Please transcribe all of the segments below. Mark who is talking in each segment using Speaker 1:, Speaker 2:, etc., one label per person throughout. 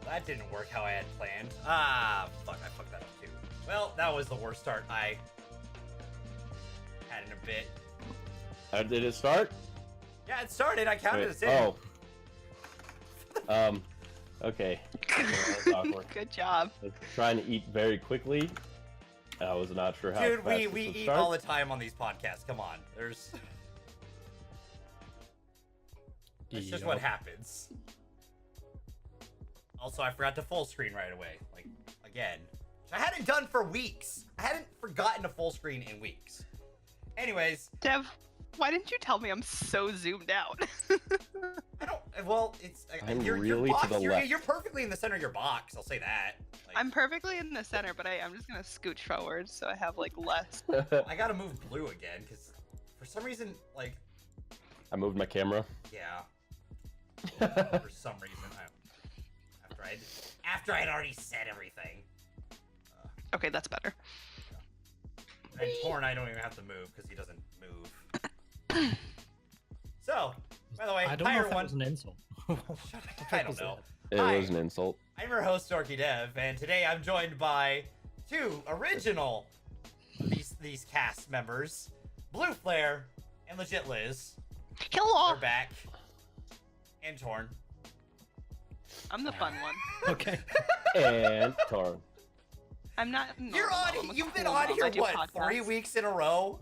Speaker 1: that didn't work how I had planned. Ah, fuck, I fucked that up too. Well, that was the worst start I had in a bit.
Speaker 2: Did it start?
Speaker 1: Yeah, it started. I counted us in.
Speaker 2: Oh. Okay. That was awkward.
Speaker 3: Good job.
Speaker 2: I was trying to eat very quickly. I was not sure how.
Speaker 1: Dude,
Speaker 2: fast
Speaker 1: we
Speaker 2: this would
Speaker 1: eat
Speaker 2: start.
Speaker 1: all the time on these podcasts. Come on. That's just what happens. Also, I forgot to full screen right away. Like, again. Which I hadn't done for weeks. I hadn't forgotten to full screen in weeks. Anyways.
Speaker 3: Dev, why didn't you tell me I'm so zoomed out?
Speaker 1: I don't. Well, it's.
Speaker 2: I'm
Speaker 1: your
Speaker 2: really
Speaker 1: box,
Speaker 2: to the left.
Speaker 1: You're perfectly in the center of your box. I'll say that. Like,
Speaker 3: I'm perfectly in the center, but I'm just gonna scooch forward so I have like less.
Speaker 1: I gotta move blue again because for some reason, like.
Speaker 2: I moved my camera.
Speaker 1: Yeah. For some reason, after I'd already said everything.
Speaker 3: Okay, that's better.
Speaker 1: And Toarn, I don't even have to move because he doesn't move. So, by the way,
Speaker 4: I don't
Speaker 1: hi
Speaker 4: know if that
Speaker 1: everyone.
Speaker 4: was an insult.
Speaker 1: Shut up. I don't know.
Speaker 2: It
Speaker 1: Hi.
Speaker 2: was an insult.
Speaker 1: I'm your host, DorkyDev, and today I'm joined by two original these cast members, Blue Flare and LegitLiz.
Speaker 3: Hello.
Speaker 1: They're back. And Toarn.
Speaker 3: I'm the fun one.
Speaker 4: Okay.
Speaker 2: And Toarn.
Speaker 3: I'm not.
Speaker 1: You're
Speaker 3: normal,
Speaker 1: on.
Speaker 3: I'm a
Speaker 1: You've been
Speaker 3: cool
Speaker 1: on
Speaker 3: mom.
Speaker 1: here
Speaker 3: I do
Speaker 1: what?
Speaker 3: podcasts.
Speaker 1: 3 weeks in a row.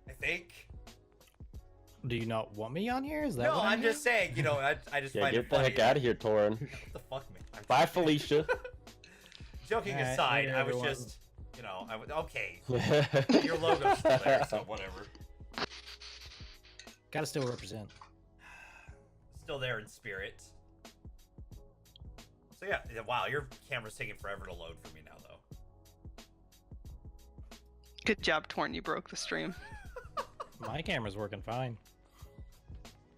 Speaker 1: I think.
Speaker 4: Do you not want me on here? Is that
Speaker 1: No,
Speaker 4: what
Speaker 1: I'm just saying. You know, I just
Speaker 2: Yeah,
Speaker 1: find
Speaker 2: get
Speaker 1: it
Speaker 2: the
Speaker 1: funny.
Speaker 2: heck out of here, Toarn.
Speaker 1: What the fuck, man? I'm
Speaker 2: Bye, Felicia.
Speaker 1: Joking
Speaker 4: Alright,
Speaker 1: aside,
Speaker 4: later,
Speaker 1: I was
Speaker 4: everyone.
Speaker 1: just, you know, okay. Your logo's still there, so whatever.
Speaker 4: Gotta still represent.
Speaker 1: Still there in spirit. So yeah, wow, your camera's taking forever to load for me now, though.
Speaker 3: Good job, Torn. You broke the stream.
Speaker 4: My camera's working fine.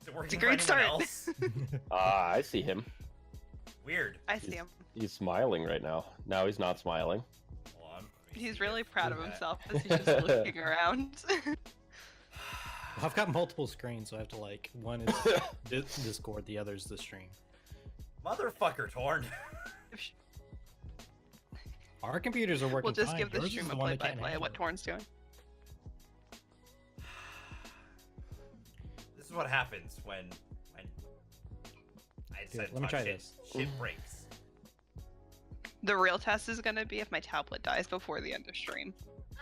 Speaker 1: Is it working
Speaker 3: It's a
Speaker 1: for
Speaker 3: great
Speaker 1: anyone
Speaker 3: start.
Speaker 1: else?
Speaker 2: I see him.
Speaker 1: Weird.
Speaker 3: I see him.
Speaker 2: He's smiling right now. Now he's not smiling.
Speaker 1: Hold on. Let me
Speaker 3: He's
Speaker 1: see
Speaker 3: really
Speaker 1: if-
Speaker 3: proud of
Speaker 1: that.
Speaker 3: himself as he's just looking around.
Speaker 4: I've got multiple screens, so I have to like, one is Discord, the other is the stream.
Speaker 1: Motherfucker, Toarn.
Speaker 4: Our computers are working
Speaker 3: We'll just
Speaker 4: fine.
Speaker 3: give the
Speaker 4: Yours is
Speaker 3: stream a
Speaker 4: the one that can't
Speaker 3: play-by-play of what
Speaker 4: handle it.
Speaker 3: Torn's doing.
Speaker 1: This is what happens when I
Speaker 4: Dude,
Speaker 1: decide to
Speaker 4: let me
Speaker 1: touch
Speaker 4: try
Speaker 1: shit.
Speaker 4: this.
Speaker 1: Shit breaks.
Speaker 3: The real test is gonna be if my tablet dies before the end of stream.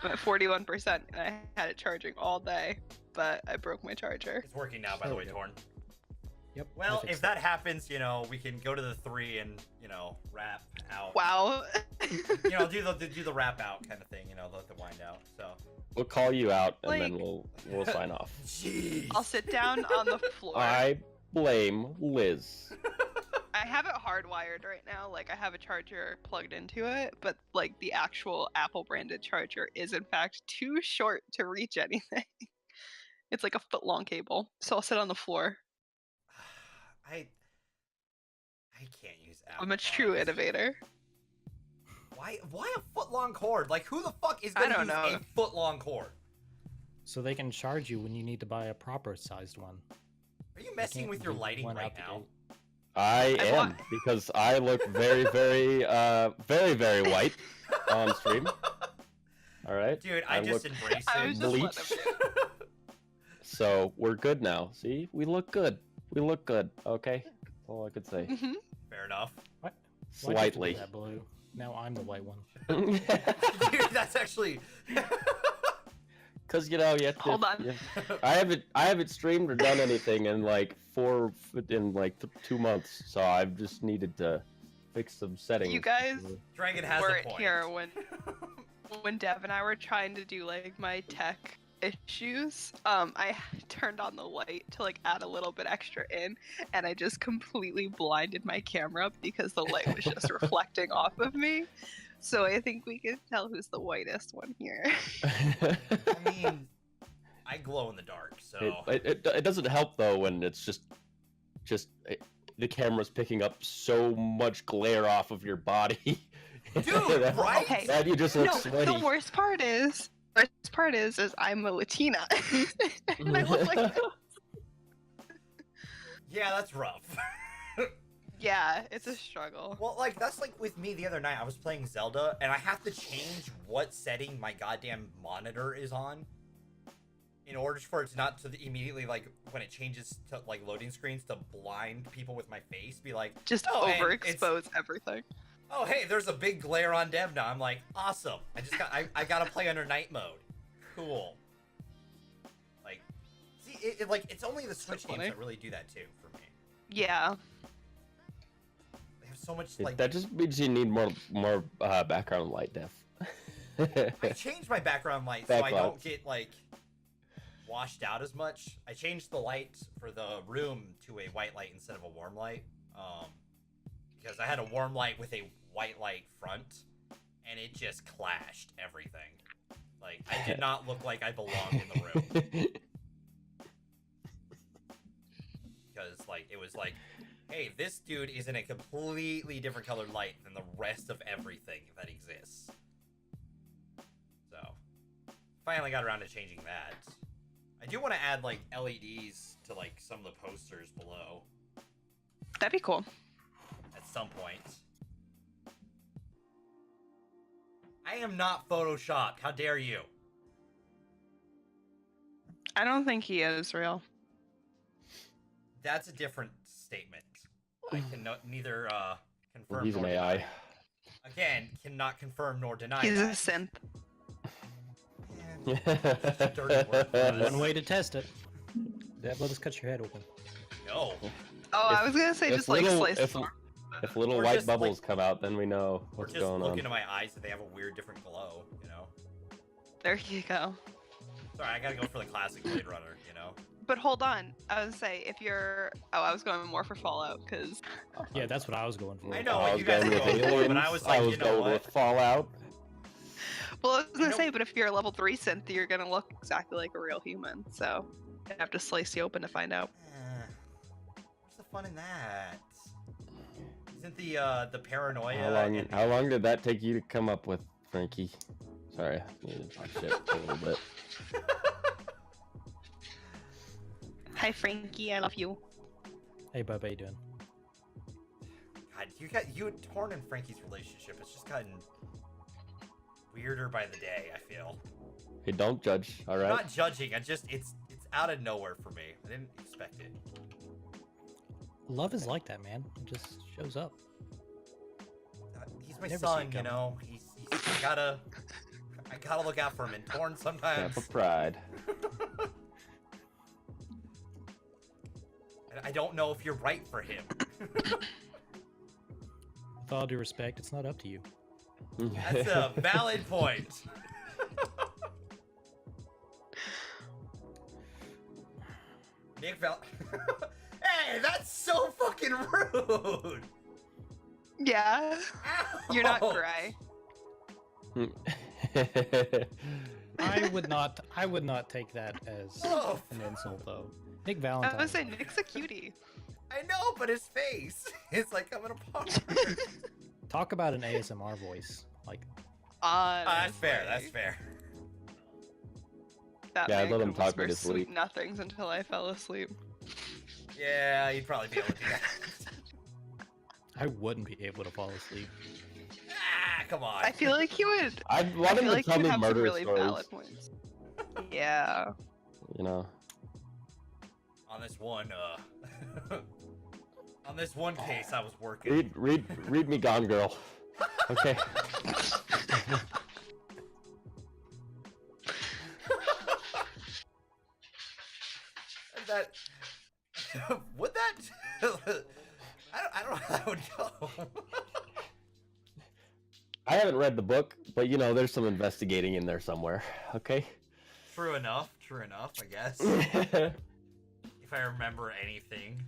Speaker 3: I'm at 41%, and I had it charging all day, but I broke my charger.
Speaker 1: It's working now, by the way,
Speaker 4: There
Speaker 1: Toarn.
Speaker 4: Yep. I
Speaker 1: Well,
Speaker 4: fixed
Speaker 1: if that happens, you know, we can go to the 3 and, you know, wrap out.
Speaker 3: Wow.
Speaker 1: You know, do the wrap out kind of thing, you know, the wind out. So.
Speaker 2: We'll call you out and
Speaker 3: Like-
Speaker 2: then we'll sign off.
Speaker 1: Jeez.
Speaker 3: I'll sit down on the floor.
Speaker 2: I blame Liz.
Speaker 3: I have it hardwired right now. Like, I have a charger plugged into it, but like the actual Apple branded charger is in fact too short to reach anything. It's like a foot long cable. So I'll sit on the floor.
Speaker 1: I can't use Apple.
Speaker 3: I'm a true
Speaker 1: Pods.
Speaker 3: innovator.
Speaker 1: Why a foot long cord? Like, who the fuck is
Speaker 3: I
Speaker 1: gonna
Speaker 3: don't
Speaker 1: use
Speaker 3: know.
Speaker 1: a foot long cord?
Speaker 4: So they can charge you when you need to buy a proper sized one.
Speaker 1: Are you messing
Speaker 4: can't
Speaker 1: with your
Speaker 4: do
Speaker 1: lighting
Speaker 4: one
Speaker 1: right
Speaker 4: out the
Speaker 1: now?
Speaker 4: gate.
Speaker 2: I
Speaker 3: I
Speaker 2: am
Speaker 3: want-
Speaker 2: because I look very, very, very white on stream. All right.
Speaker 1: Dude, I just
Speaker 2: look
Speaker 1: embrace
Speaker 3: I
Speaker 1: it.
Speaker 3: was just
Speaker 2: bleach.
Speaker 3: letting him do.
Speaker 2: So we're good now. See, we look good. We look good. Okay, that's all I could say.
Speaker 3: Mhm.
Speaker 1: Fair enough.
Speaker 4: What? Why'd you have to do
Speaker 2: Slightly.
Speaker 4: that, Blue? Now I'm the white one.
Speaker 1: Dude, that's actually.
Speaker 2: Cause you know you have to.
Speaker 3: Hold on.
Speaker 2: I haven't streamed or done anything in like 2 months, so I've just needed to fix some settings.
Speaker 3: You guys
Speaker 1: Dragon has a
Speaker 3: weren't
Speaker 1: point.
Speaker 3: here when Dev and I were trying to do like my tech issues. I turned on the light to like add a little bit extra in, and I just completely blinded my camera because the light was just reflecting off of me. So I think we can tell who's the whitest one here.
Speaker 1: I mean, I glow in the dark, so.
Speaker 2: it doesn't help though when it's just the camera's picking up so much glare off of your body.
Speaker 1: Dude, right?
Speaker 3: Okay.
Speaker 2: That you just look
Speaker 3: No,
Speaker 2: sweaty.
Speaker 3: the worst part is I'm a Latina, and I look like this.
Speaker 1: Yeah, that's rough.
Speaker 3: Yeah, it's a struggle.
Speaker 1: Well, like, that's like with me the other night. I was playing Zelda, and I have to change what setting my goddamn monitor is on in order for it to not to immediately, like, when it changes to, like, loading screens to blind people with my face, be like,
Speaker 3: Just
Speaker 1: oh, and
Speaker 3: overexpose everything.
Speaker 1: oh, hey, there's a big glare on Dev now. I'm like, awesome. I gotta play under night mode. Cool. Like, see, like, it's only the Switch games
Speaker 3: funny.
Speaker 1: that really do that, too, for me.
Speaker 3: Yeah.
Speaker 1: They have so much, like...
Speaker 2: That just means you need more background light depth.
Speaker 1: I changed my background light so I don't get, like, washed out as much. I changed the light for the room to a white light instead of a warm light. Because I had a warm light with a white light front, and it just clashed everything. Like, I did not look like I belonged in the room. Because, like, it was like, hey, this dude is in a completely different colored light than the rest of everything that exists. So, finally got around to changing that. I do want to add, like, LEDs to, like, some of the posters below
Speaker 3: That'd be cool.
Speaker 1: at some point. I am not photoshopped. How dare you?
Speaker 3: I don't think he is real.
Speaker 1: That's a different statement. I can neither confirm
Speaker 2: He's an
Speaker 1: nor
Speaker 2: AI.
Speaker 1: deny. Again, cannot confirm nor deny
Speaker 3: He's a
Speaker 1: that.
Speaker 3: synth.
Speaker 1: That's a dirty word for us.
Speaker 4: One way to test it. Dev, let us cut your head open.
Speaker 1: No.
Speaker 3: Oh,
Speaker 2: If-
Speaker 3: I was gonna say
Speaker 2: if
Speaker 3: just like
Speaker 2: little-
Speaker 3: slice
Speaker 2: if-
Speaker 3: the arm.
Speaker 2: If little
Speaker 1: Or
Speaker 2: white
Speaker 1: just,
Speaker 2: bubbles
Speaker 1: like-
Speaker 2: come out, then we know
Speaker 1: Or
Speaker 2: what's
Speaker 1: just
Speaker 2: going
Speaker 1: look
Speaker 2: on.
Speaker 1: into my eyes that they have a weird different glow, you know?
Speaker 3: There you go.
Speaker 1: Sorry, I gotta go for the classic Blade Runner, you know?
Speaker 3: But hold on, I was say if you're I was going more for Fallout because
Speaker 4: Yeah, that's what I was going for.
Speaker 1: I know
Speaker 2: I
Speaker 1: what
Speaker 2: was
Speaker 1: you guys
Speaker 2: going
Speaker 1: are
Speaker 2: with
Speaker 1: going for, but
Speaker 2: aliens.
Speaker 1: I was like, you know
Speaker 2: going
Speaker 1: what?
Speaker 2: with Fallout.
Speaker 3: well, I was gonna
Speaker 1: know-
Speaker 3: say, but if you're a level 3 synth, you're gonna look exactly like a real human. So you have to slice you open to find out.
Speaker 1: What's the fun in that? Isn't the paranoia and
Speaker 2: How long did that take you to come up with, Frankie? Sorry, I needed to talk shit a little bit.
Speaker 3: Hi, Frankie, I love you.
Speaker 4: Hey, bub, how you doing?
Speaker 1: God, you and Toarn and Frankie's relationship has just gotten weirder by the day, I feel.
Speaker 2: Hey, don't judge,
Speaker 1: I'm
Speaker 2: alright?
Speaker 1: not judging, it's out of nowhere for me. I didn't expect it.
Speaker 4: Love is like that, man. It just shows up.
Speaker 1: He's my
Speaker 4: Never see
Speaker 1: son,
Speaker 4: it
Speaker 1: you
Speaker 4: coming.
Speaker 1: know. He's I gotta look out for him. And Toarn sometimes.
Speaker 2: Camp of pride.
Speaker 1: I don't know if you're right for him.
Speaker 4: With all due respect, it's not up to you.
Speaker 1: That's a valid point. Nick Val. Hey, that's so fucking rude.
Speaker 3: Yeah, you're not
Speaker 1: Ouch.
Speaker 3: Gray.
Speaker 4: I would not take that as
Speaker 1: Oh,
Speaker 4: an insult, though. Nick
Speaker 3: I
Speaker 4: Valentine.
Speaker 3: was saying Nick's a cutie.
Speaker 1: I know, but his face is like coming apart.
Speaker 4: Talk about an ASMR voice. Like,
Speaker 1: That's fair.
Speaker 3: Honestly.
Speaker 1: That's fair.
Speaker 3: That
Speaker 2: Yeah, I
Speaker 3: man
Speaker 2: let him
Speaker 3: could
Speaker 2: talk me
Speaker 3: whisper
Speaker 2: to sleep.
Speaker 3: sweet nothings until I fell asleep.
Speaker 1: Yeah, you'd probably be able to do that.
Speaker 4: I wouldn't be able to fall asleep.
Speaker 1: Ah, come on.
Speaker 3: I feel like he would.
Speaker 2: I
Speaker 3: I
Speaker 2: want him
Speaker 3: feel
Speaker 2: to
Speaker 3: like he
Speaker 2: tell
Speaker 3: would
Speaker 2: me
Speaker 3: have some
Speaker 2: murder
Speaker 3: really
Speaker 2: stories.
Speaker 3: valid points. Yeah.
Speaker 2: You know.
Speaker 1: On this one, on this one case, I was working.
Speaker 2: Read me Gone Girl. Okay.
Speaker 1: That would that? I don't know how that would go.
Speaker 2: I haven't read the book, but you know, there's some investigating in there somewhere. Okay.
Speaker 1: True enough. I guess. If I remember anything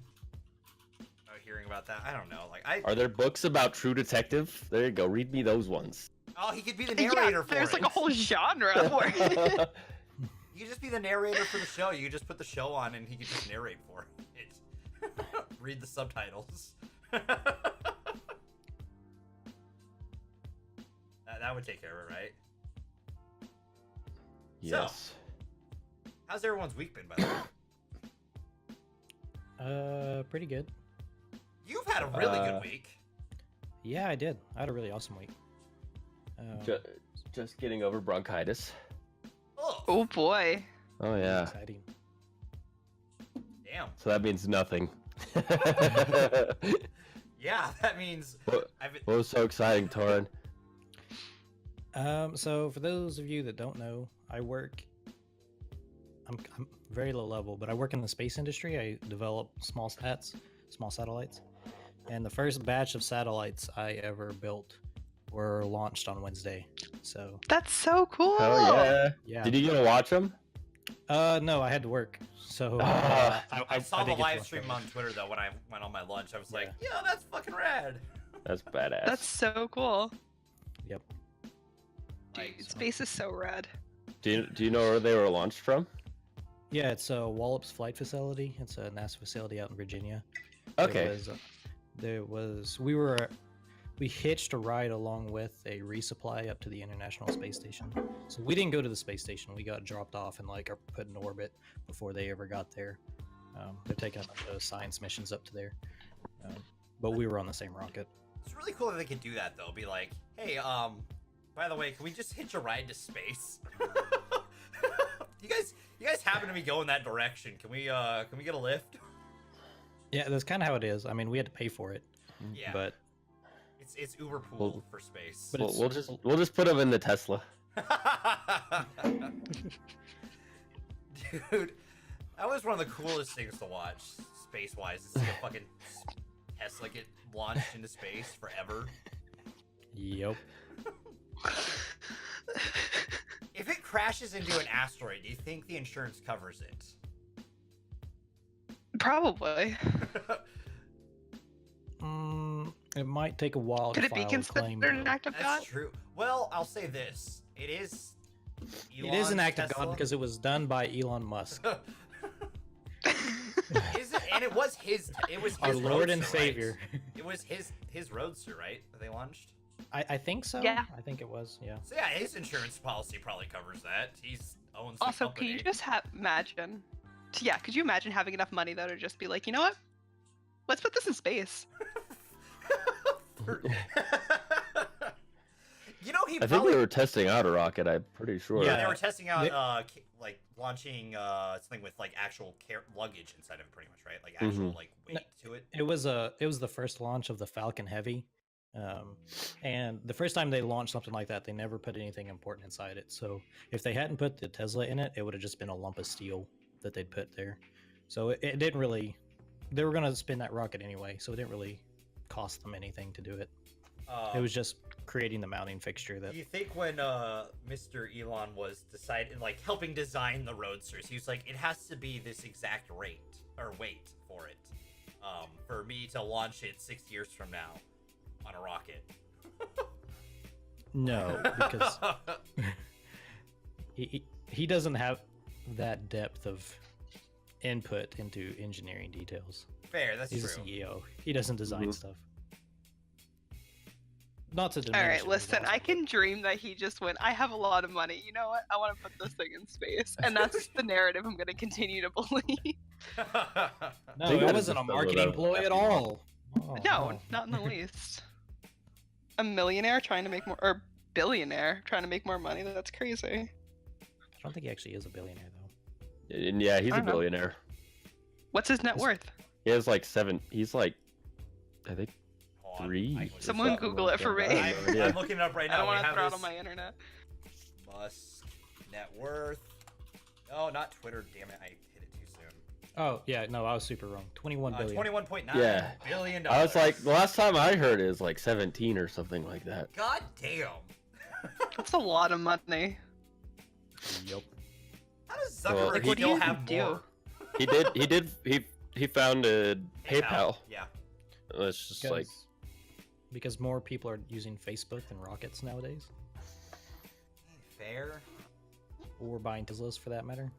Speaker 1: about hearing about that, I don't know. Like
Speaker 2: Are there books about True Detective? There you go. Read me those ones.
Speaker 1: Oh, he could be the narrator for
Speaker 3: There's
Speaker 1: it.
Speaker 3: like a whole genre for it.
Speaker 1: You could just be the narrator for the show. You could just put the show on and he could just narrate for it. Read the subtitles. That would take care of it, right?
Speaker 2: Yes.
Speaker 1: How's everyone's week been, by the way?
Speaker 4: pretty good.
Speaker 1: You've had a really good week.
Speaker 4: Yeah, I did. I had a really awesome week.
Speaker 2: Just getting over bronchitis.
Speaker 3: Oh boy.
Speaker 2: Oh yeah.
Speaker 4: Exciting.
Speaker 1: Damn.
Speaker 2: So that means nothing.
Speaker 1: Yeah, that means.
Speaker 2: What was so exciting, Toarn?
Speaker 4: So for those of you that don't know, I work. I'm very low level, but I work in the space industry. I develop small satellites, and the first batch of satellites I ever built were launched on Wednesday. So
Speaker 3: That's so cool.
Speaker 2: Oh yeah.
Speaker 4: yeah.
Speaker 2: Did you get to watch them?
Speaker 4: No, I had to work. So
Speaker 1: I saw the
Speaker 4: didn't get to
Speaker 1: live
Speaker 4: watch
Speaker 1: stream
Speaker 4: those.
Speaker 1: on Twitter though when I went on my lunch. I was like,
Speaker 4: Yeah.
Speaker 1: "Yeah, that's fucking rad."
Speaker 2: That's badass.
Speaker 3: That's so cool.
Speaker 4: Yep.
Speaker 3: Dude,
Speaker 1: Like,
Speaker 3: space is so rad.
Speaker 2: Do you know where they were launched from?
Speaker 4: Yeah, it's a Wallops Flight Facility. It's a NASA facility out in Virginia.
Speaker 2: Okay.
Speaker 4: We hitched a ride along with a resupply up to the International Space Station. So we didn't go to the space station. We got dropped off and are put in orbit before they ever got there. They're taking those science missions up to there. But we were on the same rocket.
Speaker 1: It's really cool that they could do that though. Be like, "Hey, by the way, can we just hitch a ride to space?" You guys happen to be going that direction. Can we get a lift?
Speaker 4: Yeah, that's kind of how it is. I mean, we had to pay for it.
Speaker 1: Yeah.
Speaker 4: But
Speaker 1: It's Uber pool for space.
Speaker 4: But
Speaker 2: We'll just put them in the Tesla.
Speaker 1: Dude, that was one of the coolest things to watch space-wise. Is see a fucking Tesla get launched into space forever.
Speaker 4: yep.
Speaker 1: If it crashes into an asteroid, do you think the insurance covers it?
Speaker 3: Probably.
Speaker 4: It might take a while
Speaker 3: Could
Speaker 4: to
Speaker 3: it be
Speaker 4: file a
Speaker 3: considered
Speaker 4: claim.
Speaker 3: an
Speaker 4: though.
Speaker 3: act of God?
Speaker 1: That's true. Well, I'll say this: it is.
Speaker 4: It is an
Speaker 1: Elon's
Speaker 4: act of
Speaker 1: Tesla.
Speaker 4: God because it was done by Elon Musk,
Speaker 1: Is it? And it was his. It was his
Speaker 4: our Lord and
Speaker 1: Roadster, right?
Speaker 4: Savior.
Speaker 1: It was his Roadster, right? That they launched.
Speaker 4: I think so.
Speaker 3: Yeah.
Speaker 4: I think it was. Yeah.
Speaker 1: So yeah, his insurance policy probably covers that. He's owns the
Speaker 3: Also,
Speaker 1: company.
Speaker 3: can you just imagine? Yeah, could you imagine having enough money though to just be like, you know what? Let's put this in space.
Speaker 1: You know, he
Speaker 2: I think
Speaker 1: probably.
Speaker 2: they were testing out a rocket. I'm pretty sure.
Speaker 1: Yeah, they
Speaker 4: Yeah.
Speaker 1: were testing out,
Speaker 4: They-
Speaker 1: like launching something with like actual luggage inside of it, pretty much, right? Like actual
Speaker 2: Mhm.
Speaker 1: like weight to it.
Speaker 4: It was the first launch of the Falcon Heavy, and the first time they launched something like that, they never put anything important inside it. So if they hadn't put the Tesla in it, it would have just been a lump of steel that they'd put there. So it didn't really. They were gonna spin that rocket anyway, so it didn't really cost them anything to do it. It was just creating the mounting fixture that.
Speaker 1: Do you think when Mr. Elon was helping design the Roadsters, he was like, it has to be this exact rate or weight for it, for me to launch it 6 years from now on a rocket?
Speaker 4: No, because he doesn't have that depth of input into engineering details.
Speaker 1: Fair, that's
Speaker 4: He's
Speaker 1: true.
Speaker 4: a CEO. He doesn't design
Speaker 2: Mhm.
Speaker 4: stuff. Not to
Speaker 3: All
Speaker 4: diminish
Speaker 3: right,
Speaker 4: it, he's
Speaker 3: listen, I
Speaker 4: awesome.
Speaker 3: can dream that he just went, I have a lot of money. You know what? I want to put this thing in space. And that's the narrative I'm going to continue to believe.
Speaker 4: No,
Speaker 2: They
Speaker 4: it
Speaker 2: gotta
Speaker 4: wasn't a
Speaker 2: just build it
Speaker 4: marketing
Speaker 2: up.
Speaker 4: ploy at all. Oh,
Speaker 3: No, not in the least. A millionaire trying to make more, or billionaire trying to make more money? That's crazy.
Speaker 4: I don't think he actually is a billionaire though.
Speaker 2: And yeah, he's
Speaker 3: I
Speaker 2: a
Speaker 3: don't know.
Speaker 2: billionaire.
Speaker 3: What's his net worth?
Speaker 2: He has like 7. He's like, I think
Speaker 1: Hold on,
Speaker 2: 3.
Speaker 1: I can-
Speaker 3: Someone
Speaker 2: something
Speaker 3: Google
Speaker 2: like
Speaker 3: it for
Speaker 2: that.
Speaker 3: me.
Speaker 2: I have no idea.
Speaker 1: I'm looking it up right
Speaker 3: I
Speaker 1: now.
Speaker 3: don't
Speaker 1: We
Speaker 3: want to
Speaker 1: have
Speaker 3: throw it
Speaker 1: this
Speaker 3: on my internet.
Speaker 1: Musk net worth. Oh, not Twitter. Damn it! I hit it too soon.
Speaker 4: Oh yeah, no, I was super wrong. 21 billion.
Speaker 1: $21.9
Speaker 2: Yeah.
Speaker 1: billion.
Speaker 2: I was like, the last time I heard it was like 17 or something like that.
Speaker 1: God damn.
Speaker 3: That's a lot of money.
Speaker 4: Yep.
Speaker 1: How does
Speaker 2: Well,
Speaker 1: Zuckerberg
Speaker 2: Like,
Speaker 3: what do
Speaker 1: still
Speaker 3: you
Speaker 1: have
Speaker 3: do?
Speaker 1: more?
Speaker 2: He founded PayPal.
Speaker 1: Yeah.
Speaker 2: It's just like,
Speaker 4: Because more people are using Facebook than rockets nowadays,
Speaker 1: Fair.
Speaker 4: or buying Teslas for that matter.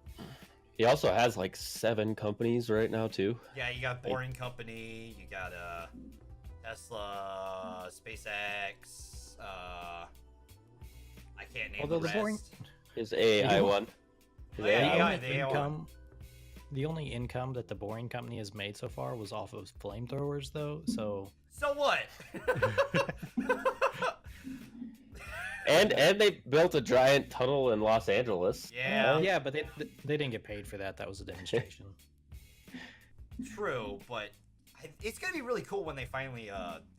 Speaker 2: he also has like 7 companies right now too.
Speaker 1: Yeah, you got Boring Company. You got Tesla, SpaceX. I can't name
Speaker 4: Although
Speaker 1: the
Speaker 4: the Boring-
Speaker 1: rest.
Speaker 2: His AI
Speaker 4: You know-
Speaker 2: one. His
Speaker 1: Oh, yeah,
Speaker 2: AI
Speaker 1: yeah,
Speaker 2: one.
Speaker 4: Passive
Speaker 1: they all-
Speaker 4: income, The only income that the Boring Company has made so far was off of flamethrowers, though. So
Speaker 1: what?
Speaker 2: And they built a giant tunnel in Los Angeles.
Speaker 1: Yeah.
Speaker 4: Yeah, but they didn't get paid for that. That was a demonstration.
Speaker 1: True, but it's gonna be really cool when they finally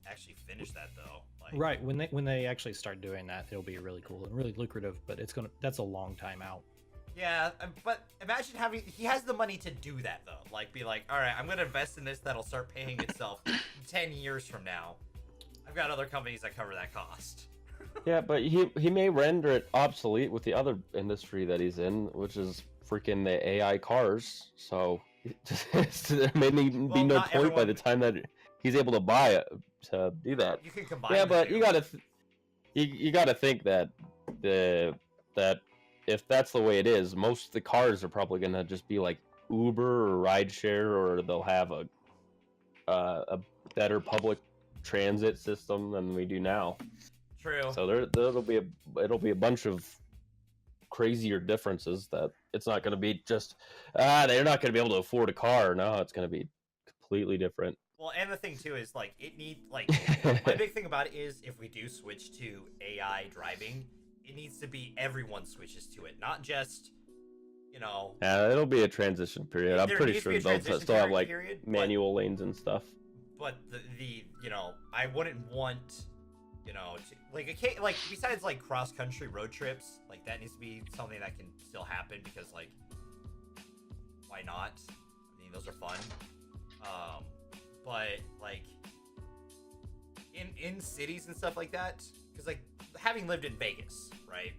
Speaker 1: actually finish that, though. Like,
Speaker 4: Right, when they actually start doing that, it'll be really cool and really lucrative. But that's a long time out.
Speaker 1: Yeah, but imagine he has the money to do that, though. Like, be like, all right, I'm gonna invest in this that'll start paying itself 10 years from now. I've got other companies that cover that cost.
Speaker 2: Yeah, but he may render it obsolete with the other industry that he's in, which is freaking the AI cars. So there may be no point by the time that he's able to buy it to do that.
Speaker 1: You can combine.
Speaker 2: Yeah, but you gotta think that that if that's the way it is, most of the cars are probably gonna just be like Uber or rideshare, or they'll have a better public transit system than we do now.
Speaker 1: True.
Speaker 2: So it'll be a bunch of crazier differences that it's not going to be just they're not going to be able to afford a car. No, it's going to be completely different.
Speaker 1: Well, and the thing too is like my big thing about it is if we do switch to AI driving, it needs to be everyone switches to it, not just
Speaker 2: Yeah, it'll be a transition period. I'm pretty sure they'll still have like manual lanes and stuff.
Speaker 1: But the I wouldn't want like besides like cross country road trips, like that needs to be something that can still happen because like why not? I mean, those are fun. But like in cities and stuff like that, because like having lived in Vegas, right?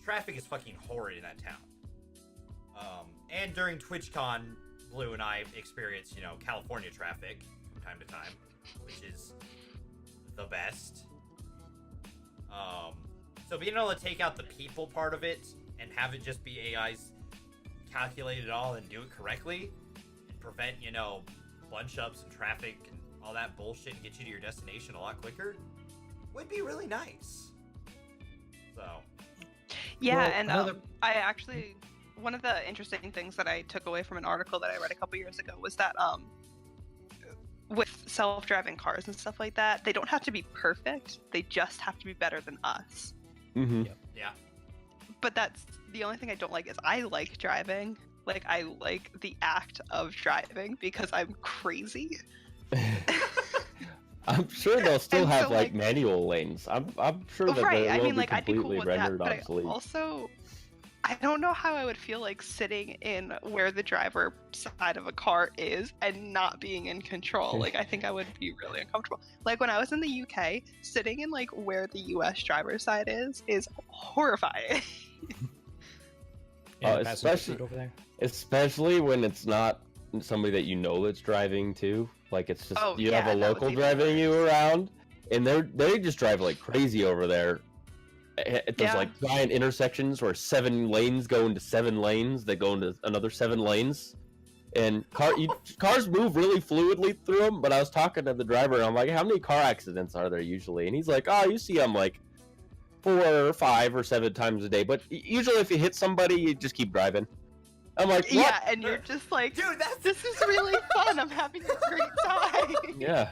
Speaker 1: Traffic is fucking horrid in that town. And during TwitchCon, Blue and I experienced, California traffic from time to time, which is the best. So being able to take out the people part of it and have it just be AI's calculate it all and do it correctly and prevent, bunch ups and traffic and all that bullshit and get you to your destination a lot quicker would be really nice. So.
Speaker 3: Yeah, well, and I actually, one of the interesting things that I took away from an article that I read a couple years ago was that with self-driving cars and stuff like that, they don't have to be perfect. They just have to be better than us.
Speaker 2: Mm-hmm.
Speaker 1: Yeah.
Speaker 3: But that's the only thing I don't like is I like driving. Like, I like the act of driving because I'm crazy.
Speaker 2: I'm sure they'll still have like manual lanes. I'm sure that they will be completely rendered obsolete.
Speaker 3: Also, I don't know how I would feel like sitting in where the driver side of a car is and not being in control. Like, I think I would be really uncomfortable. Like, when I was in the UK, sitting in like where the US driver's side is horrifying.
Speaker 4: Yeah,
Speaker 2: especially when it's not somebody that that's driving too. Like, it's just you have a local driving you around, and they just drive like crazy over there. There's like giant intersections where 7 lanes go into 7 lanes that go into another 7 lanes, and cars move really fluidly through them. But I was talking to the driver, and I'm like, "How many car accidents are there usually?" And he's like, "Oh, you see them like 4 or 5 or 7 times a day. But usually, if you hit somebody, you just keep driving." I'm like, what?
Speaker 3: Yeah, and you're just like,
Speaker 1: dude,
Speaker 3: this is really fun. I'm having a great time.
Speaker 2: Yeah.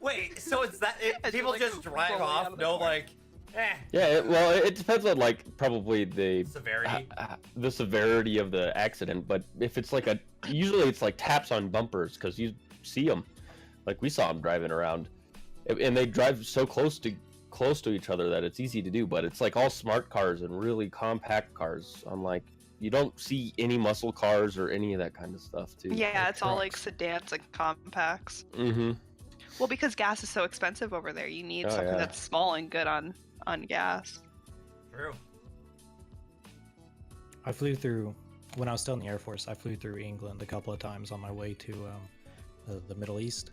Speaker 1: Wait, so it's that people just drive off? No, like.
Speaker 2: Yeah, well, it depends on like probably the
Speaker 1: severity
Speaker 2: of the accident. But if it's like usually it's like taps on bumpers because you see them, like we saw them driving around, and they drive so close to each other that it's easy to do. But it's like all smart cars and really compact cars. Unlike you don't see any muscle cars or any of that kind of stuff too.
Speaker 3: Yeah, it's all like sedans and compacts.
Speaker 2: Mm-hmm.
Speaker 3: Well, because gas is so expensive over there, you need something that's small and good on gas.
Speaker 1: True.
Speaker 4: I flew through, when I was still in the Air Force, I flew through England a couple of times on my way to the Middle East.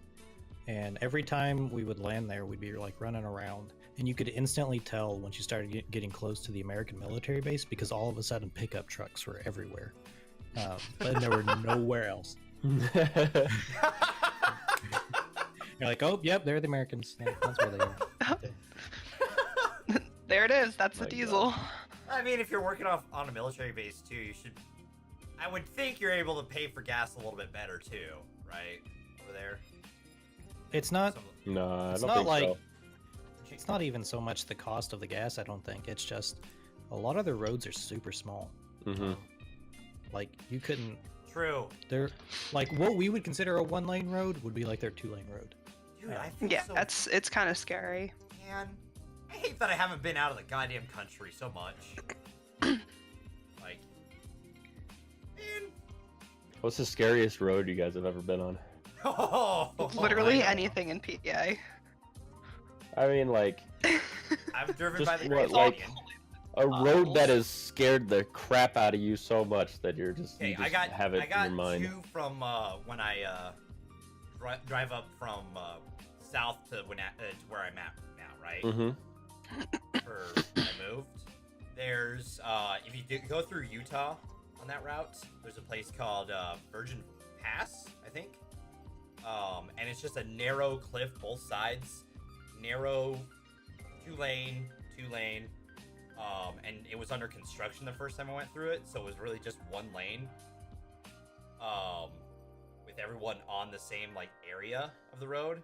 Speaker 4: And every time we would land there, we'd be like running around. And you could instantly tell once you started getting close to the American military base because all of a sudden pickup trucks were everywhere. But there were nowhere else. You're like, oh, yep, they're the Americans. Yeah, that's where they are.
Speaker 3: There it is. That's the diesel.
Speaker 1: I mean, if you're working on a military base too, you should I would think you're able to pay for gas a little bit better too, right? Over there.
Speaker 4: It's not.
Speaker 2: No,
Speaker 4: it's
Speaker 2: I don't
Speaker 4: not
Speaker 2: think
Speaker 4: like.
Speaker 2: so.
Speaker 4: It's not even so much the cost of the gas. I don't think it's just a lot of the roads are super small.
Speaker 2: Mm-hmm.
Speaker 4: Like you couldn't.
Speaker 1: True.
Speaker 4: They're like what we would consider a 1-lane road would be like their 2-lane road.
Speaker 1: Dude, I think
Speaker 3: Yeah,
Speaker 1: so.
Speaker 3: it's kind of scary.
Speaker 1: Man, I hate that I haven't been out of the goddamn country so much. Like, man.
Speaker 2: What's the scariest road you guys have ever been on?
Speaker 3: Literally
Speaker 1: I know.
Speaker 3: anything in PA.
Speaker 2: I mean, like,
Speaker 1: I've driven
Speaker 2: just
Speaker 1: by the
Speaker 2: what,
Speaker 1: Grand
Speaker 2: like
Speaker 1: Canyon.
Speaker 2: a road that has scared the crap out of you so much that you just have it
Speaker 1: I
Speaker 2: in
Speaker 1: got
Speaker 2: your mind.
Speaker 1: 2 from when I drive up from south to where I'm at now, right?
Speaker 2: Mm-hmm.
Speaker 1: For when I moved. There's if you go through Utah on that route, there's a place called Virgin Pass, I think. And it's just a narrow cliff, both sides, narrow, 2-lane, and it was under construction the first time I went through it, so it was really just 1 lane, with everyone on the same like area of the road,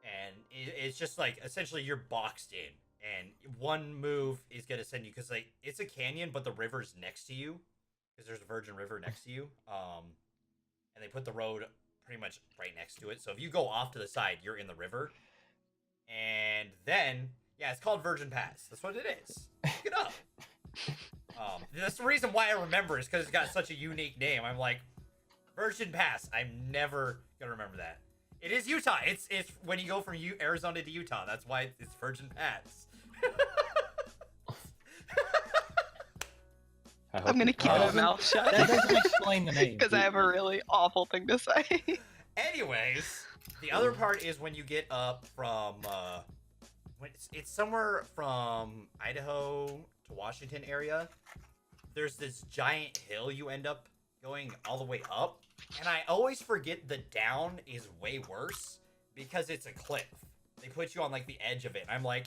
Speaker 1: and it's just like essentially you're boxed in, and one move is gonna send you, because like it's a canyon, but the river's next to you, because there's a Virgin River next to you, and they put the road pretty much right next to it, so if you go off to the side, you're in the river, and then. Yeah, it's called Virgin Pass. That's what it is. Look it up. That's the reason why I remember is because it's got such a unique name. I'm like, Virgin Pass. I'm never gonna remember that. It is Utah. It's when you go from Arizona to Utah. That's why it's Virgin Pass.
Speaker 3: I'm gonna keep my mouth shut.
Speaker 4: That doesn't explain the name.
Speaker 3: Because I have a really awful thing to say.
Speaker 1: Anyways, the other part is when you get up from it's somewhere from Idaho to Washington area. There's this giant hill you end up going all the way up, and I always forget the down is way worse because it's a cliff. They put you on like the edge of it. I'm like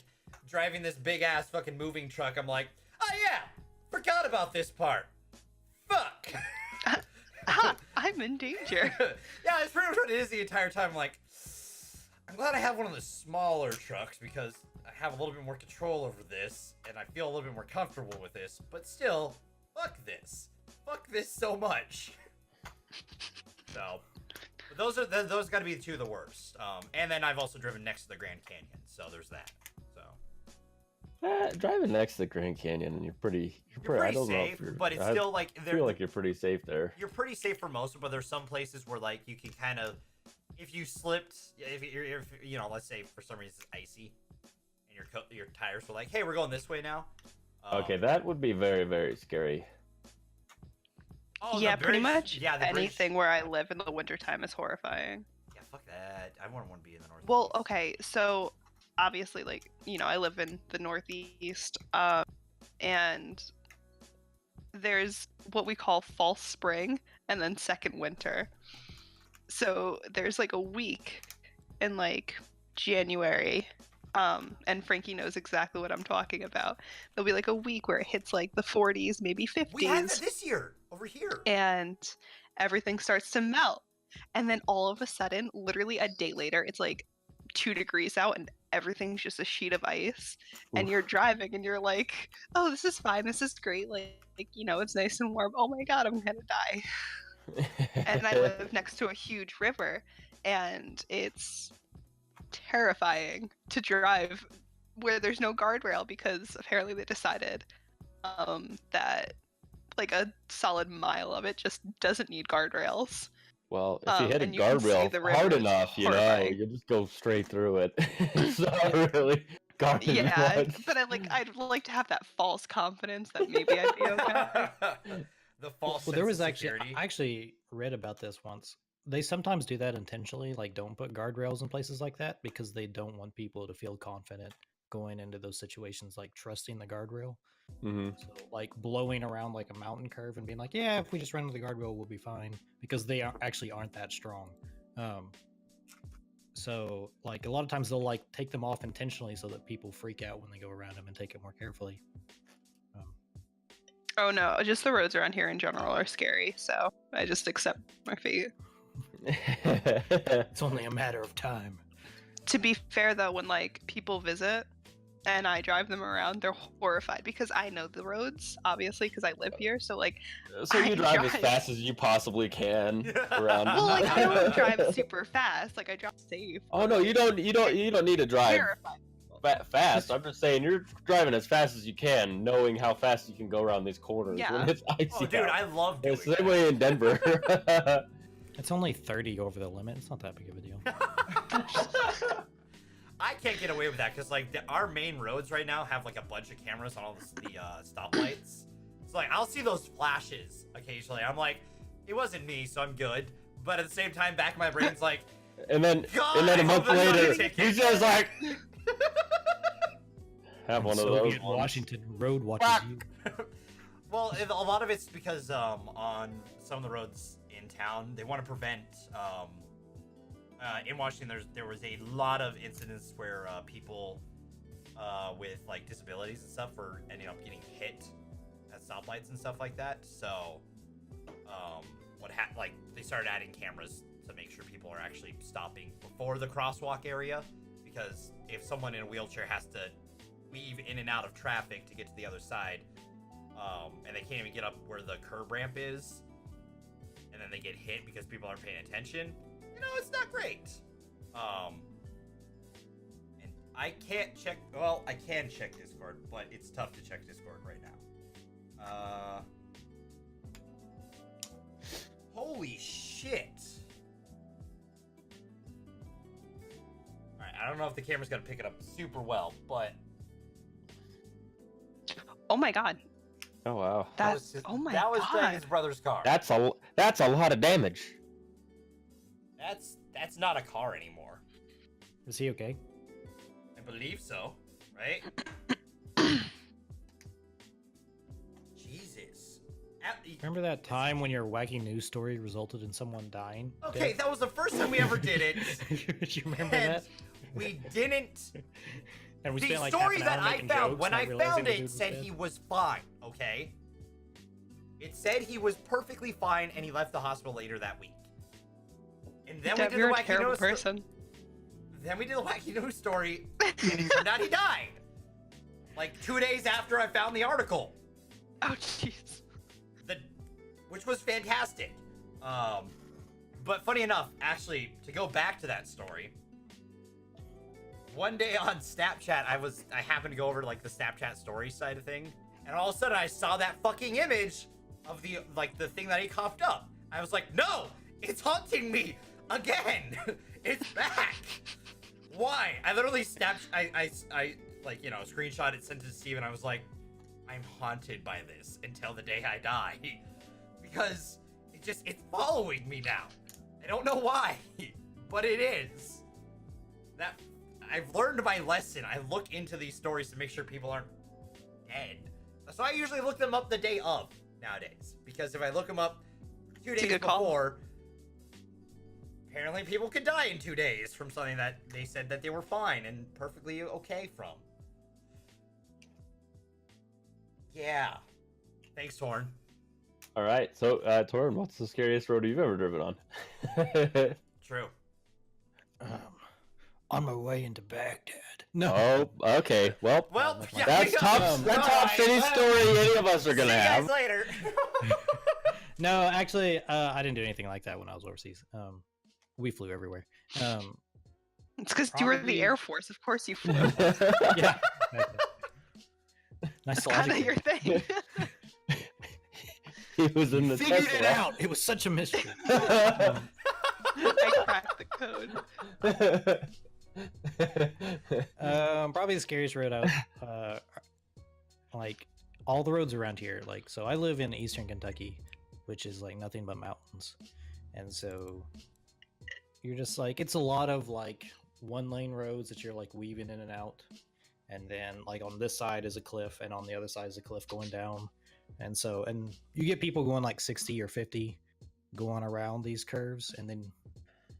Speaker 1: driving this big ass fucking moving truck. I'm like, oh yeah, forgot about this part. Fuck.
Speaker 3: I'm in danger.
Speaker 1: Yeah, it's pretty much what it is the entire time. I'm like, I'm glad I have one of the smaller trucks because I have a little bit more control over this, and I feel a little bit more comfortable with this, but still, fuck this. Fuck this so much. So, but those gotta be 2 of the worst. And then I've also driven next to the Grand Canyon, so there's that. So.
Speaker 2: Driving next to the Grand Canyon, and you're pretty
Speaker 1: Pretty
Speaker 2: I don't
Speaker 1: safe,
Speaker 2: know if
Speaker 1: but it's still like...
Speaker 2: I feel like you're pretty safe there.
Speaker 1: You're pretty safe for most, but there's some places where like you can kind of... If you slipped, if you know, let's say for some reason it's icy, and your tires were like, "Hey, we're going this way now."
Speaker 2: Okay, that would be very, very scary.
Speaker 1: Oh,
Speaker 3: yeah, pretty
Speaker 1: bridge-
Speaker 3: much.
Speaker 1: Yeah, the
Speaker 3: anything where I live in the wintertime is horrifying.
Speaker 1: Yeah, fuck that. I wouldn't want to be in the north.
Speaker 3: Well, okay, so obviously, like, you know, I live in the Northeast, and there's what we call false spring and then second winter. So there's like a week in like January, and Frankie knows exactly what I'm talking about. There'll be like a week where it hits like the 40s, maybe 50s.
Speaker 1: We had that this year over here.
Speaker 3: And everything starts to melt. And then all of a sudden, literally a day later, it's like 2 degrees out and everything's just a sheet of ice. And you're driving and you're like, oh, this is fine. This is great. Like, you know, it's nice and warm. Oh my God, I'm going to die. And I live next to a huge river, and it's terrifying to drive where there's no guardrail because apparently they decided that like a solid mile of it just doesn't need guardrails.
Speaker 2: Well, if you hit a
Speaker 3: and you can see
Speaker 2: guardrail
Speaker 3: the
Speaker 2: hard
Speaker 3: river
Speaker 2: enough, you know,
Speaker 3: horrifying.
Speaker 2: you just go straight through it. It's not really guarded
Speaker 3: Yeah,
Speaker 2: much.
Speaker 3: but I'd like to have that false confidence that maybe I'd be okay.
Speaker 1: The false
Speaker 4: Well, there was
Speaker 1: sense of
Speaker 4: actually
Speaker 1: security.
Speaker 4: I actually read about this once. They sometimes do that intentionally, like don't put guardrails in places like that because they don't want people to feel confident going into those situations, like trusting the guardrail.
Speaker 2: Mm-hmm.
Speaker 4: So, like blowing around like a mountain curve and being like, "Yeah, if we just run into the guardrail, we'll be fine," because they actually aren't that strong. So, like a lot of times they'll like take them off intentionally so that people freak out when they go around them and take it more carefully.
Speaker 3: Oh no, just the roads around here in general are scary, so I just accept my fate.
Speaker 4: It's only a matter of time.
Speaker 3: To be fair though, when like people visit and I drive them around, they're horrified because I know the roads, obviously, because I live here. So like,
Speaker 2: so you drive as fast as you possibly can around.
Speaker 3: Well, like I don't drive super fast. Like I drive safe.
Speaker 2: Oh no, you don't need to drive
Speaker 3: Terrified.
Speaker 2: fast. I'm just saying you're driving as fast as you can, knowing how fast you can go around these corners.
Speaker 3: Yeah.
Speaker 2: When it's icy
Speaker 1: Oh, dude,
Speaker 2: out.
Speaker 1: I love doing
Speaker 2: It's the same way in Denver.
Speaker 4: It's only 30 over the limit. It's not that big of a deal.
Speaker 1: I can't get away with that because like our main roads right now have like a bunch of cameras on all the stoplights. So like I'll see those flashes occasionally. I'm like, it wasn't me, so I'm good. But at the same time, back in my brain's like,
Speaker 2: and then a month later, he's just like, have one of those.
Speaker 4: Soviet Washington road watches you.
Speaker 1: Well, a lot of it's because on some of the roads in town, they want to prevent. In Washington, there was a lot of incidents where people with like disabilities and stuff were ending up getting hit at stoplights and stuff like that. So, they started adding cameras to make sure people are actually stopping before the crosswalk area, because if someone in a wheelchair has to weave in and out of traffic to get to the other side, and they can't even get up where the curb ramp is, and then they get hit because people aren't paying attention, it's not great. And I can't check, well, I can check Discord, but it's tough to check Discord right now. Holy shit. Alright, I don't know if the camera's gonna pick it up super well, but...
Speaker 3: Oh my god.
Speaker 2: Oh wow.
Speaker 1: That was his brother's car.
Speaker 2: That's a lot of damage.
Speaker 1: That's not a car anymore.
Speaker 4: Is he okay?
Speaker 1: I believe so, right? Jesus.
Speaker 4: Remember that time when your wacky news story resulted in someone dying?
Speaker 1: Okay, that was the first time we ever did it.
Speaker 4: Do you remember that?
Speaker 1: We didn't.
Speaker 4: And we
Speaker 1: The
Speaker 4: spent like
Speaker 1: story
Speaker 4: half an hour
Speaker 1: that I
Speaker 4: making
Speaker 1: found,
Speaker 4: jokes,
Speaker 1: when
Speaker 4: not
Speaker 1: I
Speaker 4: realizing
Speaker 1: found
Speaker 4: the
Speaker 1: it,
Speaker 4: dude was
Speaker 1: said
Speaker 4: dead.
Speaker 1: he was fine, okay? It said he was perfectly fine and he left the hospital later that week. And then we did the
Speaker 3: You're a
Speaker 1: wacky
Speaker 3: terrible
Speaker 1: news
Speaker 3: person.
Speaker 1: Then we did the wacky news story, and it turned out he died. Like 2 days after I found the article.
Speaker 3: Oh jeez.
Speaker 1: Which was fantastic. But funny enough, actually, to go back to that story, one day on Snapchat, I happened to go over to like the Snapchat story side of thing, and all of a sudden I saw that fucking image of the thing that he coughed up. I was like, no, it's haunting me again. It's back. Why? I literally I screenshot it, sent it to Steve, and I was like, I'm haunted by this until the day I die. Because it's following me now. I don't know why, but it is. I've learned my lesson. I look into these stories to make sure people aren't dead. So I usually look them up the day of nowadays. Because if I look them up 2 days before, apparently people could die in 2 days from something that they said that they were fine and perfectly okay from. Yeah. Thanks, Toarn.
Speaker 2: All right, so Toarn, what's the scariest road you've ever driven on?
Speaker 1: True.
Speaker 4: On my way into Baghdad. No.
Speaker 2: Oh, okay. Well,
Speaker 1: yeah,
Speaker 2: that's top city story any of us are gonna have.
Speaker 1: See you guys later.
Speaker 4: No, actually, I didn't do anything like that when I was overseas. We flew everywhere.
Speaker 3: It's because you were in the Air Force. Of course you flew.
Speaker 4: Yeah. Nice
Speaker 3: Kind of your thing.
Speaker 2: He was in the
Speaker 4: Figured
Speaker 2: Tesla.
Speaker 4: it out. It was such a mystery.
Speaker 3: I cracked the code.
Speaker 4: Probably the scariest road out. Like all the roads around here. Like, so I live in eastern Kentucky, which is like nothing but mountains, and so you're just like, it's a lot of like 1-lane roads that you're like weaving in and out, and then like on this side is a cliff, and on the other side is a cliff going down. And so, and you get people going like 60 or 50 going around these curves, and then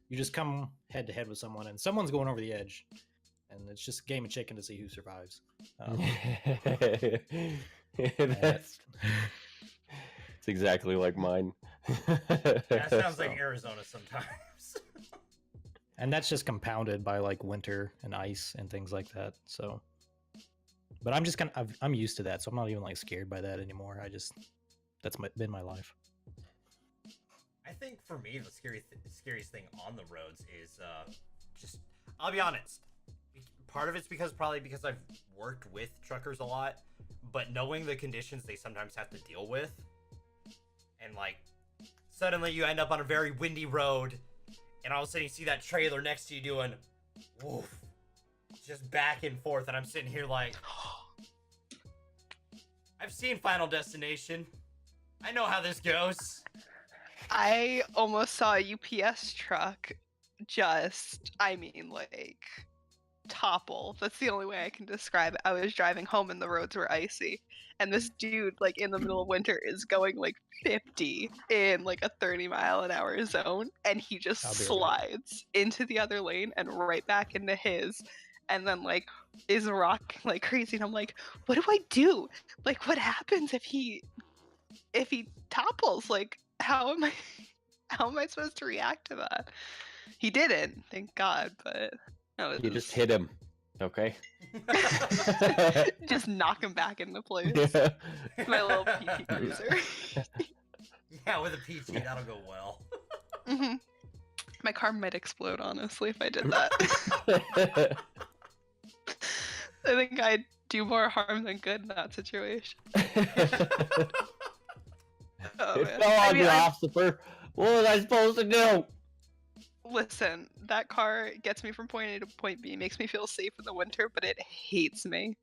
Speaker 4: you just come head to head with someone, and someone's going over the edge, and it's just a game of chicken to see who survives.
Speaker 2: exactly like mine.
Speaker 1: That sounds like Arizona sometimes.
Speaker 4: And that's just compounded by like winter and ice and things like that. So, but I'm just I'm used to that, so I'm not even like scared by that anymore. That's been my life.
Speaker 1: I think for me, the scariest thing on the roads is just, I'll be honest, part of it's probably because I've worked with truckers a lot, but knowing the conditions they sometimes have to deal with, and like suddenly you end up on a very windy road, and all of a sudden you see that trailer next to you doing woof, just back and forth, and I'm sitting here like, I've seen Final Destination. I know how this goes.
Speaker 3: I almost saw a UPS truck topple. That's the only way I can describe it. I was driving home and the roads were icy, and this dude, like, in the middle of winter is going like 50 in like a 30-mile-an-hour zone, and he just slides into the other lane and right back into his, and then like is rocking like crazy, and I'm like, what do I do? Like, what happens if he topples? Like, how am I supposed to react to that? He didn't, thank God, but no,
Speaker 2: you just hit him, okay?
Speaker 3: Just knock him back into place.
Speaker 2: Yeah.
Speaker 3: My little PT cruiser.
Speaker 1: Yeah, with a PT, that'll go well.
Speaker 3: Mm-hmm. My car might explode, honestly, if I did that. I think I'd do more harm than good in that situation. Oh,
Speaker 2: it fell on the officer. What was I supposed to do?
Speaker 3: Listen, that car gets me from point A to point B, makes me feel safe in the winter, but it hates me.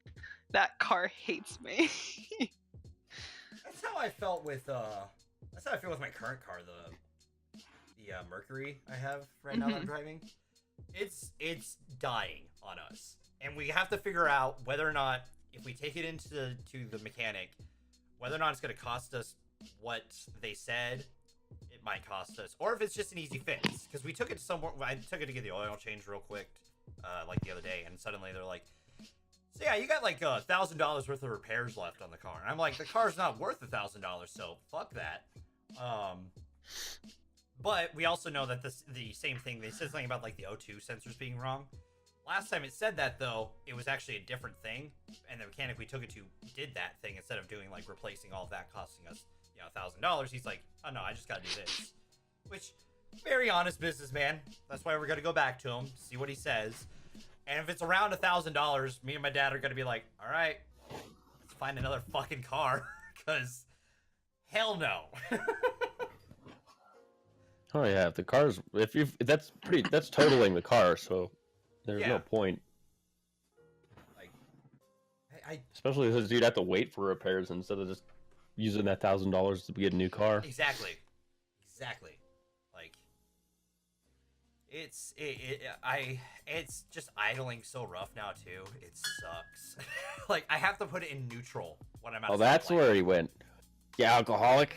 Speaker 3: That car hates me.
Speaker 1: That's how I felt with that's how I feel with my current car, the Mercury I have right now that I'm driving. It's dying on us, and we have to figure out whether or not, if we take it into the mechanic, whether or not it's going to cost us what they said it might cost us, or if it's just an easy fix. Because we took it somewhere. I took it to get the oil changed real quick, like the other day, and suddenly they're like, "So yeah, you got like $1,000 worth of repairs left on the car." And I'm like, "The car's not worth $1,000, so fuck that." But we also know that the same thing. They said something about like the O2 sensors being wrong. Last time it said that, though, it was actually a different thing, and the mechanic we took it to did that thing instead of doing like replacing all of that, costing us $1,000. He's like, "Oh no, I just gotta do this," which, very honest businessman. That's why we're gonna go back to him, see what he says, and if it's around $1,000, me and my dad are gonna be like, "All right, let's find another fucking car," because hell no.
Speaker 2: Oh yeah, if the car's that's totaling the car, so there's no point.
Speaker 1: Like,
Speaker 2: especially because you'd have to wait for repairs instead of just using that $1,000 to get a new car.
Speaker 1: Exactly. Like, it's just idling so rough now too. It sucks. Like, I have to put it in neutral when I'm out.
Speaker 2: Oh, that's where he went. Yeah, alcoholic.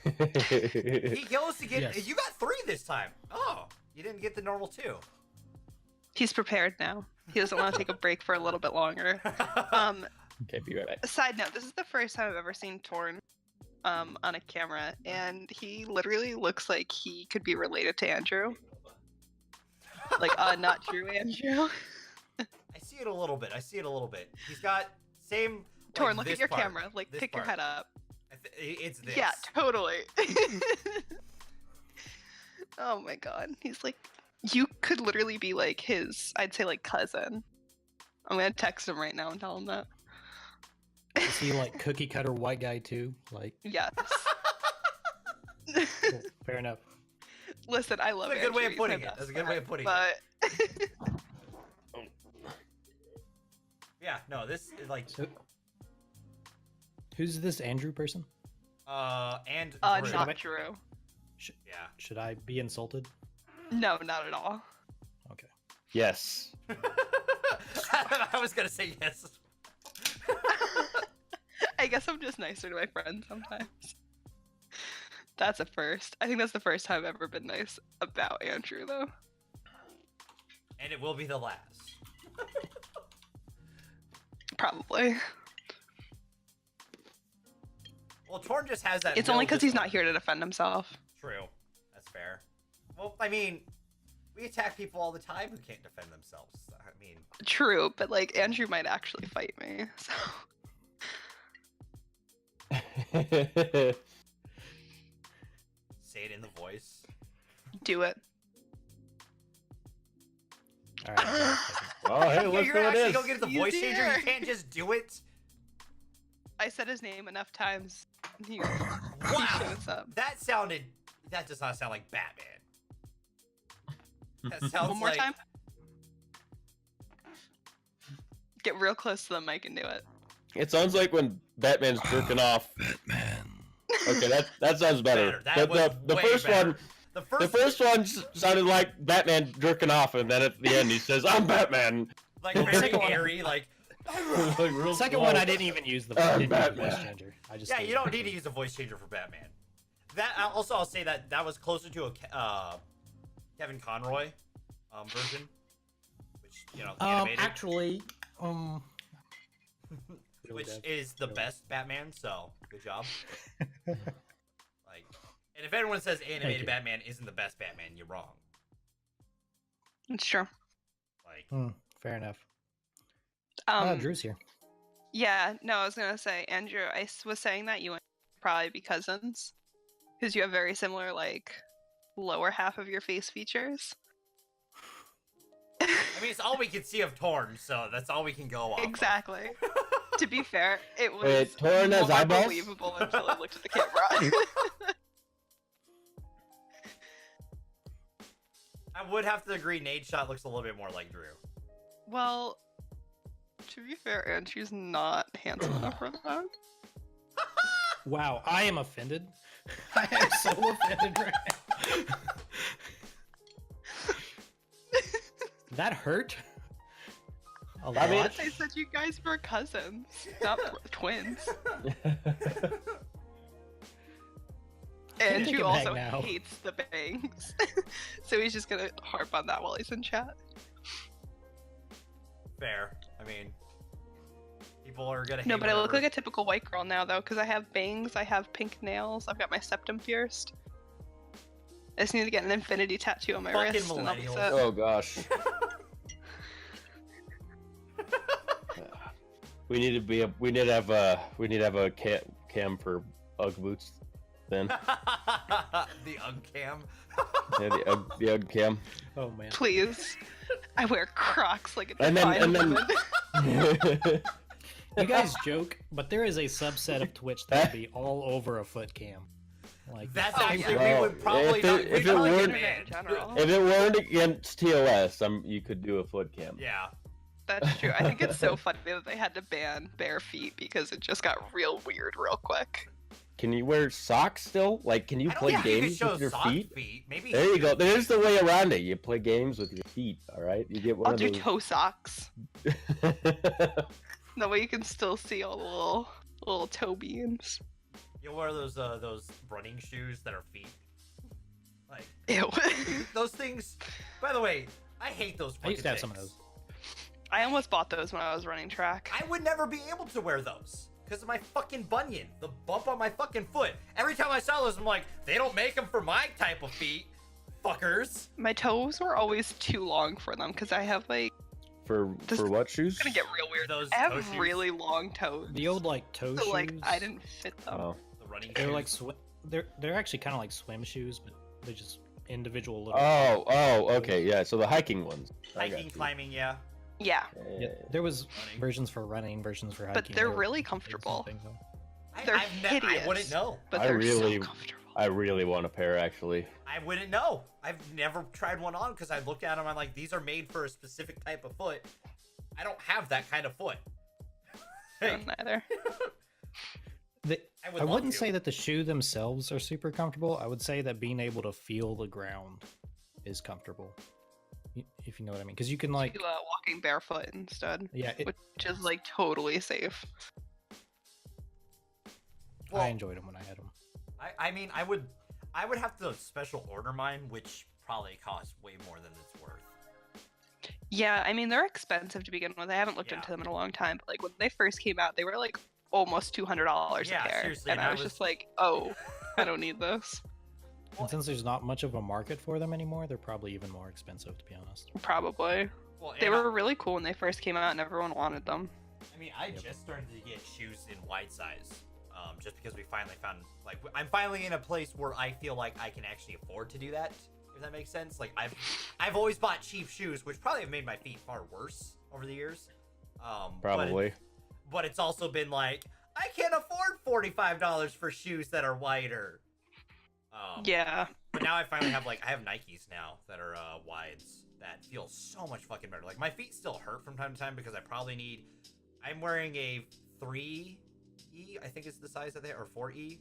Speaker 1: He goes to get. Yes. You got 3 this time. Oh, you didn't get the normal 2.
Speaker 3: He's prepared now. He doesn't want to take a break for a little bit longer.
Speaker 2: Okay, be right back.
Speaker 3: Side note: this is the first time I've ever seen Toarn on a camera, and he literally looks like he could be related to Andrew. Like, not Drew Andrew.
Speaker 1: I see it a little bit. He's got same.
Speaker 3: Toarn,
Speaker 1: like,
Speaker 3: look at your camera. Like, pick your head up.
Speaker 1: It's this.
Speaker 3: Yeah, totally. Oh my god. He's like, you could literally be like his, I'd say like cousin. I'm gonna text him right now and tell him that.
Speaker 4: Is he like cookie cutter white guy too? Like,
Speaker 3: yes.
Speaker 4: Cool. Fair enough.
Speaker 3: Listen, I love it.
Speaker 1: That's a good way of putting it. That's a good way of putting it. Yeah, no, this is like.
Speaker 4: So, who's this Andrew person?
Speaker 1: And Drew.
Speaker 3: Not Drew.
Speaker 1: Yeah.
Speaker 4: Should I be insulted?
Speaker 3: No, not at all.
Speaker 4: Okay.
Speaker 2: Yes.
Speaker 1: I was gonna say yes.
Speaker 3: I guess I'm just nicer to my friends sometimes. That's a first. I think that's the first time I've ever been nice about Andrew, though.
Speaker 1: And it will be the last.
Speaker 3: Probably.
Speaker 1: Well, Toarn just has that.
Speaker 3: It's only because he's not here to defend himself.
Speaker 1: True. That's fair. Well, I mean, we attack people all the time who can't defend themselves. I mean.
Speaker 3: True, but like Andrew might actually fight me. So.
Speaker 1: Say it in the voice.
Speaker 3: Do it.
Speaker 4: All right.
Speaker 2: Oh, hey, look
Speaker 1: you're
Speaker 2: who it
Speaker 1: actually
Speaker 2: is.
Speaker 1: gonna get the voice changer. You can't just do it.
Speaker 3: I said his name enough times. He
Speaker 1: Wow.
Speaker 3: shows up.
Speaker 1: That does not sound like Batman. That sounds
Speaker 3: One more
Speaker 1: like...
Speaker 3: time. Get real close to the mic and do it.
Speaker 2: It sounds like when Batman's jerking off.
Speaker 5: Batman.
Speaker 2: Okay, that sounds better.
Speaker 1: That was
Speaker 2: the
Speaker 1: way
Speaker 2: first
Speaker 1: better.
Speaker 2: one.
Speaker 1: The
Speaker 2: The first one sounded like Batman jerking off, and then at the end he says, "I'm Batman."
Speaker 1: like very airy, like.
Speaker 2: Like real
Speaker 4: The second
Speaker 2: slow.
Speaker 4: one, I didn't even use the
Speaker 2: Batman.
Speaker 4: voice changer. I just
Speaker 1: Yeah, you don't need to use a voice changer for Batman. That also, I'll say that was closer to a Kevin Conroy version, which the animated,
Speaker 4: actually,
Speaker 1: which is the best Batman. So good job. Like, and if anyone says animated
Speaker 4: you.
Speaker 1: Batman isn't the best Batman, you're wrong.
Speaker 3: It's true.
Speaker 1: Like,
Speaker 4: fair enough. Drew's here.
Speaker 3: Yeah, no, I was gonna say, Andrew, I was saying that you and probably be cousins, because you have very similar, like, lower half of your face features.
Speaker 1: I mean, it's all we can see of Toarn, so that's all we can go off.
Speaker 3: Exactly. To be fair, it was
Speaker 2: Wait, Toarn has
Speaker 3: more
Speaker 2: eyeballs?
Speaker 3: believable until I looked at the camera.
Speaker 1: I would have to agree. Nade Shot looks a little bit more like Drew.
Speaker 3: Well, to be fair, Andrew's not handsome enough for that.
Speaker 4: Wow, I am offended. I am so offended right now. That hurt. A lot.
Speaker 2: mean-
Speaker 3: I said you guys were cousins, not twins.
Speaker 4: take
Speaker 3: Andrew
Speaker 4: it back
Speaker 3: also
Speaker 4: now.
Speaker 3: hates the bangs, so he's just gonna harp on that while he's in chat.
Speaker 1: Fair. I mean, people are gonna hate
Speaker 3: No, but I look
Speaker 1: whatever.
Speaker 3: like a typical white girl now, though, because I have bangs, I have pink nails, I've got my septum pierced. I just need to get an infinity tattoo on my
Speaker 1: Fucking
Speaker 3: wrist, and I'll be
Speaker 1: millennials.
Speaker 3: set.
Speaker 2: Oh gosh. We need to have a cam for Ugg boots. Then
Speaker 1: The Ugg cam.
Speaker 2: yeah, the Ugg cam.
Speaker 4: Oh man.
Speaker 3: Please. I wear Crocs like a
Speaker 2: And then-
Speaker 3: fine
Speaker 2: and then-
Speaker 3: woman.
Speaker 4: You guys joke, but there is a subset of Twitch that would be all over a foot cam. Like
Speaker 1: That's
Speaker 3: Oh,
Speaker 1: actually
Speaker 3: yeah.
Speaker 1: we would probably
Speaker 2: If
Speaker 1: not.
Speaker 2: it
Speaker 1: We'd probably
Speaker 2: weren't-
Speaker 1: get
Speaker 3: in
Speaker 1: banned.
Speaker 3: general.
Speaker 2: If it weren't against TOS, you could do a foot cam.
Speaker 1: Yeah.
Speaker 3: That's true. I think it's so funny that they had to ban bare feet because it just got real weird real quick.
Speaker 2: Can you wear socks still? Like, can you
Speaker 1: I don't
Speaker 2: play
Speaker 1: think you could
Speaker 2: games
Speaker 1: show
Speaker 2: with your
Speaker 1: soft
Speaker 2: feet?
Speaker 1: Maybe.
Speaker 2: There you go. There's the way around it. You play games with your feet. All right. You get one
Speaker 3: I'll
Speaker 2: of
Speaker 3: do
Speaker 2: those.
Speaker 3: toe socks. That way you can still see all the little toe beams.
Speaker 1: You'll wear those running shoes that are feet. Like
Speaker 3: Ew.
Speaker 1: those things. By the way, I hate those.
Speaker 4: I used to have
Speaker 1: fucking
Speaker 4: some of
Speaker 1: things.
Speaker 4: those.
Speaker 3: I almost bought those when I was running track.
Speaker 1: I would never be able to wear those because of my fucking bunion, the bump on my fucking foot. Every time I saw those, I'm like, they don't make them for my type of feet, fuckers.
Speaker 3: My toes were always too long for them because I have like
Speaker 2: For
Speaker 3: This-
Speaker 2: what shoes?
Speaker 3: it's gonna get real weird.
Speaker 1: Those
Speaker 3: I
Speaker 1: toe
Speaker 3: have
Speaker 1: shoes.
Speaker 3: really long toes.
Speaker 4: The old like toe
Speaker 3: So
Speaker 4: shoes.
Speaker 3: like I didn't fit them.
Speaker 2: Oh.
Speaker 1: The running
Speaker 4: They're
Speaker 1: shoes.
Speaker 4: like they're actually kind of like swim shoes, but they're just individual little.
Speaker 2: Oh, okay, yeah. So the hiking ones. I got
Speaker 1: hiking,
Speaker 2: you.
Speaker 1: climbing, yeah.
Speaker 3: Yeah,
Speaker 4: Yeah, there was
Speaker 1: Running.
Speaker 4: versions for running, versions for hiking.
Speaker 3: but they're
Speaker 4: They were
Speaker 3: really
Speaker 4: the same
Speaker 3: comfortable.
Speaker 4: thing, though.
Speaker 3: They're
Speaker 1: I
Speaker 3: hideous.
Speaker 1: wouldn't know.
Speaker 3: But
Speaker 2: I
Speaker 3: they're
Speaker 2: really-
Speaker 3: so comfortable.
Speaker 2: I really want a pair, actually.
Speaker 1: I wouldn't know. I've never tried one on because I look at them. I'm like, these are made for a specific type of foot. I don't have that kind of foot. Hey,
Speaker 3: Neither.
Speaker 1: I would
Speaker 4: I
Speaker 1: love
Speaker 4: wouldn't
Speaker 1: to.
Speaker 4: say that the shoe themselves are super comfortable. I would say that being able to feel the ground is comfortable. If you know what I mean, because you can like,
Speaker 3: Walking barefoot instead,
Speaker 4: yeah,
Speaker 3: which is like totally safe.
Speaker 1: Well,
Speaker 4: I enjoyed them when I had them.
Speaker 1: I mean, I would have to special order mine, which probably costs way more than it's worth.
Speaker 3: Yeah, I mean they're expensive to begin with. I haven't looked
Speaker 1: Yeah.
Speaker 3: into them in a long time, but like when they first came out, they were like almost $200 a pair.
Speaker 1: Seriously,
Speaker 3: and I was just like, oh, I don't need this.
Speaker 4: And since there's not much of a market for them anymore, they're probably even more expensive, to be honest.
Speaker 3: Probably.
Speaker 1: Well,
Speaker 3: they were really cool when they first came out and everyone wanted them.
Speaker 1: I mean, I just started to get shoes in wide size, just because we finally found, like, I'm finally in a place where I feel like I can actually afford to do that, if that makes sense. Like, I've always bought cheap shoes, which probably have made my feet far worse over the years.
Speaker 2: Probably.
Speaker 1: But it's also been like, I can't afford $45 for shoes that are wider.
Speaker 3: Yeah.
Speaker 1: But now I finally have, like, I have Nikes now that are wides that feel so much fucking better. Like, my feet still hurt from time to time because I probably need, I'm wearing a 3E, I think is the size that they or 4E.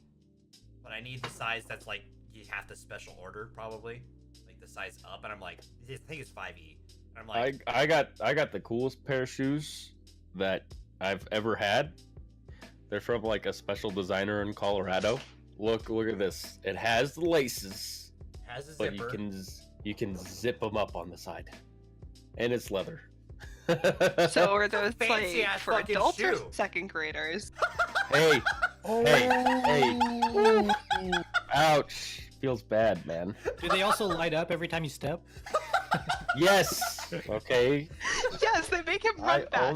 Speaker 1: But I need the size that's like, you have to special order probably. Like the size up, and I'm like, I think it's 5E. And I'm like,
Speaker 2: I got the coolest pair of shoes that I've ever had. They're from like a special designer in Colorado. Look at this. It has the laces,
Speaker 1: has a
Speaker 2: but
Speaker 1: zipper.
Speaker 2: you can zip them up on the side, and it's leather.
Speaker 3: So are those
Speaker 1: Fancy
Speaker 3: like
Speaker 1: ass
Speaker 3: for
Speaker 1: fucking
Speaker 3: adults
Speaker 1: shoe.
Speaker 3: or second graders?
Speaker 2: Hey, hey, ouch! Feels bad, man.
Speaker 4: Do they also light up every time you step?
Speaker 2: Yes. Okay.
Speaker 3: Yes, they make him run
Speaker 2: I
Speaker 3: faster.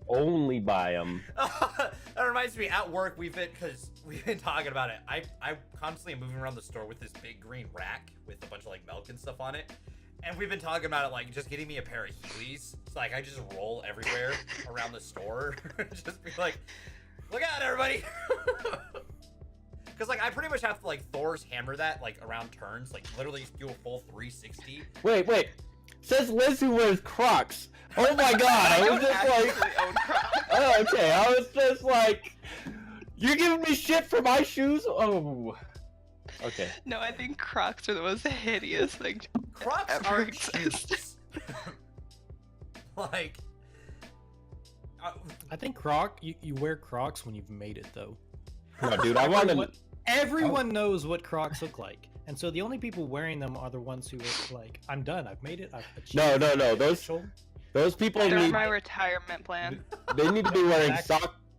Speaker 2: only buy them.
Speaker 1: That reminds me, at work we've been talking about it. I constantly am moving around the store with this big green rack with a bunch of like milk and stuff on it. And we've been talking about it, like, just getting me a pair of Heelys. It's like, I just roll everywhere around the store. Just be like, look out, everybody. Because, like, I pretty much have to, like, Thor's hammer that, like, around turns. Like, literally do a full 360.
Speaker 2: Wait. Says Liz who wears Crocs. Oh my god, I was just like...
Speaker 3: Own Crocs.
Speaker 2: Oh, okay, I was just like... You're giving me shit for my shoes? Oh... Okay.
Speaker 3: No, I think Crocs are the most hideous thing
Speaker 1: Crocs
Speaker 3: ever
Speaker 1: are
Speaker 3: exist.
Speaker 1: shoes. Like...
Speaker 4: I think you wear Crocs when you've made it, though.
Speaker 2: No, dude, I want to...
Speaker 4: Everyone knows what Crocs look like. And so the only people wearing them are the ones who are like, I'm done, I've made it, I've achieved
Speaker 2: No,
Speaker 4: it.
Speaker 2: those people
Speaker 3: They're
Speaker 2: need...
Speaker 3: my retirement plan.
Speaker 2: They need to be wearing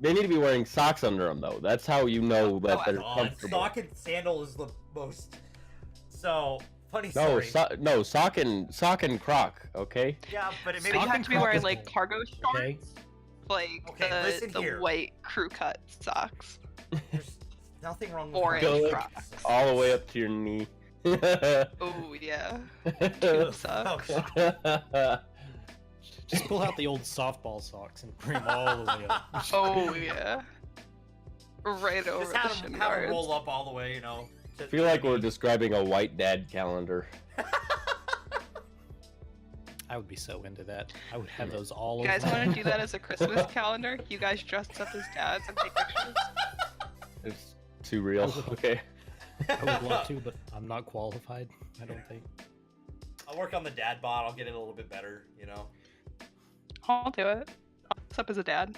Speaker 2: They need to be wearing socks under them, though. That's how you know that they're
Speaker 1: God,
Speaker 2: comfortable.
Speaker 1: sock and sandal is the most... So, funny
Speaker 2: No,
Speaker 1: story.
Speaker 2: sock and Croc, okay?
Speaker 1: Yeah, but it
Speaker 3: So
Speaker 1: maybe
Speaker 3: you
Speaker 4: Sock
Speaker 3: have
Speaker 4: and
Speaker 3: to be
Speaker 4: Croc
Speaker 3: wearing
Speaker 4: is
Speaker 3: like
Speaker 4: cool.
Speaker 3: cargo shorts,
Speaker 4: Okay.
Speaker 3: like
Speaker 1: Okay, listen
Speaker 3: the
Speaker 1: here.
Speaker 3: white crew cut socks.
Speaker 1: There's nothing wrong with
Speaker 3: Orange
Speaker 1: wearing
Speaker 3: Crocs.
Speaker 2: All the way up to your knee.
Speaker 3: Oh yeah, tube socks.
Speaker 4: Just pull out the old softball socks and bring them all the way up.
Speaker 3: Oh yeah, right over
Speaker 1: Just
Speaker 3: the
Speaker 1: have
Speaker 3: shin
Speaker 1: them
Speaker 3: guards.
Speaker 1: roll up all the way, you know.
Speaker 2: I feel like we're describing a white dad calendar.
Speaker 4: I would be so into that. I would have those all
Speaker 3: You guys
Speaker 4: over.
Speaker 3: want to do that as a Christmas calendar? You guys dress up as dads and take pictures.
Speaker 2: It's too real. Okay.
Speaker 4: I would love to, but I'm not qualified, I don't think.
Speaker 1: I'll work on the dad bod. I'll get it a little bit better, you know.
Speaker 3: I'll do it. I'll dress up as a dad.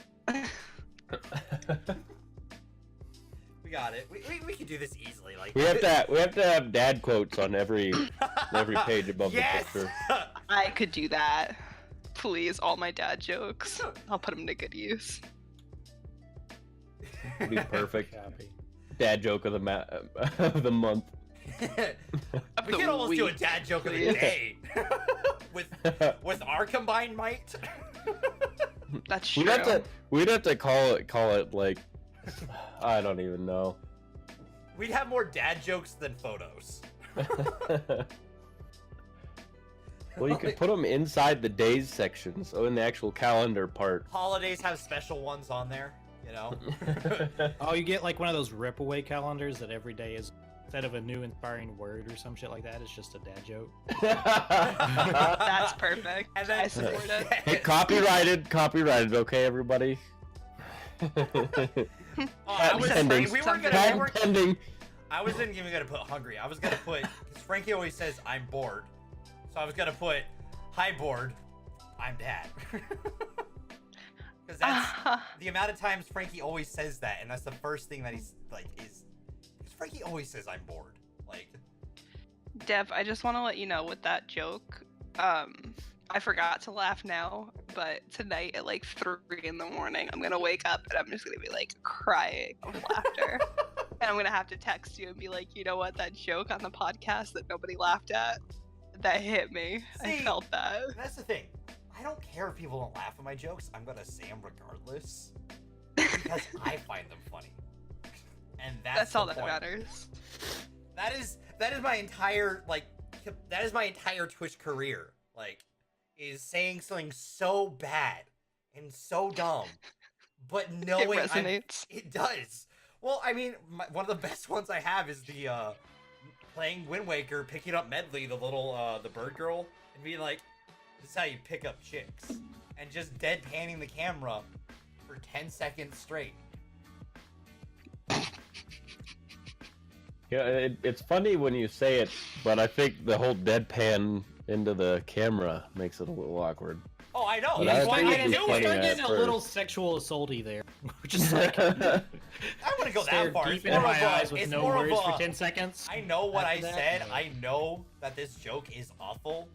Speaker 1: We got it. We can do this easily. Like
Speaker 2: We have to have dad quotes on every page above
Speaker 1: yes!
Speaker 2: the picture.
Speaker 3: I could do that. Please, all my dad jokes. I'll put them to good use.
Speaker 2: It'd be perfect.
Speaker 4: Copy.
Speaker 2: Dad joke of the month.
Speaker 1: We can almost do a dad joke of the
Speaker 3: please.
Speaker 1: day with our combined might.
Speaker 3: That's true.
Speaker 2: We'd have to call it like I don't even know.
Speaker 1: We'd have more dad jokes than photos.
Speaker 2: Well, you could put them inside the days section, so in the actual calendar part.
Speaker 1: Holidays have special ones on there, you know.
Speaker 4: Oh, you get like one of those rip-away calendars that every day is, instead of a new inspiring word or some shit like that, it's just a dad joke.
Speaker 3: That's perfect.
Speaker 1: And then
Speaker 3: I support it.
Speaker 2: Hey, copyrighted, okay, everybody?
Speaker 1: I was
Speaker 2: Pending.
Speaker 1: we were gonna,
Speaker 2: Patent pending.
Speaker 1: I wasn't even gonna put hungry. I was gonna put because Frankie always says I'm bored, so I was gonna put hi bored, I'm dad. Because that's the amount of times Frankie always says that, and that's the first thing that he's like is. Because Frankie always says I'm bored. Like,
Speaker 3: Dev, I just want to let you know with that joke, I forgot to laugh now, but tonight at like 3 in the morning, I'm gonna wake up and I'm just gonna be like crying of laughter. And I'm gonna have to text you and be like, you know what, that joke on the podcast that nobody laughed at, that hit me. See, I felt that.
Speaker 1: That's the thing. I don't care if people don't laugh at my jokes. I'm gonna say them regardless because I find them funny, and that's
Speaker 3: all
Speaker 1: the
Speaker 3: that
Speaker 1: point.
Speaker 3: matters.
Speaker 1: That is my entire Twitch career. Like, is saying something so bad and so dumb, but knowing
Speaker 3: it resonates.
Speaker 1: it does. Well, I mean, one of the best ones I have is the playing Wind Waker, picking up Medley, the little the bird girl, and being like, "This is how you pick up chicks," and just deadpanning the camera for 10 seconds straight.
Speaker 2: Yeah, it's funny when you say it, but I think the whole deadpan into the camera makes it a little awkward.
Speaker 1: Oh, I know.
Speaker 2: But
Speaker 1: That's why I do
Speaker 4: Start
Speaker 1: it.
Speaker 4: getting a little sexual assaulty there. Just like
Speaker 1: I wouldn't go that far.
Speaker 4: Deep into my eyes with no words for 10 seconds.
Speaker 1: I know what I said. I know that this joke is awful.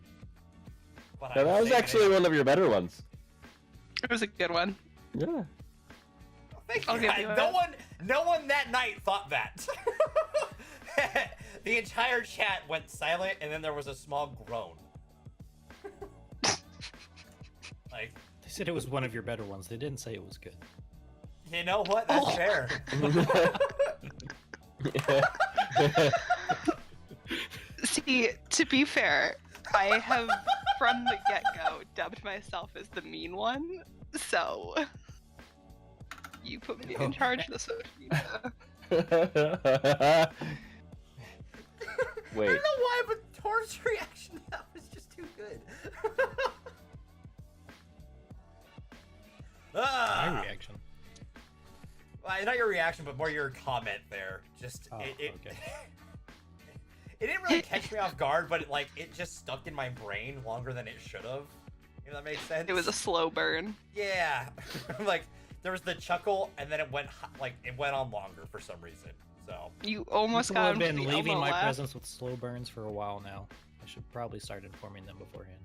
Speaker 1: But
Speaker 2: Yeah, that was actually one of your better ones.
Speaker 3: It was a good one.
Speaker 2: Yeah.
Speaker 1: Thank
Speaker 3: I'll
Speaker 1: you.
Speaker 3: give you
Speaker 1: No one that night thought that. The entire chat went silent, and then there was a small groan. Like,
Speaker 4: They said it was one of your better ones. They didn't say it was good.
Speaker 1: you know what? That's fair.
Speaker 3: See, to be fair, I have from the get-go dubbed myself as the mean one, so you put me in charge of the social media.
Speaker 2: Wait.
Speaker 1: I don't know why, but Toarn's reaction to that was just too good.
Speaker 4: My reaction.
Speaker 1: Well, not your reaction, but more your comment there. Just
Speaker 4: Oh,
Speaker 1: it
Speaker 4: okay.
Speaker 1: it didn't really catch me off guard, but it just stuck in my brain longer than it should have. If that makes sense.
Speaker 3: It was a slow burn.
Speaker 1: Yeah, like there was the chuckle, and then it went on longer for some reason. So
Speaker 3: You almost
Speaker 4: People
Speaker 3: got
Speaker 4: have
Speaker 3: him
Speaker 4: been
Speaker 3: to the
Speaker 4: leaving
Speaker 3: Elmo
Speaker 4: my
Speaker 3: laugh.
Speaker 4: presence with slow burns for a while now. I should probably start informing them beforehand.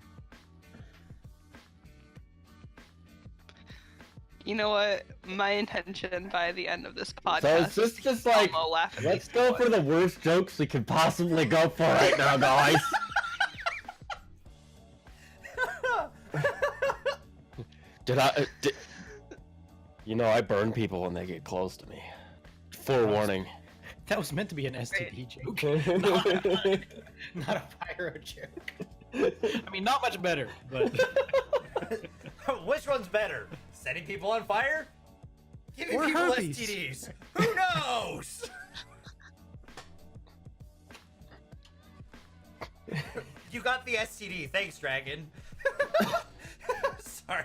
Speaker 3: You know what? My intention by the end of this podcast
Speaker 2: So it's
Speaker 3: is to
Speaker 2: just
Speaker 3: keep
Speaker 2: like,
Speaker 3: Elmo laughing.
Speaker 2: let's go for the worst jokes we can possibly go for right now, guys. You know, I burn people when they get close to me. Forewarning.
Speaker 4: That was meant to be an STD joke. Not a pyro joke. I mean, not much better, but...
Speaker 1: which one's better? Setting people on fire? Giving
Speaker 4: Or
Speaker 1: people
Speaker 4: herpes.
Speaker 1: STDs? Who knows? You got the STD. Thanks, Dragon. Sorry.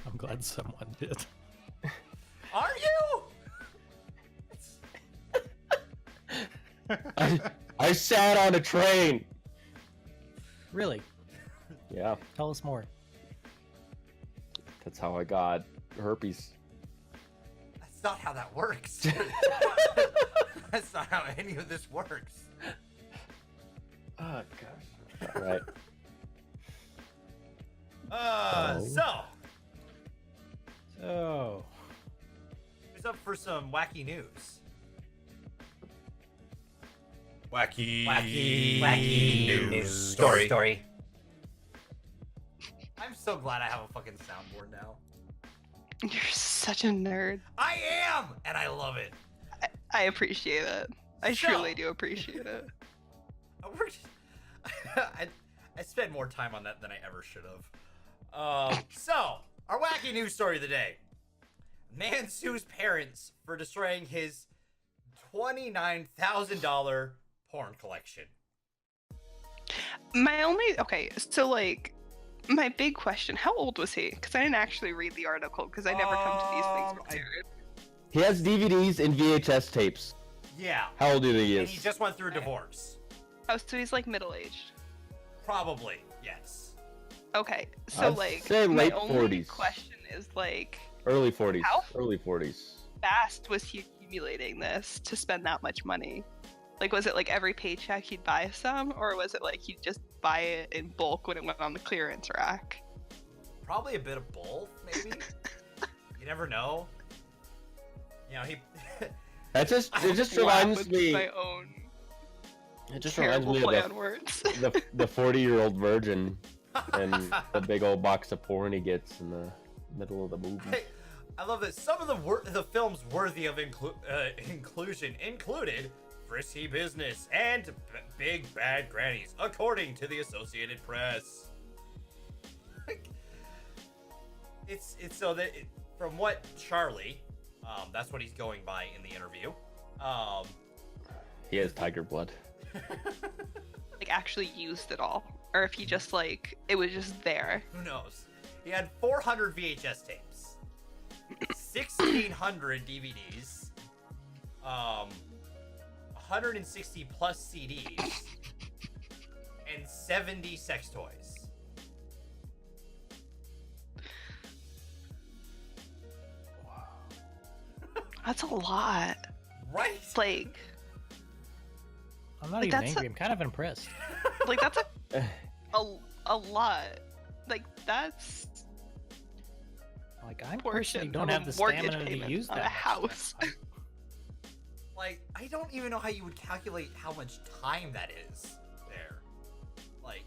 Speaker 4: I'm glad someone did.
Speaker 1: Are you?
Speaker 2: I sat on a train.
Speaker 4: Really?
Speaker 2: Yeah,
Speaker 4: Tell us more.
Speaker 2: that's how I got herpes.
Speaker 1: That's not how that works. That's not how any of this works.
Speaker 2: Oh gosh. All right.
Speaker 4: So,
Speaker 1: Who's up for some wacky news? Wacky news story. I'm so glad I have a fucking soundboard now.
Speaker 3: You're such a nerd.
Speaker 1: I am, and I love it.
Speaker 3: I appreciate it. I
Speaker 1: So-
Speaker 3: truly do appreciate it.
Speaker 1: I spent more time on that than I ever should have. So, our wacky news story of the day. Man sues parents for destroying his $29,000 porn collection.
Speaker 3: So like, my big question, how old was he? Because I didn't actually read the article because I never come to these things prepared.
Speaker 2: He has DVDs and VHS tapes.
Speaker 1: Yeah.
Speaker 2: How old do you think he
Speaker 1: And
Speaker 2: is?
Speaker 1: he just went through a divorce.
Speaker 3: Oh, so he's like middle-aged.
Speaker 1: Probably, yes.
Speaker 3: Okay, so
Speaker 2: I'd
Speaker 3: like,
Speaker 2: say
Speaker 3: my
Speaker 2: late
Speaker 3: only
Speaker 2: 40s.
Speaker 3: question is like,
Speaker 2: Early 40s.
Speaker 3: How?
Speaker 2: Early 40s.
Speaker 3: fast was he accumulating this to spend that much money? Like, was it like every paycheck he'd buy some, or was it like he'd just buy it in bulk when it went on the clearance rack?
Speaker 1: Probably a bit of both, maybe. You never know. You know, he.
Speaker 2: It just reminds me.
Speaker 3: My own.
Speaker 2: It just reminds me of the 40-year-old virgin and the big old box of porn he gets in the middle of the movie.
Speaker 1: I love that some of the films worthy of inclusion included Frisky Business and Big Bad Grannies, according to the Associated Press. It's so that from what Charlie, that's what he's going by in the interview.
Speaker 2: He has tiger blood.
Speaker 3: Like actually used it all, or if he just like it was just there.
Speaker 1: Who knows? He had 400 VHS tapes, 1,600 DVDs, 160 plus CDs, and 70 sex toys.
Speaker 3: That's a lot.
Speaker 1: Right?
Speaker 3: Like,
Speaker 4: I'm not even angry. I'm kind of impressed.
Speaker 3: Like, that's a lot. Like, that's
Speaker 4: like I personally don't have the stamina to use that.
Speaker 3: A house.
Speaker 1: Like, I don't even know how you would calculate how much time that is there. Like,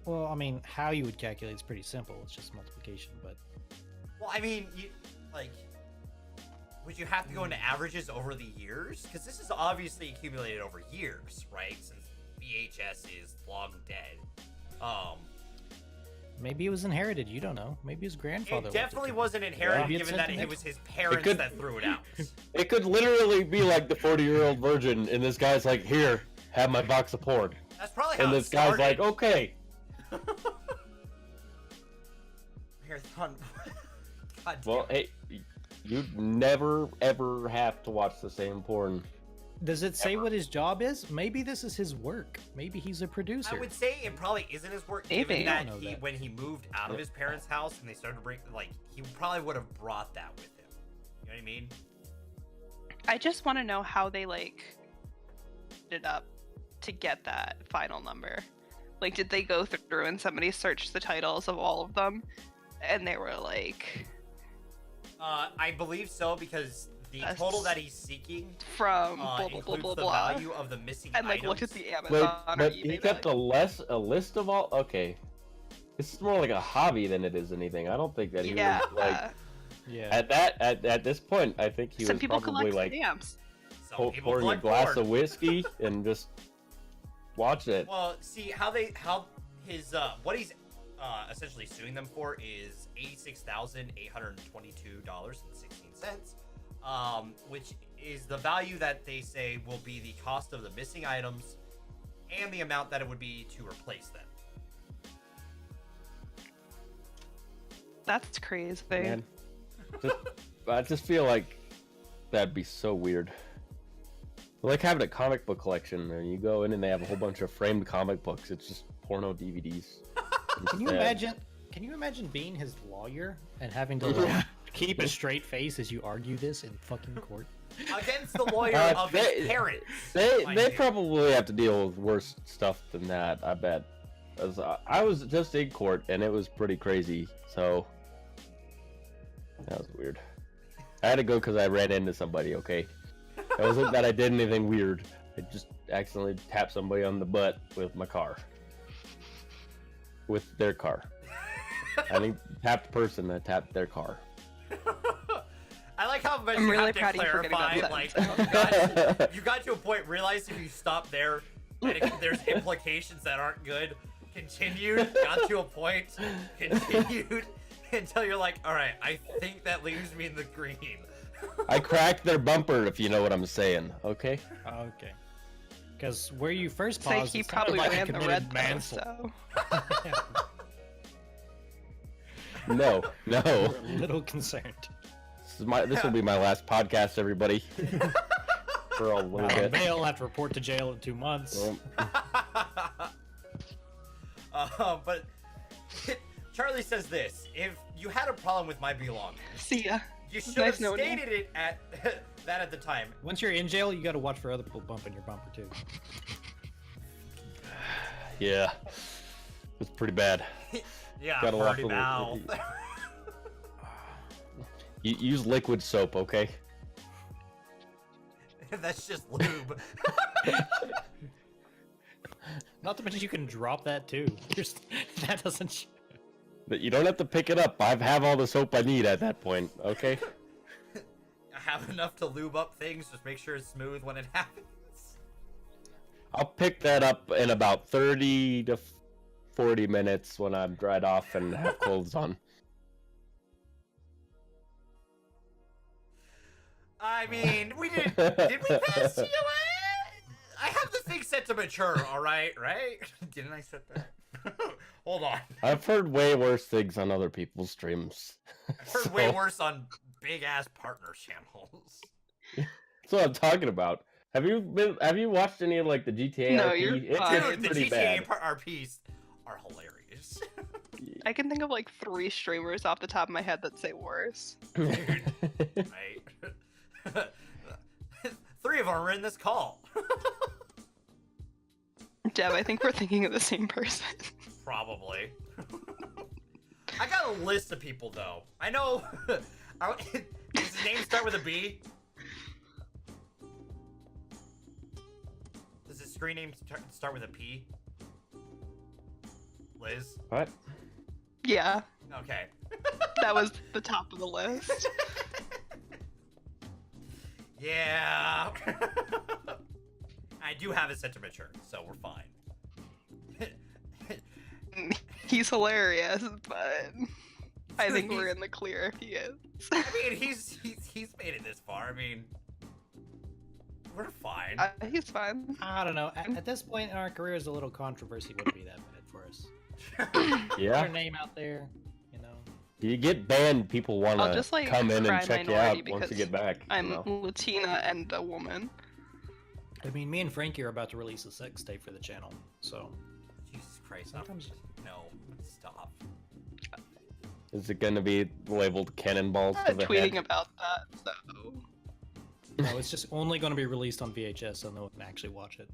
Speaker 4: well, I mean, how you would calculate is pretty simple. It's just multiplication, but.
Speaker 1: Well, I mean, would you have to go into averages over the years? Because this is obviously accumulated over years, right? Since VHS is long dead.
Speaker 4: Maybe it was inherited. You don't know. Maybe his grandfather.
Speaker 1: It definitely wasn't inherited, given that it was his parents that threw it out.
Speaker 2: It could literally be like the 40-year-old virgin, and this guy's like, "Here, have my box of porn."
Speaker 1: That's probably how.
Speaker 2: And this guy's like, "Okay."
Speaker 1: Marathon. God damn.
Speaker 2: Well, hey, you never ever have to watch the same porn.
Speaker 4: Does it say what his job is? Maybe this is his work. Maybe he's a producer.
Speaker 1: I would say it probably isn't his work, given that when he moved out of his parents' house and they started to bring, like, he probably would have brought that with him. You know what I mean?
Speaker 3: I just want to know how they, like, it up to get that final number. Like, did they go through and somebody searched the titles of all of them, and they were like...
Speaker 1: I believe so, because the total that he's seeking
Speaker 3: from
Speaker 1: includes the value of the missing
Speaker 3: and like
Speaker 1: items.
Speaker 3: look at the Amazon.
Speaker 2: But he kept a list of all. Okay, this is more like a hobby than it is anything. I don't think that he was like.
Speaker 4: Yeah.
Speaker 2: At this point, I think he was probably like pouring a glass of whiskey and just watch it.
Speaker 1: Well, see how his what he's essentially suing them for is $86,822.16, which is the value that they say will be the cost of the missing items and the amount that it would be to replace them.
Speaker 3: That's crazy.
Speaker 2: Man, I just feel like that'd be so weird. Like having a comic book collection, and you go in and they have a whole bunch of framed comic books. It's just porno DVDs.
Speaker 4: Can you imagine? Can you imagine being his lawyer and having to like, keep a straight face as you argue this in fucking court?
Speaker 1: Against the lawyer of his parents.
Speaker 2: They probably have to deal with worse stuff than that, I bet. As I was just in court and it was pretty crazy, so that was weird. I had to go because I ran into somebody, okay? It wasn't that I did anything weird. I just accidentally tapped somebody on the butt with my car. With their car. I think tapped person that tapped their car.
Speaker 1: I like how much
Speaker 3: I'm
Speaker 1: you
Speaker 3: really
Speaker 1: have to
Speaker 3: proud of you for
Speaker 1: clarify.
Speaker 3: getting
Speaker 1: Like, you got to a point, realized if you stop there, that there's implications that aren't good. Continued, got to a point, continued, until you're like, all right, I think that leaves me in the green.
Speaker 2: I cracked their bumper, if you know what I'm saying. Okay.
Speaker 4: Okay. Because where you first
Speaker 3: Say
Speaker 4: paused,
Speaker 3: he
Speaker 4: it
Speaker 3: probably
Speaker 4: sounded like
Speaker 3: ran
Speaker 4: a
Speaker 3: the
Speaker 4: committed
Speaker 3: red
Speaker 4: manslaughter.
Speaker 2: No.
Speaker 4: We're a little concerned.
Speaker 2: This will be my last podcast, everybody. For a little bit.
Speaker 4: They'll have to report to jail in 2 months.
Speaker 1: But Charlie says this: if you had a problem with my belongings,
Speaker 3: See ya.
Speaker 1: you should have stated it at that at the time.
Speaker 4: Once you're in jail, you got to watch for other people bumping your bumper too.
Speaker 2: Yeah, it's pretty bad.
Speaker 1: Yeah,
Speaker 2: gotta watch
Speaker 1: pretty mouth.
Speaker 2: You use liquid soap, okay?
Speaker 1: That's just lube.
Speaker 4: Not to mention you can drop that too. That doesn't.
Speaker 2: But you don't have to pick it up. I have all the soap I need at that point, okay?
Speaker 1: I have enough to lube up things. Just make sure it's smooth when it happens.
Speaker 2: I'll pick that up in about 30 to 40 minutes when I'm dried off and have clothes on.
Speaker 1: I mean, we did we pass COA? I have the thing set to mature, alright, right? Didn't I set that? Hold on.
Speaker 2: I've heard way worse things on other people's streams.
Speaker 1: I've heard way worse on big-ass partner channels.
Speaker 2: That's what I'm talking about. Have you watched any of like the GTA
Speaker 3: No,
Speaker 2: RP?
Speaker 3: you're fine.
Speaker 1: Dude, the
Speaker 2: pretty
Speaker 1: GTA
Speaker 2: bad.
Speaker 1: RPs are hilarious.
Speaker 3: I can think of like 3 streamers off the top of my head that say worse.
Speaker 1: Dude, right? 3 of them are in this call.
Speaker 3: Dev, I think we're thinking of the same person.
Speaker 1: Probably. I got a list of people though. I know. Does his name start with a B? Does his screen name start with a P? Liz?
Speaker 2: What?
Speaker 3: Yeah,
Speaker 1: Okay.
Speaker 3: that was the top of the list.
Speaker 1: Yeah. I do have it set to mature, so we're fine.
Speaker 3: He's hilarious, but I think we're in the clear if he is.
Speaker 1: I mean, he's made it this far. I mean, we're fine.
Speaker 3: He's fine.
Speaker 4: I don't know. At this point in our careers, a little controversy wouldn't be that bad for us.
Speaker 2: Yeah.
Speaker 4: Our name out there, you know.
Speaker 2: You get banned, people want
Speaker 3: I'll
Speaker 2: to
Speaker 3: just, like,
Speaker 2: come in
Speaker 3: cry
Speaker 2: and check you out
Speaker 3: minority
Speaker 2: once you
Speaker 3: because
Speaker 2: get back.
Speaker 3: I'm
Speaker 2: you know?
Speaker 3: Latina and a woman.
Speaker 4: I mean, me and Frankie are about to release a sex tape for the channel, so.
Speaker 1: Jesus Christ!
Speaker 4: Sometimes-
Speaker 1: No, stop.
Speaker 2: Is it going to be labeled cannonballs to the
Speaker 3: Tweeting
Speaker 2: head?
Speaker 3: about that, so.
Speaker 4: No, it's just only going to be released on VHS, so no one can actually watch it.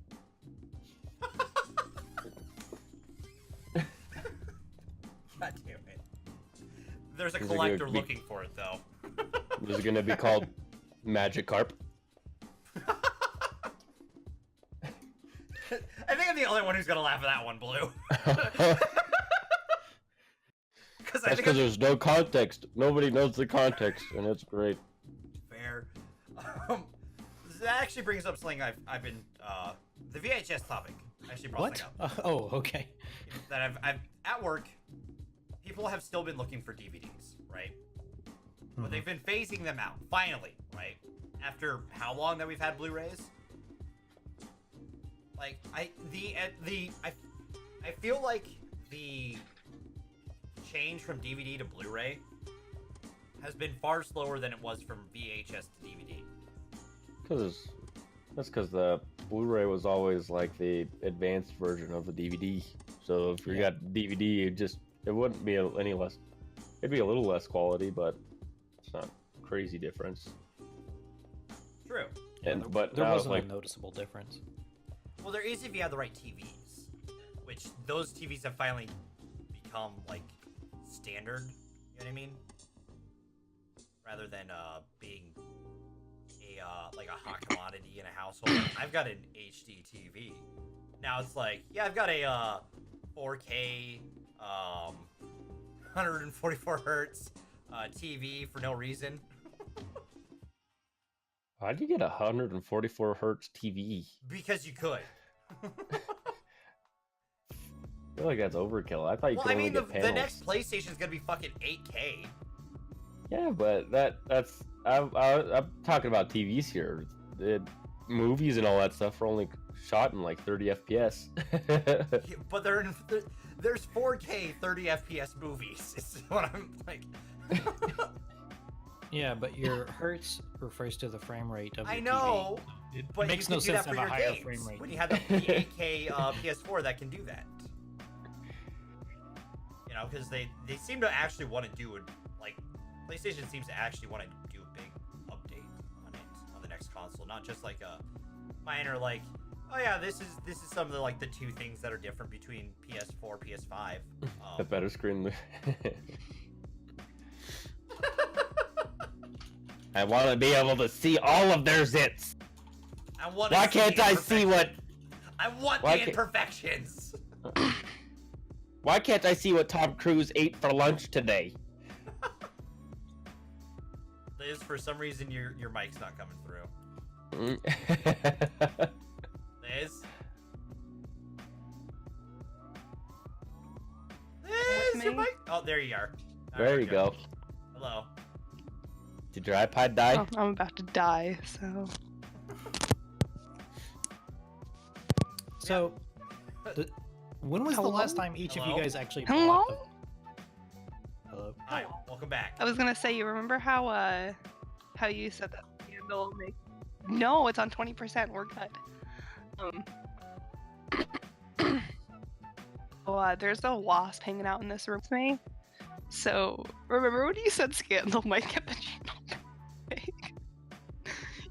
Speaker 1: God damn it. There's a
Speaker 2: Is it
Speaker 1: collector
Speaker 2: gonna be-
Speaker 1: looking for it though.
Speaker 2: Is it going to be called Magikarp?
Speaker 1: I think I'm the only one who's gonna laugh at that one, Blue. Because
Speaker 2: That's because there's no context. Nobody knows the context, and it's great.
Speaker 1: fair. That actually brings up something I've been the VHS topic actually brought
Speaker 4: What?
Speaker 1: something up.
Speaker 4: Oh, okay.
Speaker 1: That I've at work, people have still been looking for DVDs, right? But they've been phasing them out finally, right? After how long that we've had Blu-rays? Like I feel like the change from DVD to Blu-ray has been far slower than it was from VHS to DVD.
Speaker 2: That's because the Blu-ray was always like the advanced version of the DVD. So if you got DVD, it wouldn't be any less. It'd be a little less quality, but it's not a crazy difference.
Speaker 1: True.
Speaker 2: And but
Speaker 4: there
Speaker 2: now
Speaker 4: wasn't
Speaker 2: like
Speaker 4: a noticeable difference.
Speaker 1: Well, there is if you have the right TVs, which those TVs have finally become like standard. You know what I mean? Rather than being a like a hot commodity in a household. I've got an HD TV. Now it's like, yeah, I've got a 4K 144 hertz TV for no reason.
Speaker 2: how'd you get a 144 hertz TV?
Speaker 1: Because you could.
Speaker 2: I feel like that's overkill. I thought you
Speaker 1: Well,
Speaker 2: could
Speaker 1: I
Speaker 2: only
Speaker 1: mean,
Speaker 2: get
Speaker 1: the
Speaker 2: panels.
Speaker 1: next PlayStation is gonna be fucking 8K.
Speaker 2: Yeah, but that's I'm talking about TVs here. The movies and all that stuff are only shot in like 30 FPS.
Speaker 1: Yeah, but there's 4K 30 FPS movies. Is what I'm like.
Speaker 4: Yeah, but your hertz refers to the frame rate of your
Speaker 1: I know,
Speaker 4: TV. It
Speaker 1: but
Speaker 4: makes
Speaker 1: you
Speaker 4: no
Speaker 1: can do
Speaker 4: sense
Speaker 1: that
Speaker 4: to
Speaker 1: for
Speaker 4: have a
Speaker 1: your
Speaker 4: higher
Speaker 1: games.
Speaker 4: frame rate.
Speaker 1: When you have the 8K PS4 that can do that. You know, because they seem to actually want to do it. Like PlayStation seems to actually want to do a big update on it on this console, not just like a minor like, oh yeah, this is some of the like the two things that are different between PS4, PS5.
Speaker 2: The better screen. I want to be able to see all of their zits. Why can't I see what?
Speaker 1: I want the imperfections.
Speaker 2: Why can't I see what Tom Cruise ate for lunch today?
Speaker 1: Liz, for some reason your mic's not coming through. Liz? Liz, your mic? Oh, there you are.
Speaker 2: There you go.
Speaker 1: Hello.
Speaker 2: Did your iPod die?
Speaker 3: Oh, I'm about to die, so...
Speaker 4: So, when was the last time each of you guys actually
Speaker 3: Hello?
Speaker 4: Hello?
Speaker 1: Hi, welcome back.
Speaker 3: I was gonna say, you remember how you said that candle make... No, it's on 20%, we're good. There's a wasp hanging out in this room with me. So, remember when you said Scandal might get the channel back?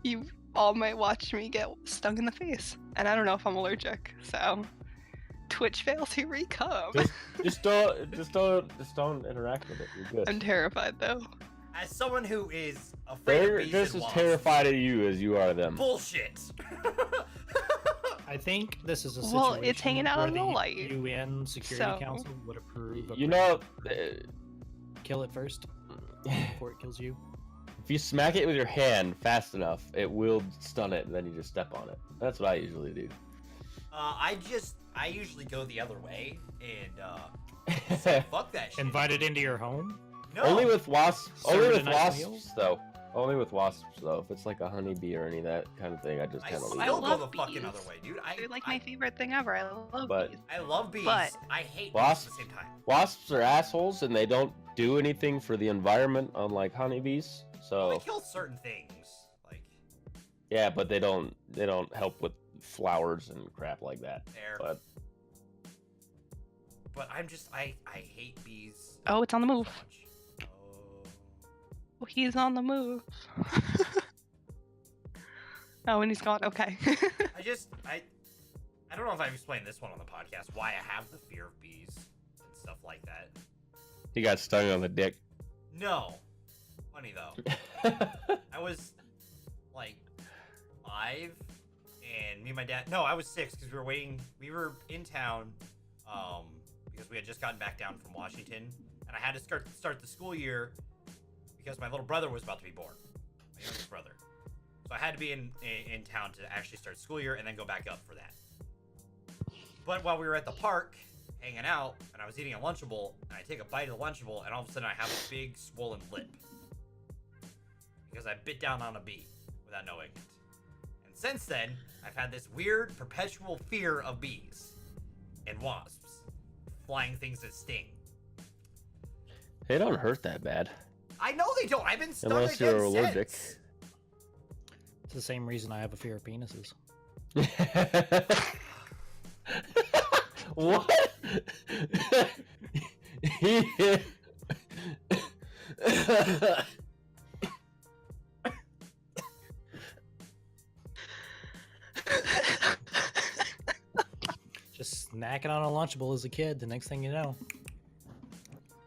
Speaker 3: You all might watch me get stung in the face. And I don't know if I'm allergic, so... Twitch fails, here we come.
Speaker 2: Just don't interact with it. You're good.
Speaker 3: I'm terrified, though.
Speaker 1: As someone who is afraid of bees
Speaker 2: just
Speaker 1: and
Speaker 2: as
Speaker 1: wasps,
Speaker 2: terrified of you as you are them.
Speaker 1: Bullshit!
Speaker 4: I think this is a situation
Speaker 3: Well, it's hanging out
Speaker 4: where
Speaker 3: in the light.
Speaker 4: UN Security
Speaker 3: So-
Speaker 4: Council would approve of
Speaker 2: You know,
Speaker 4: kill it first before it kills you.
Speaker 2: if you smack it with your hand fast enough, it will stun it, and then you just step on it. That's what I usually do.
Speaker 1: I usually go the other way and say, fuck that shit.
Speaker 4: Invite it into your home?
Speaker 1: No.
Speaker 2: Only with wasps.
Speaker 4: Serve
Speaker 2: Only
Speaker 4: it
Speaker 2: with
Speaker 4: a nice
Speaker 2: wasps,
Speaker 4: meal?
Speaker 2: though. Only with wasps, though. If it's like a honeybee or any of that kind of thing, I just
Speaker 1: I
Speaker 2: kind of leave.
Speaker 1: still
Speaker 3: I
Speaker 1: go
Speaker 3: love
Speaker 1: the fucking
Speaker 3: bees.
Speaker 1: other way, dude.
Speaker 3: They're like my favorite thing ever. I love
Speaker 2: But-
Speaker 3: bees.
Speaker 1: I love bees.
Speaker 3: But-
Speaker 1: I hate
Speaker 2: Wasps-
Speaker 1: bees at the same time.
Speaker 2: Wasps are assholes, and they don't do anything for the environment, unlike honeybees. So
Speaker 1: They kill certain things. Like,
Speaker 2: yeah, but they don't help with flowers and crap like that.
Speaker 1: there. But I'm just, I hate bees
Speaker 3: Oh, it's on the
Speaker 1: so
Speaker 3: move.
Speaker 1: much.
Speaker 3: Oh, he's on the move. Oh, and he's gone. Okay.
Speaker 1: I don't know if I've explained this one on the podcast, why I have the fear of bees and stuff like that.
Speaker 2: He got stung on the dick.
Speaker 1: No. Funny though. I was like 5 and me and my dad, no, I was 6 because we were in town because we had just gotten back down from Washington and I had to start the school year because my little brother was about to be born, my youngest brother. So I had to be in town to actually start school year and then go back up for that. But while we were at the park hanging out and I was eating a Lunchable and I take a bite of the Lunchable and all of a sudden I have a big swollen lip because I bit down on a bee without knowing it. And since then, I've had this weird perpetual fear of bees and wasps, flying things that sting.
Speaker 2: They don't hurt that bad.
Speaker 1: I know they don't. I've been stung
Speaker 2: Unless
Speaker 1: again
Speaker 2: you're allergic.
Speaker 1: since.
Speaker 4: It's the same reason I have a fear of penises.
Speaker 2: What?
Speaker 4: Just snacking on a Lunchable as a kid, the next thing you know.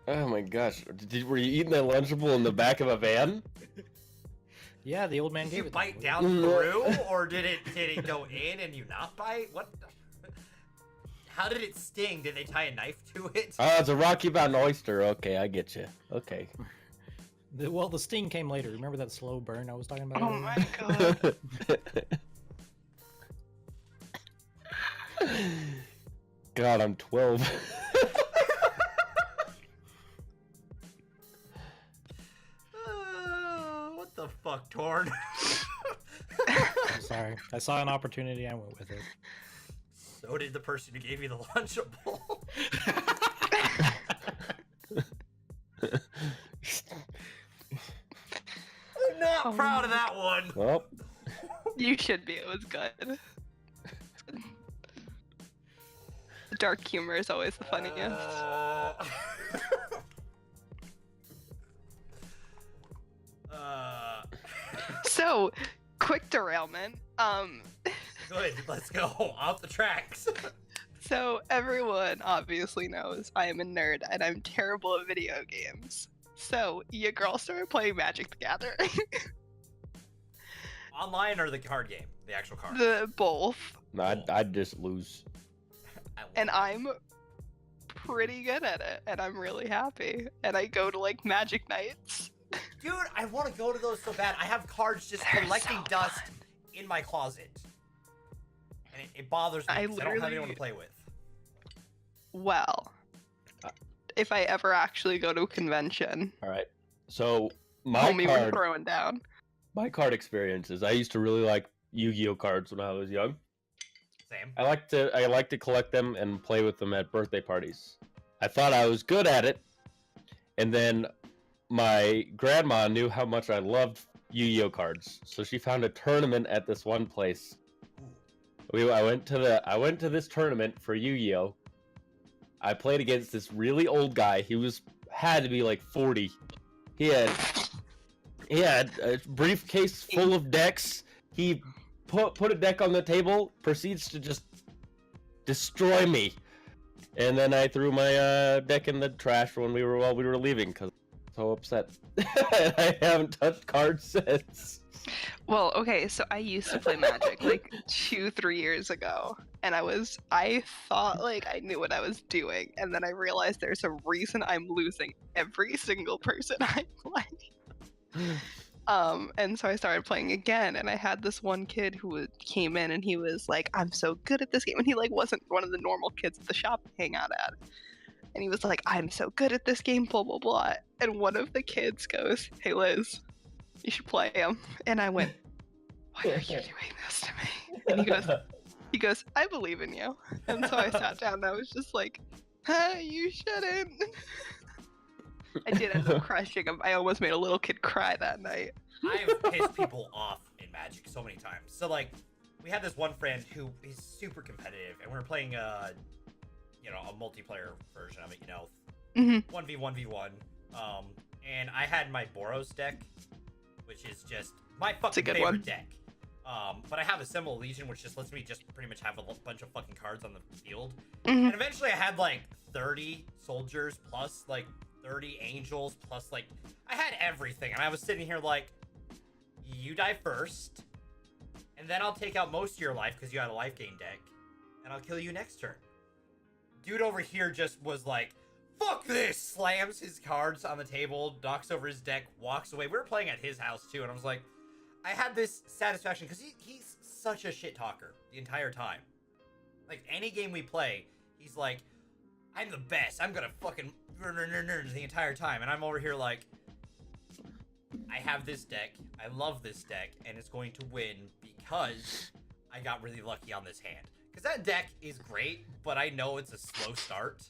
Speaker 2: Oh my gosh. Were you eating that Lunchable in the back of a van?
Speaker 4: Yeah, the old man
Speaker 1: Did
Speaker 4: gave
Speaker 1: you
Speaker 4: it
Speaker 1: bite
Speaker 4: to me.
Speaker 1: down through, or did it go in and you not bite? What? How did it sting? Did they tie a knife to it?
Speaker 2: Oh, it's a Rocky Mountain oyster. Okay, I get you. Okay.
Speaker 4: Well, the sting came later. Remember that slow burn I was talking about?
Speaker 3: Oh
Speaker 4: earlier?
Speaker 3: my god.
Speaker 2: God, I'm 12.
Speaker 1: What the fuck, Toarn?
Speaker 4: I'm sorry. I saw an opportunity, I went with it.
Speaker 1: So did the person who gave you the Lunchable. I'm not proud of that one.
Speaker 2: Well,
Speaker 3: You should be. It was good. Dark humor is always the funniest.
Speaker 1: Uh,
Speaker 3: So, quick derailment.
Speaker 1: Good, let's go off the tracks.
Speaker 3: So everyone obviously knows I am a nerd and I'm terrible at video games. So your girl started playing Magic the Gathering.
Speaker 1: Online or the card game? The actual card?
Speaker 3: The both.
Speaker 2: No, I'd just lose.
Speaker 3: And I'm pretty good at it, and I'm really happy. And I go to like Magic nights.
Speaker 1: Dude, I want to go to those so bad. I have cards just collecting dust in my closet. And it bothers me because I don't have anyone to play with.
Speaker 3: Well, if I ever actually go to a convention.
Speaker 2: Alright. So,
Speaker 3: we're throwing down.
Speaker 2: My card experiences. I used to really like Yu-Gi-Oh cards when I was young.
Speaker 1: Same.
Speaker 2: I like to collect them and play with them at birthday parties. I thought I was good at it, and then my grandma knew how much I loved Yu-Gi-Oh cards, so she found a tournament at this one place. I went to this tournament for Yu-Gi-Oh. I played against this really old guy. He had to be like 40. He had a briefcase full of decks. He put a deck on the table, proceeds to just destroy me, and then I threw my deck in the trash while we were leaving because I was so upset. I haven't touched cards since.
Speaker 3: Well, okay, so I used to play Magic like 2-3 years ago, and I thought like I knew what I was doing, and then I realized there's a reason I'm losing every single person I play. And so I started playing again, and I had this one kid who came in and he was like, I'm so good at this game, and he like wasn't one of the normal kids at the shop to hang out at. And he was like, I'm so good at this game, blah blah blah. And one of the kids goes, hey Liz, you should play him. And I went, why are you doing this to me? And he goes, I believe in you. And so I sat down and I was just like, you shouldn't. I did end up crushing him. I almost made a little kid cry that night.
Speaker 1: I've pissed people off in Magic so many times. So like, we had this one friend who is super competitive, and we were playing a multiplayer version of it, 1v1v1. And I had my Boros deck, which is just my fucking favorite deck. But I have a Symbol Legion, which just lets me just pretty much have a bunch of fucking cards on the field. And eventually I had like 30 soldiers plus like 30 angels plus like I had everything, and I was sitting here like, you die first, and then I'll take out most of your life because you had a life gain deck, and I'll kill you next turn. Dude over here just was like, fuck this, slams his cards on the table, knocks over his deck, walks away. We were playing at his house too, and I was like, I had this satisfaction because he's such a shit talker the entire time. Like any game we play, he's like, I'm the best, I'm gonna fucking the entire time, and I'm over here like, I have this deck, I love this deck, and it's going to win because I got really lucky on this hand. Because that deck is great, but I know it's a slow start.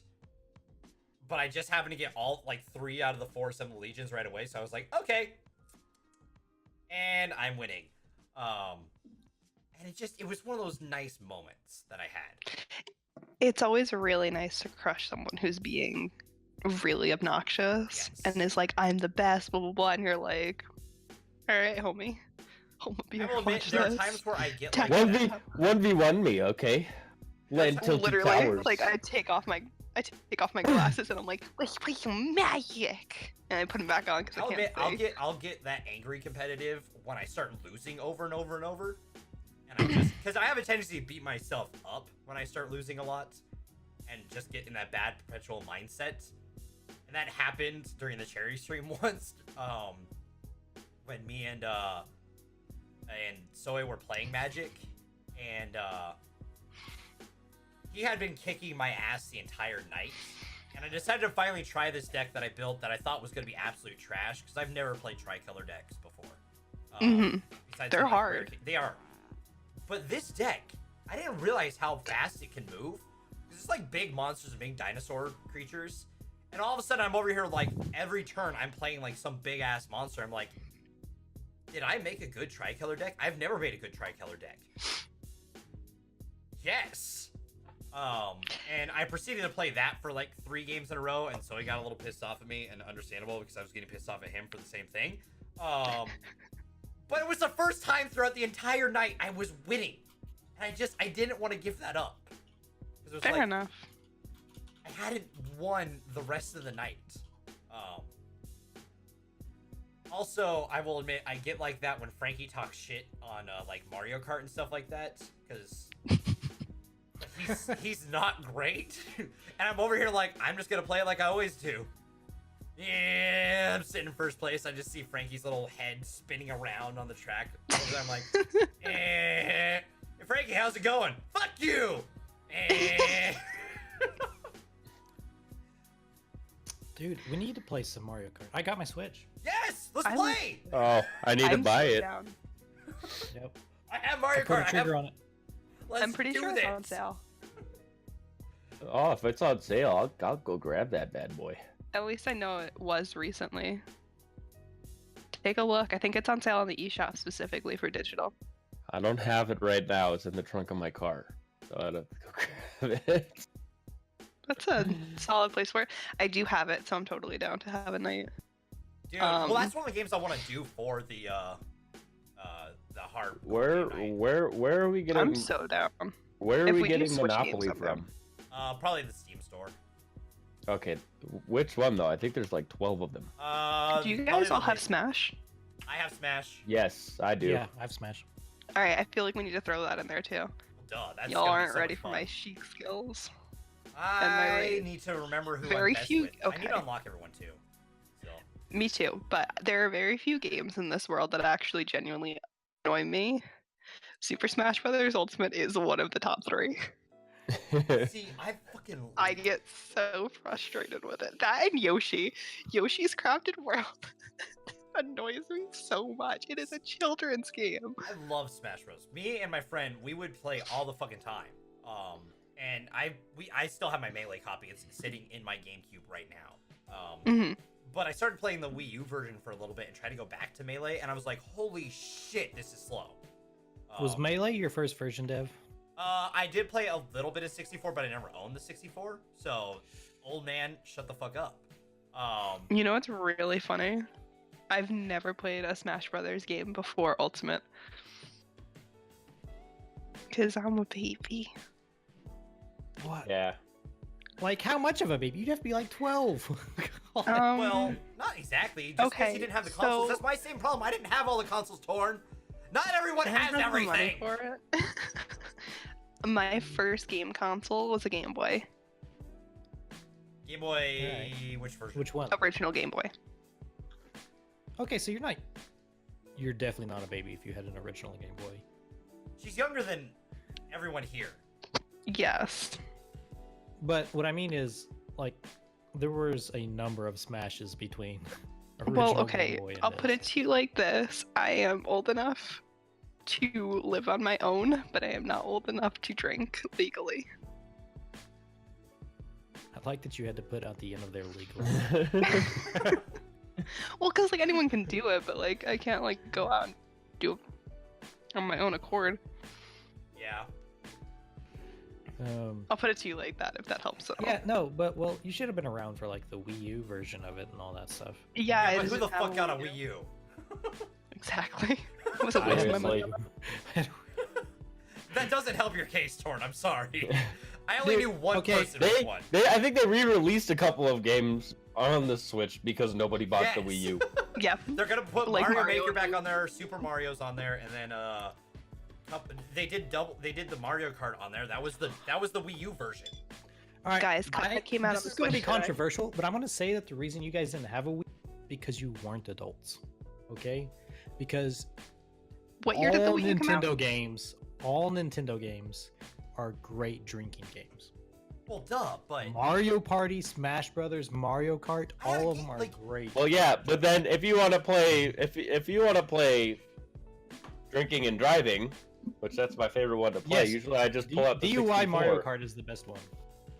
Speaker 1: But I just happened to get all, like, 3 out of the 4 Symbol Legions right away, so I was like, okay. And I'm winning. And it was one of those nice moments that I had.
Speaker 3: It's always really nice to crush someone who's being really obnoxious and is like, I'm the best, blah blah blah, and you're like, all right, homie,
Speaker 1: I will admit, there are times where I get like
Speaker 2: 1v1 me, okay?
Speaker 3: Literally, like I take off my glasses and I'm like, let's play some Magic, and I put them back on because I can't see.
Speaker 1: I'll get that angry competitive when I start losing over and over and over, and I just because I have a tendency to beat myself up when I start losing a lot, and just get in that bad perpetual mindset. And that happened during the cherry stream once, when me and Zoe were playing Magic, and he had been kicking my ass the entire night, and I decided to finally try this deck that I built that I thought was going to be absolute trash, because I've never played tricolor decks before.
Speaker 3: They're hard.
Speaker 1: They are. But this deck, I didn't realize how fast it can move. It's like big monsters and big dinosaur creatures. And all of a sudden, I'm over here, like, every turn, I'm playing, like, some big-ass monster. I'm like, did I make a good tricolor deck? I've never made a good tricolor deck. Yes! And I proceeded to play that for, like, 3 games in a row, and so he got a little pissed off at me, and understandable, because I was getting pissed off at him for the same thing. But it was the first time throughout the entire night I was winning. And I didn't want to give that up. It was
Speaker 3: Fair enough.
Speaker 1: I hadn't won the rest of the night. Also, I will admit, I get like that when Frankie talks shit on like Mario Kart and stuff like that, because he's not great. And I'm over here like, I'm just gonna play it like I always do. Yeah, I'm sitting in first place. I just see Frankie's little head spinning around on the track. I'm like, hey, Frankie, how's it going? Fuck you!
Speaker 4: Dude, we need to play some Mario Kart. I got my Switch.
Speaker 1: Yes, let's play.
Speaker 2: Oh, I need to buy it.
Speaker 3: Down.
Speaker 4: Yep.
Speaker 1: I have Mario Kart.
Speaker 4: I have on it.
Speaker 3: I'm pretty sure it's on sale.
Speaker 2: Oh, if it's on sale, I'll go grab that bad boy.
Speaker 3: At least I know it was recently. Take a look. I think it's on sale on the eShop specifically for digital.
Speaker 2: I don't have it right now. It's in the trunk of my car. So I'd have to go grab it.
Speaker 3: That's a solid place for it. I do have it, so I'm totally down to have a night.
Speaker 1: Dude, well, that's one of the games I want to do for the hard.
Speaker 2: Where are we getting?
Speaker 3: I'm so down.
Speaker 2: Where are we getting Monopoly
Speaker 3: games,
Speaker 2: from?
Speaker 1: Probably the Steam store.
Speaker 2: Okay, which one though? I think there's like 12 of them.
Speaker 3: Do you guys all have Smash?
Speaker 1: I have Smash.
Speaker 2: Yes, I do.
Speaker 4: Yeah, I have Smash.
Speaker 3: All right, I feel like we need to throw that in there too.
Speaker 1: Duh, that's
Speaker 3: Y'all aren't
Speaker 1: so
Speaker 3: ready
Speaker 1: much
Speaker 3: for
Speaker 1: fun.
Speaker 3: my chic skills.
Speaker 1: I need to remember who
Speaker 3: Very
Speaker 1: I'm best
Speaker 3: few.
Speaker 1: with.
Speaker 3: Okay.
Speaker 1: I need to unlock everyone too. So.
Speaker 3: Me too, but there are very few games in this world that actually genuinely annoy me. Super Smash Bros. Ultimate is one of the top 3.
Speaker 1: See,
Speaker 3: I get so frustrated with it. That and Yoshi. Yoshi's Crafted World annoys me so much. It is a children's game.
Speaker 1: I love Smash Bros. Me and my friend, we would play all the fucking time. And I still have my Melee copy. It's sitting in my GameCube right now. But I started playing the Wii U version for a little bit and tried to go back to Melee, and I was like, holy shit, this is slow.
Speaker 4: Was Melee your first version, Dev?
Speaker 1: I did play a little bit of 64, but I never owned the 64. So, old man, shut the fuck up.
Speaker 3: You know what's really funny? I've never played a Smash Brothers game before Ultimate. Because I'm a baby.
Speaker 4: What?
Speaker 2: Yeah.
Speaker 4: Like, how much of a baby? You'd have to be like 12.
Speaker 1: Well, not exactly. Just because you didn't have the consoles. That's my same problem. I didn't have all the consoles, Toarn. Not everyone has everything.
Speaker 3: For it. My first game console was a Game Boy.
Speaker 1: Game Boy, which version?
Speaker 4: Which one?
Speaker 3: Original Game Boy.
Speaker 4: Okay, so you're definitely not a baby if you had an original Game Boy.
Speaker 1: She's younger than everyone here.
Speaker 3: Yes.
Speaker 4: But what I mean is, like, there was a number of smashes between original
Speaker 3: Well, okay,
Speaker 4: Game Boy and
Speaker 3: I'll put it to you like this. I am old enough to live on my own, but I am not old enough to drink legally.
Speaker 4: I like that you had to put out the end of their legal.
Speaker 3: Well, because, like, anyone can do it, but, like, I can't, like, go out and do it on my own accord.
Speaker 1: Yeah.
Speaker 3: I'll put it to you like that, if that helps at all.
Speaker 4: Yeah, no, but, well, you should have been around for, like, the Wii U version of it and all that stuff.
Speaker 3: Yeah,
Speaker 1: but who the fuck got a Wii U?
Speaker 3: Exactly. It was a waste of my money.
Speaker 1: That doesn't help your case, Toarn. I'm sorry. I only knew one person with one.
Speaker 2: I think they re-released a couple of games on the Switch because nobody bought the Wii U.
Speaker 3: Yeah.
Speaker 1: They're gonna put
Speaker 3: Like
Speaker 1: Mario
Speaker 3: Mario
Speaker 1: Maker back on there, Super Mario's on there, and then they did the Mario Kart on there. That was the Wii U version.
Speaker 4: All right,
Speaker 3: Guys, Cuphead came out on the
Speaker 4: This is going to
Speaker 3: Switch
Speaker 4: be controversial, but I'm going to say that the reason you guys didn't have a Wii because you weren't adults, okay? Because
Speaker 3: what year did the Wii U come out?
Speaker 4: All Nintendo games are great drinking games.
Speaker 1: Well, duh, but
Speaker 4: Mario Party, Smash Brothers, Mario Kart, all of them are great.
Speaker 2: Well, yeah, but then if you want to play, if you want to play drinking and driving, which that's my favorite one to play.
Speaker 4: Yes.
Speaker 2: Usually I just pull up the
Speaker 4: DUI
Speaker 2: 64.
Speaker 4: Mario Kart is the best one.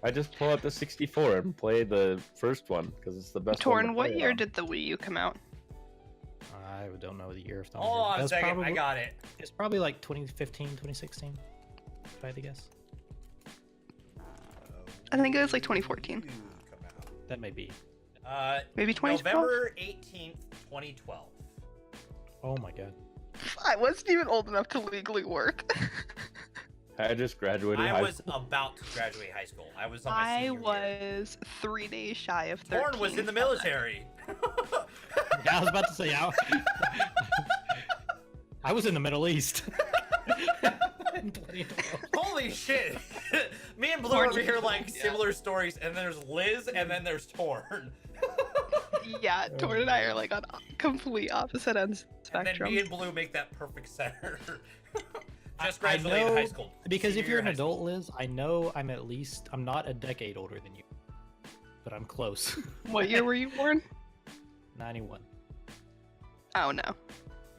Speaker 2: I just pull up the 64 and play the first one because it's the best one.
Speaker 3: Torn, what year did the Wii U come out?
Speaker 4: I don't know the year.
Speaker 1: hold on a second, I got it.
Speaker 4: It's probably like 2015, 2016, if I had to guess.
Speaker 3: I think it was like 2014.
Speaker 4: That may be.
Speaker 3: Maybe 2012?
Speaker 1: November 18th, 2012.
Speaker 4: Oh my god.
Speaker 3: I wasn't even old enough to legally work.
Speaker 2: I just graduated high
Speaker 1: I was
Speaker 2: school.
Speaker 1: about to graduate high school. I was on my senior year.
Speaker 3: was 3 days shy of 13.
Speaker 1: Toarn was in the military.
Speaker 4: Yeah, I was about to say, I was in the Middle East.
Speaker 1: Holy shit! Me and Blue
Speaker 3: Toarn,
Speaker 1: over here like
Speaker 3: yeah.
Speaker 1: similar stories, and there's Liz, and then there's Toarn.
Speaker 3: Yeah, Toarn and I are like on complete opposite ends
Speaker 1: And
Speaker 3: spectrum.
Speaker 1: then me and Blue make that perfect center. Just
Speaker 4: I
Speaker 1: graduated
Speaker 4: know,
Speaker 1: high school.
Speaker 4: because if
Speaker 1: Senior
Speaker 4: you're an
Speaker 1: high school.
Speaker 4: adult, Liz, I know I'm not a decade older than you, but I'm close.
Speaker 3: What year were you born?
Speaker 4: 91.
Speaker 3: Oh no.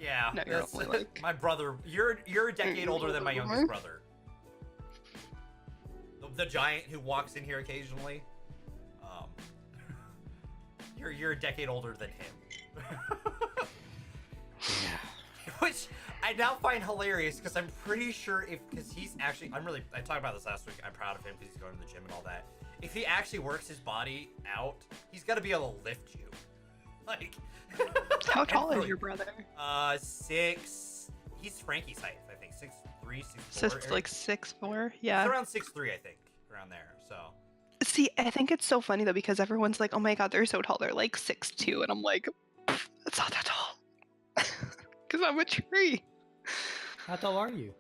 Speaker 1: Yeah,
Speaker 3: No, you're
Speaker 1: that's
Speaker 3: only, like-
Speaker 1: my brother. You're a decade older than my youngest brother. The giant who walks in here occasionally. You're a decade older than him.
Speaker 4: Yeah.
Speaker 1: Which I now find hilarious because I'm pretty sure because he's actually, I talked about this last week. I'm proud of him because he's going to the gym and all that. If he actually works his body out, he's got to be able to lift you. Like,
Speaker 3: How tall is your brother?
Speaker 1: 6. He's Frankie's height, I think. 6'3", 6'4".
Speaker 3: So it's like 6'4". Yeah.
Speaker 1: He's around 6'3", I think, around there. So.
Speaker 3: See, I think it's so funny though because everyone's like, "Oh my god, they're so tall. They're like 6'2", and I'm like, "It's not that tall." Because I'm a tree.
Speaker 4: How tall are you?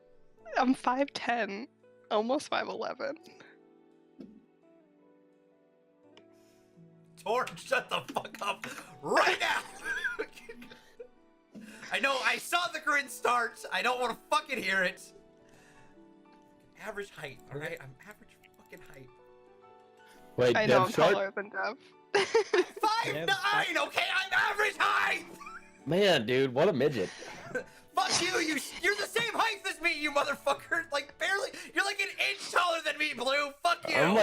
Speaker 3: I'm 5'10", almost 5'11".
Speaker 1: Toarn, shut the fuck up right now! I know, I saw the grin start. I don't want to fucking hear it. Average height, alright? I'm average fucking height.
Speaker 2: Wait,
Speaker 3: I know I'm
Speaker 2: Dev Sharp?
Speaker 3: taller than Dev.
Speaker 1: 5'9", okay? I'm average height!
Speaker 2: Man, dude, what a midget.
Speaker 1: Fuck you, you're the same height as me, you motherfucker! Like, barely, you're like an inch taller than me, Blue! Fuck you!
Speaker 2: I'm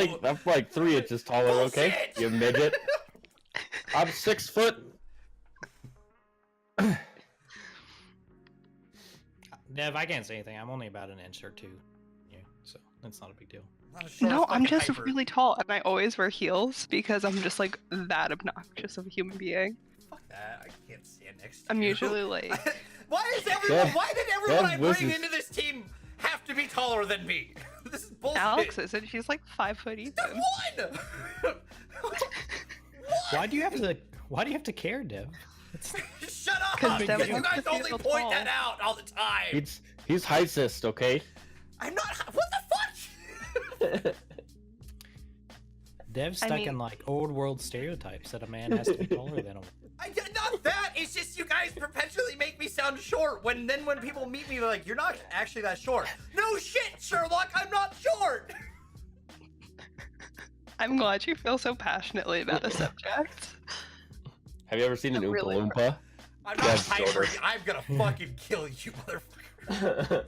Speaker 2: like 3 inches taller, okay?
Speaker 1: Bullshit!
Speaker 2: You midget. I'm 6 foot.
Speaker 4: Dev, I can't say anything. I'm only about an inch or two. Yeah, so that's not a big deal.
Speaker 1: Not a short
Speaker 3: No, I'm
Speaker 1: fucking
Speaker 3: just
Speaker 1: hyper.
Speaker 3: really tall, and I always wear heels because I'm just like that obnoxious of a human being.
Speaker 1: Fuck that, I can't stand next to
Speaker 3: I'm
Speaker 1: you.
Speaker 3: usually like,
Speaker 1: Why did everyone I bring into this team have to be taller than me? This is bullshit.
Speaker 3: Alex isn't. She's like 5 foot even.
Speaker 1: Then one!
Speaker 4: Why do you have to care, Dev?
Speaker 1: Shut up!
Speaker 3: 'Cause
Speaker 1: You
Speaker 3: Dev
Speaker 1: guys
Speaker 3: wants to
Speaker 1: only
Speaker 3: feel
Speaker 1: point
Speaker 3: tall.
Speaker 1: that out all the time.
Speaker 2: He's heightsist, okay?
Speaker 1: I'm not. What the fuck?
Speaker 4: Dev's stuck in like old world stereotypes that a man has to be taller than a woman.
Speaker 1: Not that. It's just you guys perpetually make me sound short. When people meet me, they're like, "You're not actually that short." No shit, Sherlock. I'm not short.
Speaker 3: I'm glad you feel so passionately about the subject.
Speaker 2: Have you ever seen an Oompa
Speaker 3: Really?
Speaker 2: Loompa?
Speaker 1: I'm not
Speaker 2: That's
Speaker 1: hyper.
Speaker 2: shorter.
Speaker 1: I'm gonna fucking kill you, motherfucker.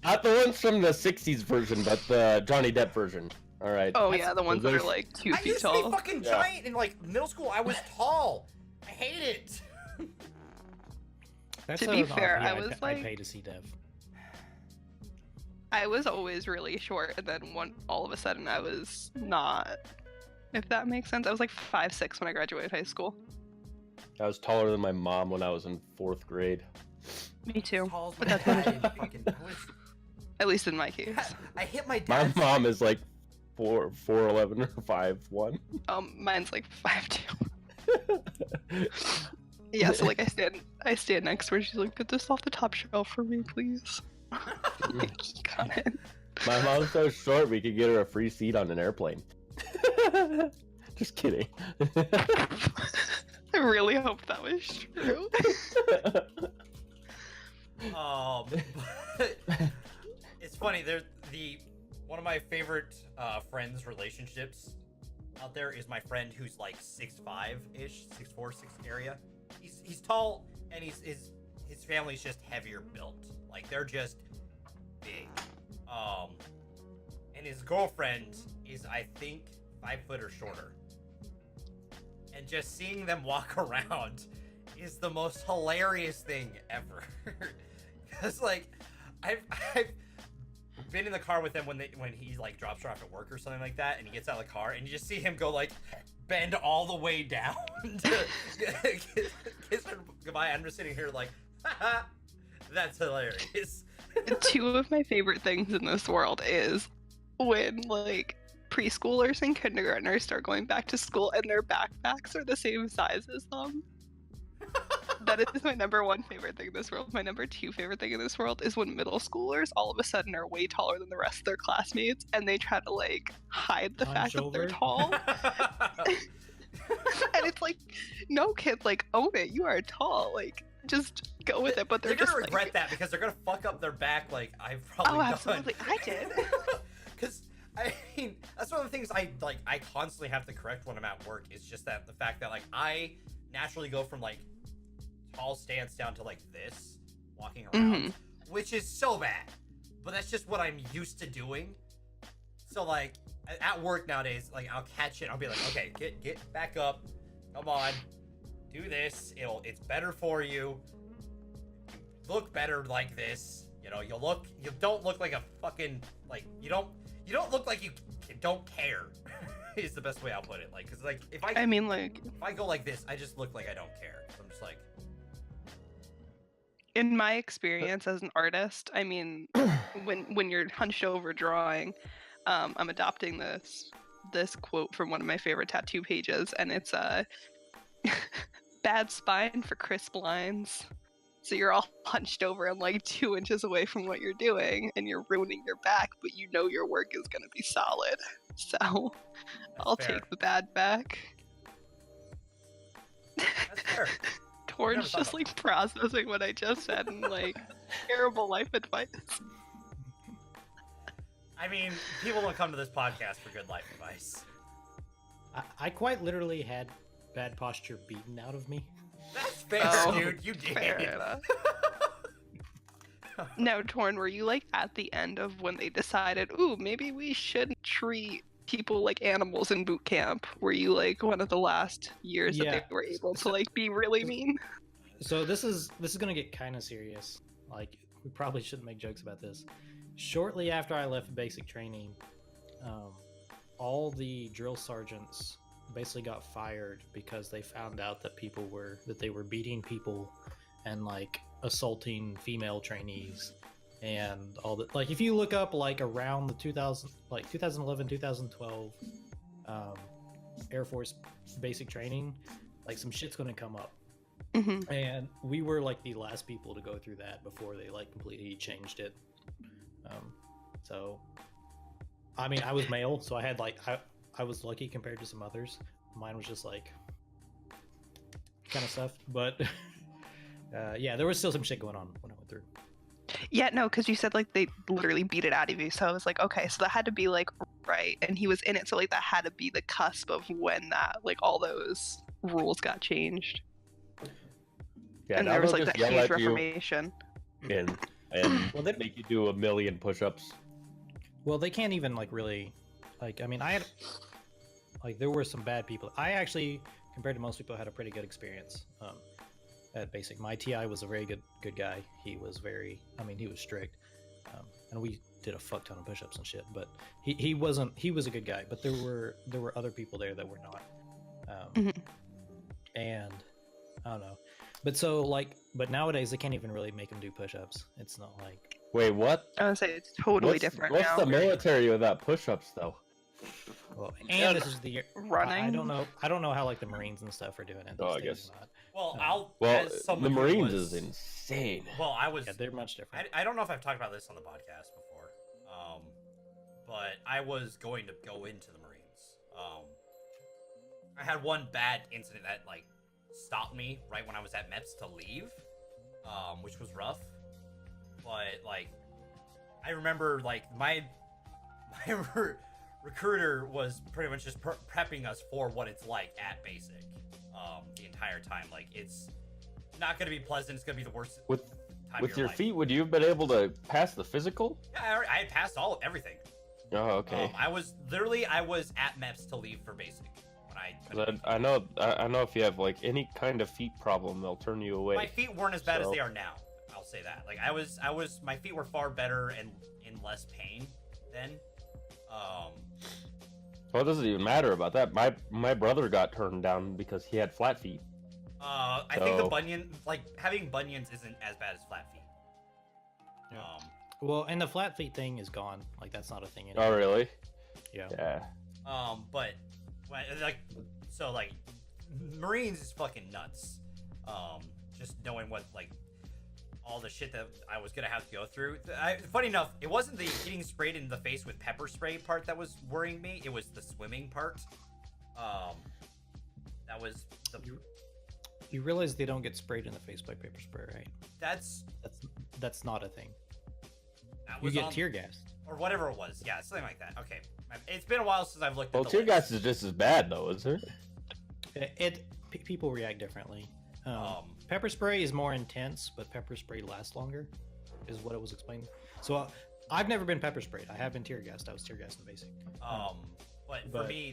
Speaker 2: Not the ones from the 60s version, but the Johnny Depp version. Alright.
Speaker 3: Oh yeah, the ones that are
Speaker 2: there's-
Speaker 3: like 2
Speaker 1: I
Speaker 3: feet
Speaker 1: used to
Speaker 3: tall.
Speaker 1: be fucking
Speaker 2: Yeah.
Speaker 1: giant in like middle school. I was tall. I hate it.
Speaker 4: That's
Speaker 3: To be
Speaker 4: an
Speaker 3: fair,
Speaker 4: RP
Speaker 3: I
Speaker 4: I'd
Speaker 3: was
Speaker 4: I'd
Speaker 3: like-
Speaker 4: pay to see Dev.
Speaker 3: I was always really short, and then all of a sudden I was not. If that makes sense, I was like 5'6" when I graduated high school.
Speaker 2: I was taller than my mom when I was in 4th grade.
Speaker 3: Me too.
Speaker 1: Tall as
Speaker 3: But
Speaker 1: my
Speaker 3: that's
Speaker 1: dad. Fucking-
Speaker 3: At least in my case.
Speaker 1: I hit my
Speaker 2: My
Speaker 1: dad.
Speaker 2: mom is like 4'11" or 5'1".
Speaker 3: Mine's like 5'2". Yeah, so like I stand next to her. She's like, "Get this off the top shelf for me, please." Like, got it.
Speaker 2: My mom's so short we could get her a free seat on an airplane. Just kidding.
Speaker 3: I really hope that was true.
Speaker 1: But it's funny. One of my favorite friends' relationships out there is my friend who's like 6'5"-ish, 6'4", 6 area. He's tall, and his family's just heavier built. Like they're just big. And his girlfriend is, I think, 5 foot or shorter. And just seeing them walk around is the most hilarious thing ever. Because like, I've been in the car with them when he like drops her off at work or something like that, and he gets out of the car, and you just see him go like bend all the way down to kiss her goodbye. I'm just sitting here like, haha, That's hilarious.
Speaker 3: Two of my favorite things in this world is when, like, preschoolers and kindergartners start going back to school and their backpacks are the same size as them. That is my number one favorite thing in this world. My number two favorite thing in this world is when middle schoolers all of a sudden are way taller than the rest of their classmates and they try to, like, hide the fact that they're tall. And it's like, no, kid, like, own it. You are tall. Like, just go with it. But they're
Speaker 1: gonna
Speaker 3: just
Speaker 1: regret that because they're gonna fuck up their back like I've probably done.
Speaker 3: Absolutely. I did.
Speaker 1: Because I mean, that's one of the things I constantly have to correct when I'm at work. Is just that the fact that, like, I naturally go from, like, tall stance down to, like, this walking around, which is so bad. But that's just what I'm used to doing. So, like, at work nowadays, like, I'll catch it. I'll be like, okay, get back up. Come on, do this. It's better for you. You look better like this. You know, you don't look like a fucking, like, you don't look like you don't care. Is the best way I'll put it. Like, cause, like, if I go like this, I just look like I don't care. I'm just like.
Speaker 3: In my experience as an artist, I mean, when you're hunched over drawing, I'm adopting this quote from one of my favorite tattoo pages, and it's bad spine for crisp lines. So you're all hunched over and, like, 2 inches away from what you're doing, and you're ruining your back, but you know your work is gonna be solid. So I'll take the bad back.
Speaker 1: That's fair.
Speaker 3: Toarn's just, like, processing what I just said and, like, terrible life advice.
Speaker 1: I mean, people don't come to this podcast for good life advice.
Speaker 4: I quite literally had bad posture beaten out of me.
Speaker 1: That's fair, dude. You did.
Speaker 3: Fair enough. Now, Toarn, were you, like, at the end of when they decided, ooh, maybe we shouldn't treat people like animals in boot camp? Were you, like, one of the last years that they were able to, like, be really mean?
Speaker 4: So this is gonna get kind of serious. Like, we probably shouldn't make jokes about this. Shortly after I left basic training, all the drill sergeants basically got fired because they found out that they were beating people and, like, assaulting female trainees and all that. Like, if you look up, like, around the 2011 2012 Air Force basic training, like, some shit's gonna come up. And we were, like, the last people to go through that before they, like, completely changed it. So I mean, I was male, so I had, like, I was lucky compared to some others. Mine was just, like, kind of stuff, but yeah, there was still some shit going on when I went through.
Speaker 3: Yeah, no, because you said, like, they literally beat it out of you, so I was like, okay, so that had to be, like, right, and he was in it, so, like, that had to be the cusp of when that, like, all those rules got changed. Yeah, and there was, like, that huge reformation.
Speaker 2: And well, they make you do 1,000,000 push-ups.
Speaker 4: Well, they can't even, like, really, like, I mean, I had, like, there were some bad people. I actually, compared to most people, had a pretty good experience at basic. My TI was a very good guy. He was he was strict, and we did a fuck ton of push-ups and shit. But he was a good guy. But there were other people there that were not, and I don't know. But so, like, but nowadays they can't even really make him do push-ups. It's not like.
Speaker 2: Wait, what?
Speaker 3: I would say it's totally different now.
Speaker 2: What's the military without push-ups, though?
Speaker 4: Well, and this is the
Speaker 3: running.
Speaker 4: I don't know how, like, the Marines and stuff are doing it.
Speaker 2: Oh, I guess.
Speaker 1: Well,
Speaker 2: the Marines is insane.
Speaker 1: Well,
Speaker 4: yeah, they're much different.
Speaker 1: I don't know if I've talked about this on the podcast before, but I was going to go into the Marines. I had one bad incident that, like, stopped me right when I was at MEPS to leave, which was rough. But, like, I remember, like, my recruiter was pretty much just prepping us for what it's like at basic the entire time. Like, it's not going to be pleasant. It's going to be the worst time
Speaker 2: with your
Speaker 1: life.
Speaker 2: feet. Would you have been able to pass the physical?
Speaker 1: Yeah, I had passed everything.
Speaker 2: Oh, okay.
Speaker 1: I was at MEPS to leave for basic.
Speaker 2: I know if you have, like, any kind of feet problem, they'll turn you away.
Speaker 1: My feet weren't as bad as they are now. I'll say that. Like, my feet were far better and in less pain then.
Speaker 2: Well, it doesn't even matter about that. My brother got turned down because he had flat feet.
Speaker 1: I think the bunion, like, having bunions isn't as bad as flat feet.
Speaker 4: Well, and the flat feet thing is gone. Like that's not a thing anymore.
Speaker 2: Oh, really?
Speaker 4: Yeah.
Speaker 2: Yeah.
Speaker 1: But like Marines is fucking nuts. Just knowing what like all the shit that I was gonna have to go through. Funny enough, it wasn't the getting sprayed in the face with pepper spray part that was worrying me. It was the swimming part. That was the.
Speaker 4: You realize they don't get sprayed in the face by pepper spray, right? That's not a thing. You get tear gas
Speaker 1: or whatever it was. Yeah, something like that. Okay, it's been a while since I've looked.
Speaker 2: Well,
Speaker 1: at
Speaker 2: tear gas is just as bad, though, isn't
Speaker 4: it? People react differently. Pepper spray is more intense, but pepper spray lasts longer, is what it was explained. So I've never been pepper sprayed. I have been tear gassed. I was tear gassed in basic.
Speaker 1: But for me,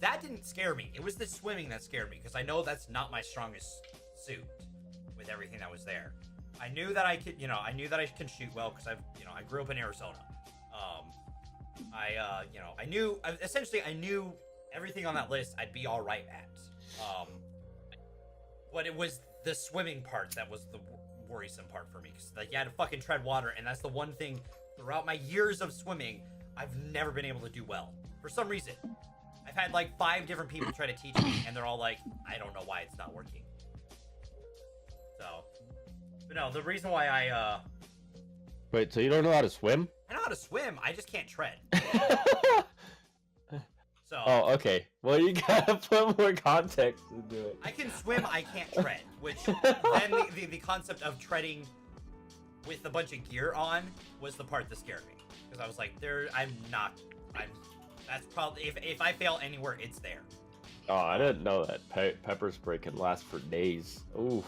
Speaker 1: that didn't scare me. It was the swimming that scared me because I know that's not my strongest suit with everything that was there. I knew that I could, I knew that I can shoot well because I grew up in Arizona. I knew everything on that list I'd be all right at. But it was the swimming part that was the worrisome part for me because like you had to fucking tread water, and that's the one thing throughout my years of swimming I've never been able to do well for some reason. I've had like 5 different people try to teach me, and they're all like, I don't know why it's not working. So, but no, the reason why I
Speaker 2: Wait, so you don't know how to swim?
Speaker 1: I know how to swim. I just can't tread. So.
Speaker 2: Oh, okay. Well, you gotta put more context into it.
Speaker 1: I can swim, I can't tread, which then the concept of treading with a bunch of gear on was the part that scared me. Because I was like, that's probably, if I fail anywhere, it's there.
Speaker 2: Oh, I didn't know that pepper spray can last for days. Ooh.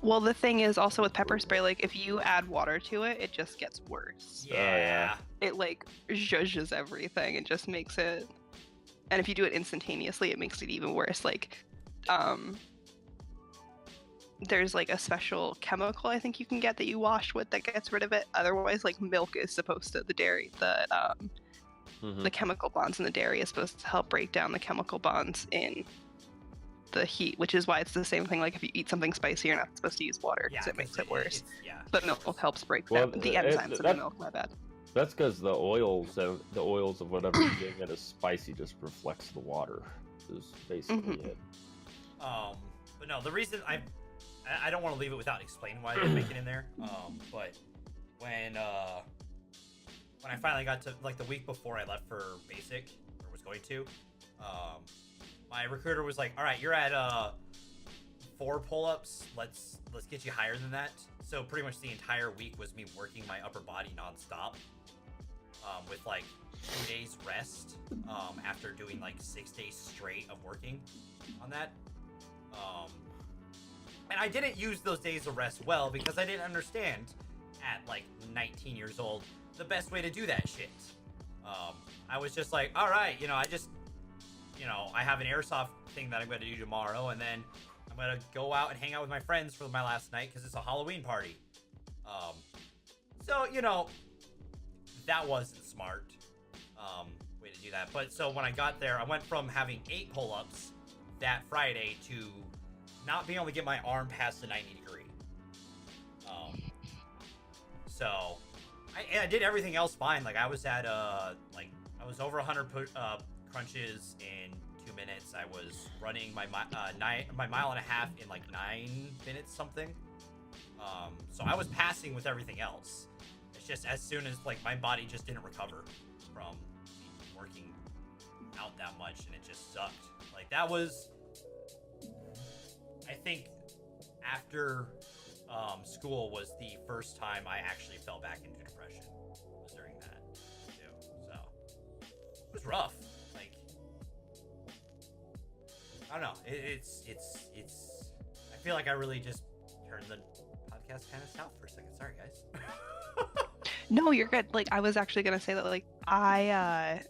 Speaker 3: Well, the thing is also with pepper spray, like if you add water to it, it just gets worse.
Speaker 1: Yeah.
Speaker 3: It like zhuzhes everything. It just makes it. And if you do it instantaneously, it makes it even worse. Like, there's like a special chemical I think you can get that you wash with that gets rid of it. Otherwise, like milk is supposed to, the chemical bonds in the dairy is supposed to help break down the chemical bonds in the heat, which is why it's the same thing. Like if you eat something spicy, you're not supposed to use water because it makes it worse. But milk helps break down the enzymes of the milk. My bad.
Speaker 2: That's because the oils of whatever you're getting that is spicy just reflects the water. Is basically it.
Speaker 1: But no, the reason I don't want to leave it without explaining why I didn't make it in there. But when I finally got to like the week before I left for basic or was going to, my recruiter was like, "All right, you're at 4 pull-ups. Let's get you higher than that." So pretty much the entire week was me working my upper body nonstop. With like 2 days rest after doing like 6 days straight of working on that. And I didn't use those days of rest well because I didn't understand at like 19 years old the best way to do that shit. I was just like, all right, I have an airsoft thing that I'm going to do tomorrow, and then I'm going to go out and hang out with my friends for my last night because it's a Halloween party. So, that wasn't smart way to do that. But so when I got there, I went from having 8 pull-ups that Friday to not being able to get my arm past the 90 degree. So I did everything else fine. Like I was at I was over 100 crunches in 2 minutes. I was running my mile and a half in like 9 minutes something. So I was passing with everything else. It's just as soon as like my body just didn't recover from working out that much, and it just sucked. Like that was, I think, after school was the first time I actually fell back into depression. Was during that too. So it was rough. Like I don't know. It's. I feel like I really just turned the podcast kind of south for a second. Sorry, guys.
Speaker 3: No, you're good. Like, I was actually gonna say that, like, I,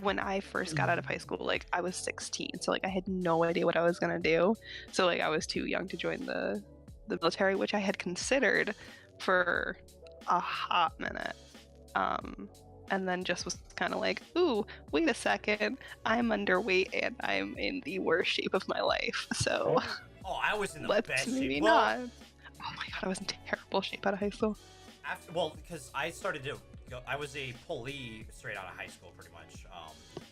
Speaker 3: when I first got out of high school, like, I was 16, so, like, I had no idea what I was gonna do. So, like, I was too young to join the military, which I had considered for a hot minute. And then just was kind of like, ooh, wait a second, I'm underweight and I'm in the worst shape of my life. So,
Speaker 1: I was in the
Speaker 3: let's
Speaker 1: best
Speaker 3: maybe
Speaker 1: shape.
Speaker 3: not. Oh my god, I was in terrible shape out of high school.
Speaker 1: Because I started to go, I was a pulley straight out of high school, pretty much.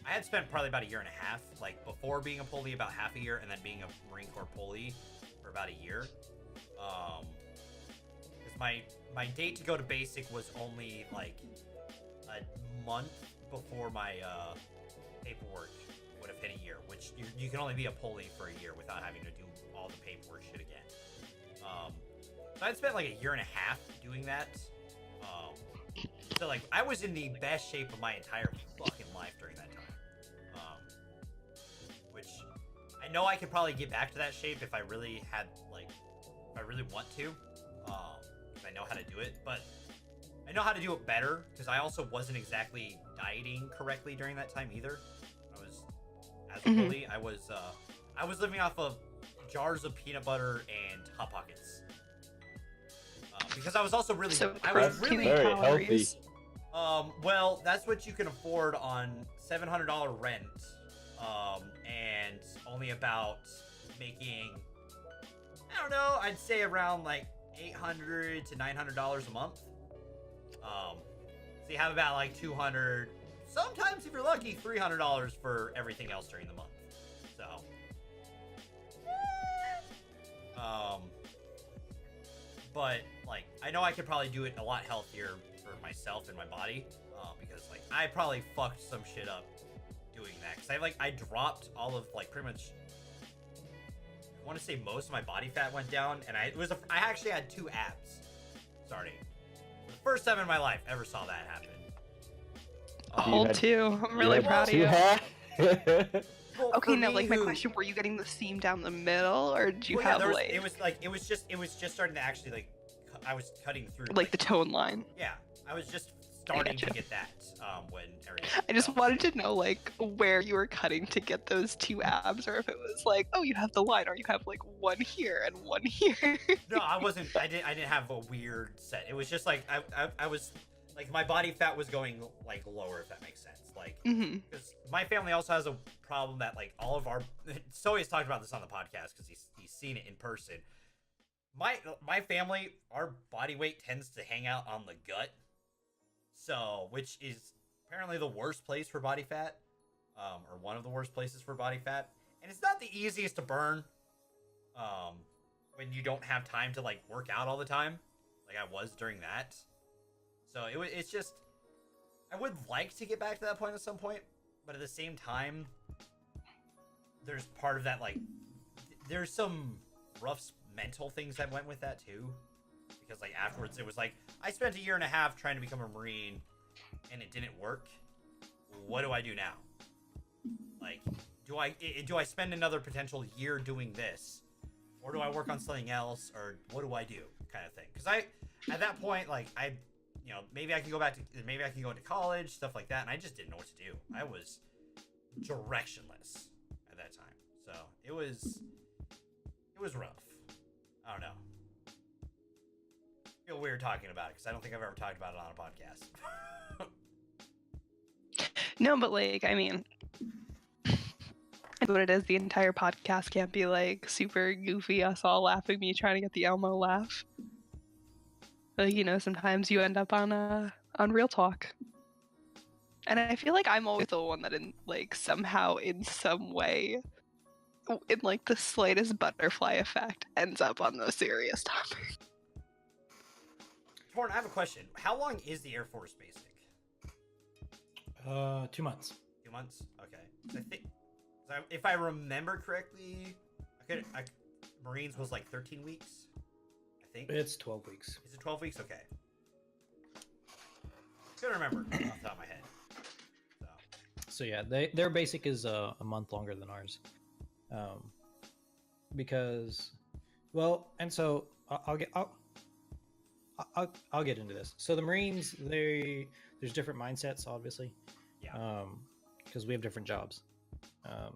Speaker 1: I had spent probably about a year and a half, like before being a pulley, about half a year, and then being a Marine Corps pulley for about a year. Because my date to go to basic was only like a month before my paperwork would have hit a year, which you can only be a pulley for a year without having to do all the paperwork shit again. So I'd spent like a year and a half doing that. So like I was in the best shape of my entire fucking life during that time. Which I know I could probably get back to that shape if I really had if I really want to. If I know how to do it, but I know how to do it better because I also wasn't exactly dieting correctly during that time either. I was as a bully. I was living off of jars of peanut butter and Hot Pockets. Because I was also really,
Speaker 2: very healthy.
Speaker 1: Well, that's what you can afford on $700 rent, and only about making, I don't know, I'd say around like $800 to $900 a month. So you have about like $200, sometimes if you're lucky, $300 for everything else during the month. So, but like I know I could probably do it a lot healthier for myself and my body, because like I probably fucked some shit up doing that, because I dropped all of like pretty much, I want to say most of my body fat went down, and I actually had 2 abs starting. The first time in my life ever saw that happen.
Speaker 3: A whole 2. I'm really proud of you.
Speaker 1: Well,
Speaker 3: okay, now like my question: were you getting the seam down the middle, or did you have like?
Speaker 1: It was just starting to actually like, I was cutting through
Speaker 3: like the tone line.
Speaker 1: Yeah, I was just starting to get that when everything.
Speaker 3: I just wanted to know like where you were cutting to get those 2 abs, or if it was like, oh, you have the line, or you have like one here and one here.
Speaker 1: No, I wasn't. I didn't have a weird set. It was just like I was like my body fat was going like lower, if that makes sense. Like, because my family also has a problem that like all of our, Zoe's talked about this on the podcast because he's seen it in person. My family, our body weight tends to hang out on the gut, so which is apparently the worst place for body fat, or one of the worst places for body fat, and it's not the easiest to burn, when you don't have time to like work out all the time, like I was during that. So it's just, I would like to get back to that point at some point, but at the same time, there's part of that, like, there's some rough mental things that went with that too, because like afterwards it was like, I spent a year and a half trying to become a Marine, and it didn't work. What do I do now? Like, do I spend another potential year doing this, or do I work on something else, or what do I do, kind of thing? Because at that point, like, maybe I can go into college, stuff like that, and I just didn't know what to do. I was directionless at that time, so it was rough. I don't know. I feel weird talking about it because I don't think I've ever talked about it on a podcast.
Speaker 3: No, but like, I mean, what it is, the entire podcast can't be like super goofy, us all laughing, me trying to get the Elmo laugh. Like, sometimes you end up on real talk. And I feel like I'm always the one that somehow in some way, in like the slightest butterfly effect, ends up on the serious topic.
Speaker 1: Toarn, I have a question. How long is the Air Force basic?
Speaker 4: 2 months.
Speaker 1: 2 months? Okay. So I think, if I remember correctly, Marines was like 13 weeks. I think
Speaker 4: it's 12 weeks.
Speaker 1: Is it 12 weeks? Okay. Couldn't remember off the top of my head.
Speaker 4: So yeah, their basic is a month longer than ours, because, well, and so I'll get into this. So the Marines, there's different mindsets, obviously.
Speaker 1: Yeah.
Speaker 4: Because we have different jobs.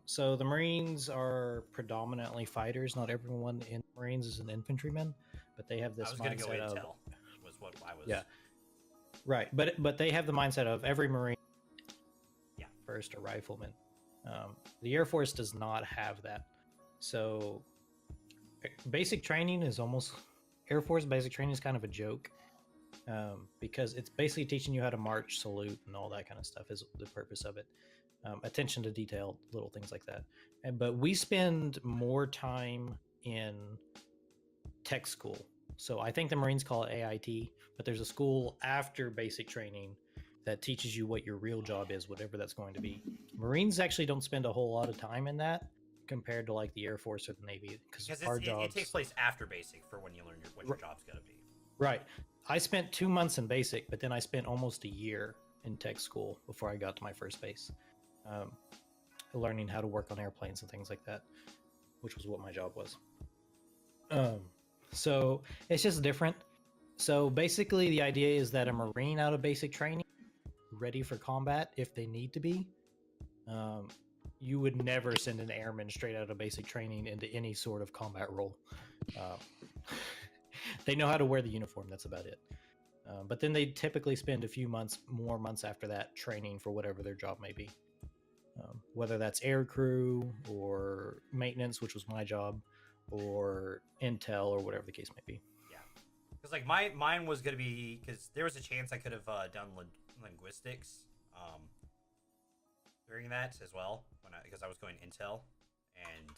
Speaker 4: So the Marines are predominantly fighters. Not everyone in the Marines is an infantryman, but they have this mindset of.
Speaker 1: Was what I was.
Speaker 4: Yeah. Right, but they have the mindset of every Marine. Yeah. First, a rifleman. The Air Force does not have that. So basic training is almost Air Force basic training is kind of a joke, because it's basically teaching you how to march, salute, and all that kind of stuff is the purpose of it. Attention to detail, little things like that. But we spend more time in tech school. So I think the Marines call it AIT, but there's a school after basic training that teaches you what your real job is, whatever that's going to be. Marines actually don't spend a whole lot of time in that compared to like the Air Force or the Navy, because our jobs...
Speaker 1: it takes place after basic for when you learn what your job's going to be.
Speaker 4: Right. I spent 2 months in basic, but then I spent almost a year in tech school before I got to my first base, learning how to work on airplanes and things like that, which was what my job was. So it's just different. So basically the idea is that a Marine out of basic training, ready for combat if they need to be, you would never send an airman straight out of basic training into any sort of combat role. They know how to wear the uniform, that's about it. But then they typically spend a few more months after that training for whatever their job may be. Whether that's air crew or maintenance, which was my job, or intel, or whatever the case may be.
Speaker 1: Yeah, because like mine was gonna be, because there was a chance I could have done linguistics during that as well, because I was going intel, and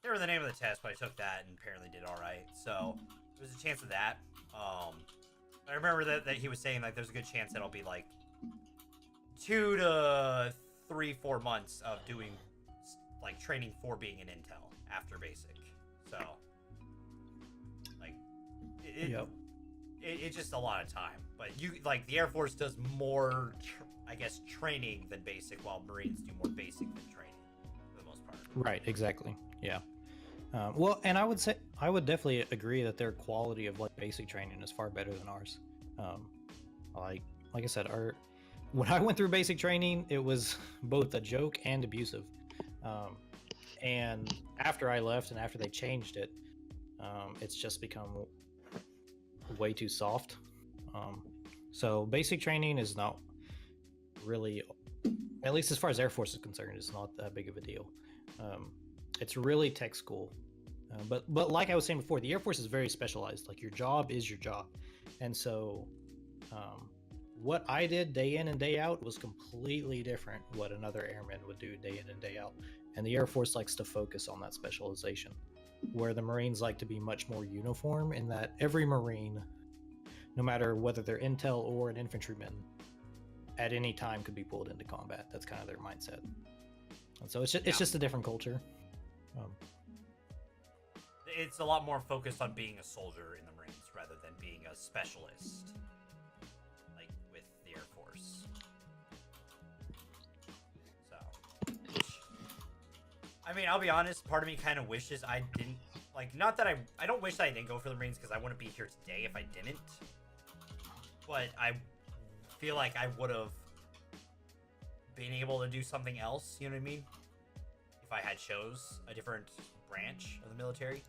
Speaker 1: they were the name of the test, but I took that and apparently did all right. So there was a chance of that. I remember that he was saying like there's a good chance that I'll be like 2 to 3-4 months of doing like training for being an intel after basic. So like it's just a lot of time. But you like the Air Force does more I guess training than basic, while Marines do more basic than training for the most part.
Speaker 4: Right, exactly. Yeah. Well, and I would definitely agree that their quality of like basic training is far better than ours. Like I said, when I went through basic training, it was both a joke and abusive. And after I left and after they changed it, it's just become way too soft. So basic training is not really, at least as far as Air Force is concerned, it's not that big of a deal. It's really tech school. But like I was saying before, the Air Force is very specialized. Like your job is your job. And so what I did day in and day out was completely different what another airman would do day in and day out. And the Air Force likes to focus on that specialization, where the Marines like to be much more uniform in that every Marine, no matter whether they're intel or an infantryman, at any time could be pulled into combat. That's kind of their mindset. And so it's just a different culture.
Speaker 1: It's a lot more focused on being a soldier in the Marines rather than being a specialist, like with the Air Force. So, I mean, I'll be honest, part of me kind of wishes I didn't, like, not that I don't wish that I didn't go for the Marines, because I wouldn't be here today if I didn't, but I feel like I would have been able to do something else, you know what I mean? If I had chose a different branch of the military,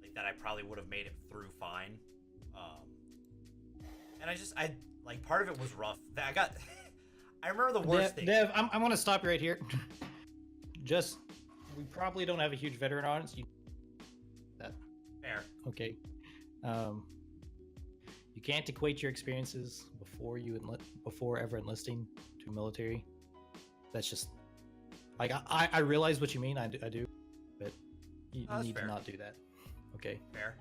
Speaker 1: like that I probably would have made it through fine. And I like, part of it was rough. That I remember the worst thing.
Speaker 4: Dev, I'm going to stop you right here. Just, we probably don't have a huge veteran audience.
Speaker 1: Fair.
Speaker 4: Okay. You can't equate your experiences before ever enlisting to military. That's just, like, I realize what you mean. I do, but you need to not do that. Okay.
Speaker 1: Fair.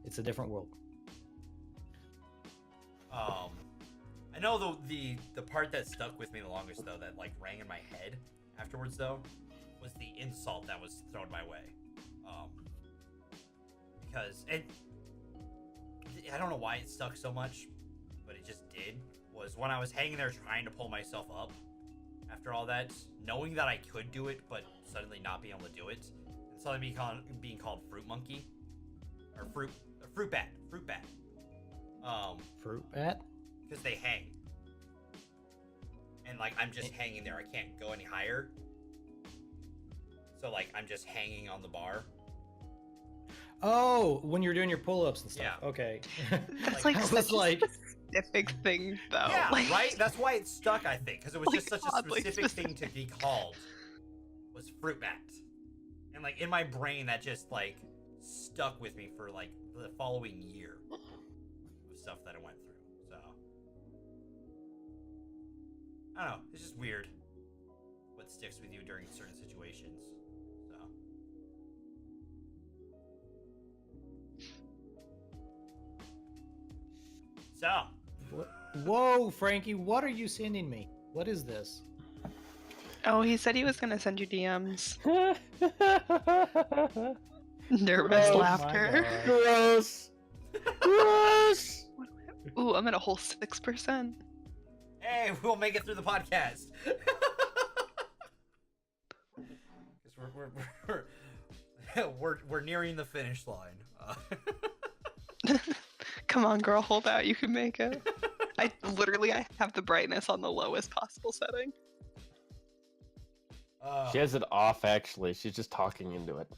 Speaker 4: It's a different world.
Speaker 1: I know the part that stuck with me the longest, though, that like rang in my head afterwards, though, was the insult that was thrown my way. Because I don't know why it stuck so much, but it just did. Was when I was hanging there trying to pull myself up after all that, knowing that I could do it, but suddenly not being able to do it, and suddenly being called fruit monkey, or fruit bat. Fruit bat? Because they hang. And like I'm just hanging there. I can't go any higher. So like I'm just hanging on the bar.
Speaker 4: Oh, when you're doing your pull-ups and stuff. Yeah. Okay.
Speaker 3: That's like such a specific thing, though.
Speaker 1: Yeah, right? That's why it stuck, I think, because it was just such a specific thing to be called, was fruit bat. And like in my brain, that just like stuck with me for like the following year of stuff that I went through. So I don't know, it's just weird what sticks with you during certain situations. So
Speaker 4: Whoa, Frankie, what are you sending me? What is this?
Speaker 3: Oh, he said he was gonna send you DMs. Nervous
Speaker 2: Oh,
Speaker 3: laughter.
Speaker 2: Gross. Gross.
Speaker 3: Ooh, I'm at a whole 6%.
Speaker 1: hey, we'll make it through the podcast. we're nearing the finish line.
Speaker 3: Come on, girl, hold out. You can make it. I have the brightness on the lowest possible setting.
Speaker 2: She has it off, actually. She's just talking into it.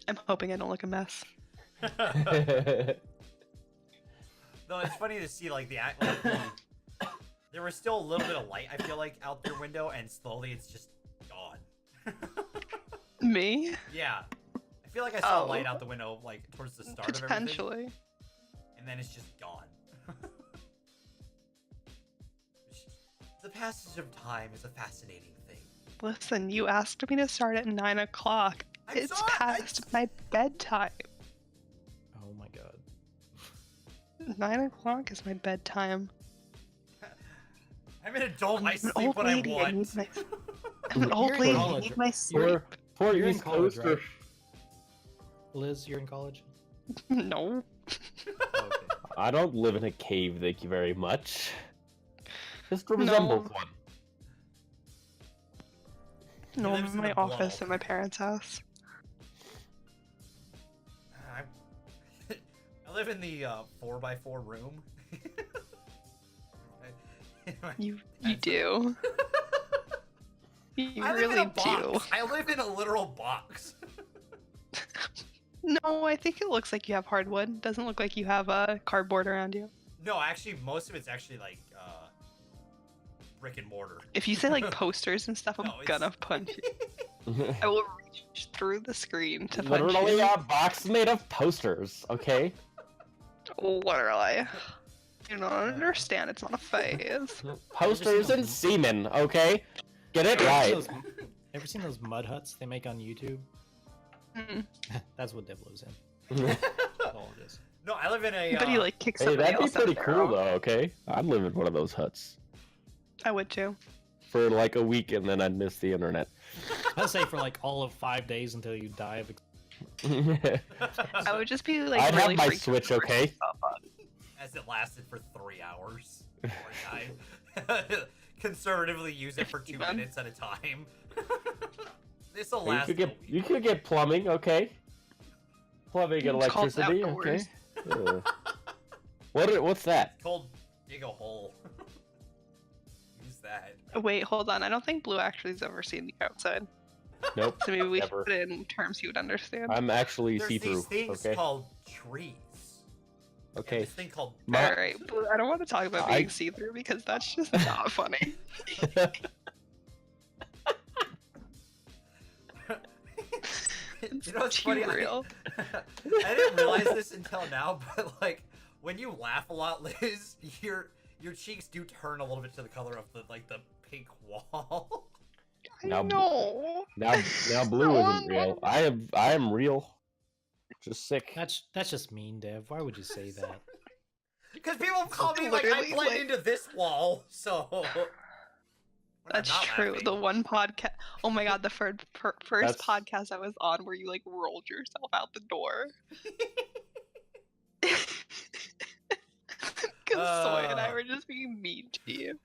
Speaker 3: I'm hoping I don't look a mess.
Speaker 1: Though it's funny to see, like, there was still a little bit of light, I feel like, out their window, and slowly it's just gone.
Speaker 3: Me?
Speaker 1: Yeah. I feel like I saw light out the window, like, towards the start of everything.
Speaker 3: Potentially.
Speaker 1: And then it's just gone. The passage of time is a fascinating thing.
Speaker 3: Listen, you asked me to start at 9 o'clock. It's past my bedtime.
Speaker 4: Oh my god.
Speaker 3: 9 o'clock is my bedtime.
Speaker 1: I'm an adult. I sleep when I want.
Speaker 3: I'm an old lady. I need my sleep.
Speaker 4: You're in college, right? Liz, you're in college?
Speaker 3: No.
Speaker 4: Okay.
Speaker 2: I don't live in a cave, thank you very much. Just resembles one.
Speaker 3: No, I'm in my office at my parents' house.
Speaker 1: I live in the 4x4 room.
Speaker 3: You do. You really do.
Speaker 1: I live in a literal box.
Speaker 3: No, I think it looks like you have hardwood. Doesn't look like you have cardboard around you.
Speaker 1: No, actually, most of it's actually like brick and mortar.
Speaker 3: If you say like posters and stuff, I'm gonna punch you. I will reach through the screen to punch you.
Speaker 2: Literally a box made of posters, okay?
Speaker 3: Literally. You don't understand, it's not a phase.
Speaker 2: Posters and semen, okay? Get it right.
Speaker 4: Ever seen those mud huts they make on YouTube?
Speaker 3: Mm.
Speaker 4: That's what Dev lives in. That's all it is.
Speaker 1: No, I live in a...
Speaker 3: But he like kicks
Speaker 2: Hey,
Speaker 3: somebody
Speaker 2: that'd be
Speaker 3: else out
Speaker 2: pretty
Speaker 3: there.
Speaker 2: cool though, okay? I'd live in one of those huts.
Speaker 3: I would too.
Speaker 2: For like a week and then I'd miss the internet.
Speaker 4: I'd say for like all of 5 days until you die of...
Speaker 3: I would just be like
Speaker 2: I'd
Speaker 3: really
Speaker 2: have my
Speaker 3: freaked
Speaker 2: Switch,
Speaker 3: out.
Speaker 2: okay?
Speaker 1: As it lasted for 3 hours. Before I died. Conservatively use it for 2 minutes at a time. This'll last.
Speaker 2: You could get plumbing, okay? Plumbing and
Speaker 3: It's called
Speaker 2: electricity, okay? What's that?
Speaker 1: It's called dig a hole. Use that.
Speaker 3: Wait, hold on. I don't think Blue actually has ever seen the outside.
Speaker 2: Nope.
Speaker 3: So maybe we should
Speaker 2: never.
Speaker 3: put it in terms you would understand.
Speaker 2: I'm actually
Speaker 1: There's
Speaker 2: see-through,
Speaker 1: these things
Speaker 2: okay?
Speaker 1: called trees.
Speaker 2: Okay.
Speaker 1: And this thing called...
Speaker 3: Alright, Blue, I don't want to talk about being see-through because that's just not funny.
Speaker 1: You know what's
Speaker 3: Too
Speaker 1: funny?
Speaker 3: real.
Speaker 1: I didn't realize this until now, but like when you laugh a lot, Liz, your cheeks do turn a little bit to the color of the pink wall.
Speaker 2: Now,
Speaker 3: No.
Speaker 2: Now Blue isn't real. I am real. Just sick.
Speaker 4: That's just mean, Dev. Why would you say that?
Speaker 1: Because people call me like I
Speaker 3: Literally,
Speaker 1: blend
Speaker 3: like-
Speaker 1: into this wall, so. When I'm
Speaker 3: That's
Speaker 1: not
Speaker 3: true.
Speaker 1: laughing.
Speaker 3: The one podcast. Oh my god, the first
Speaker 2: That's-
Speaker 3: podcast I was on where you like rolled yourself out the door. Because Soy and I were just being mean to you.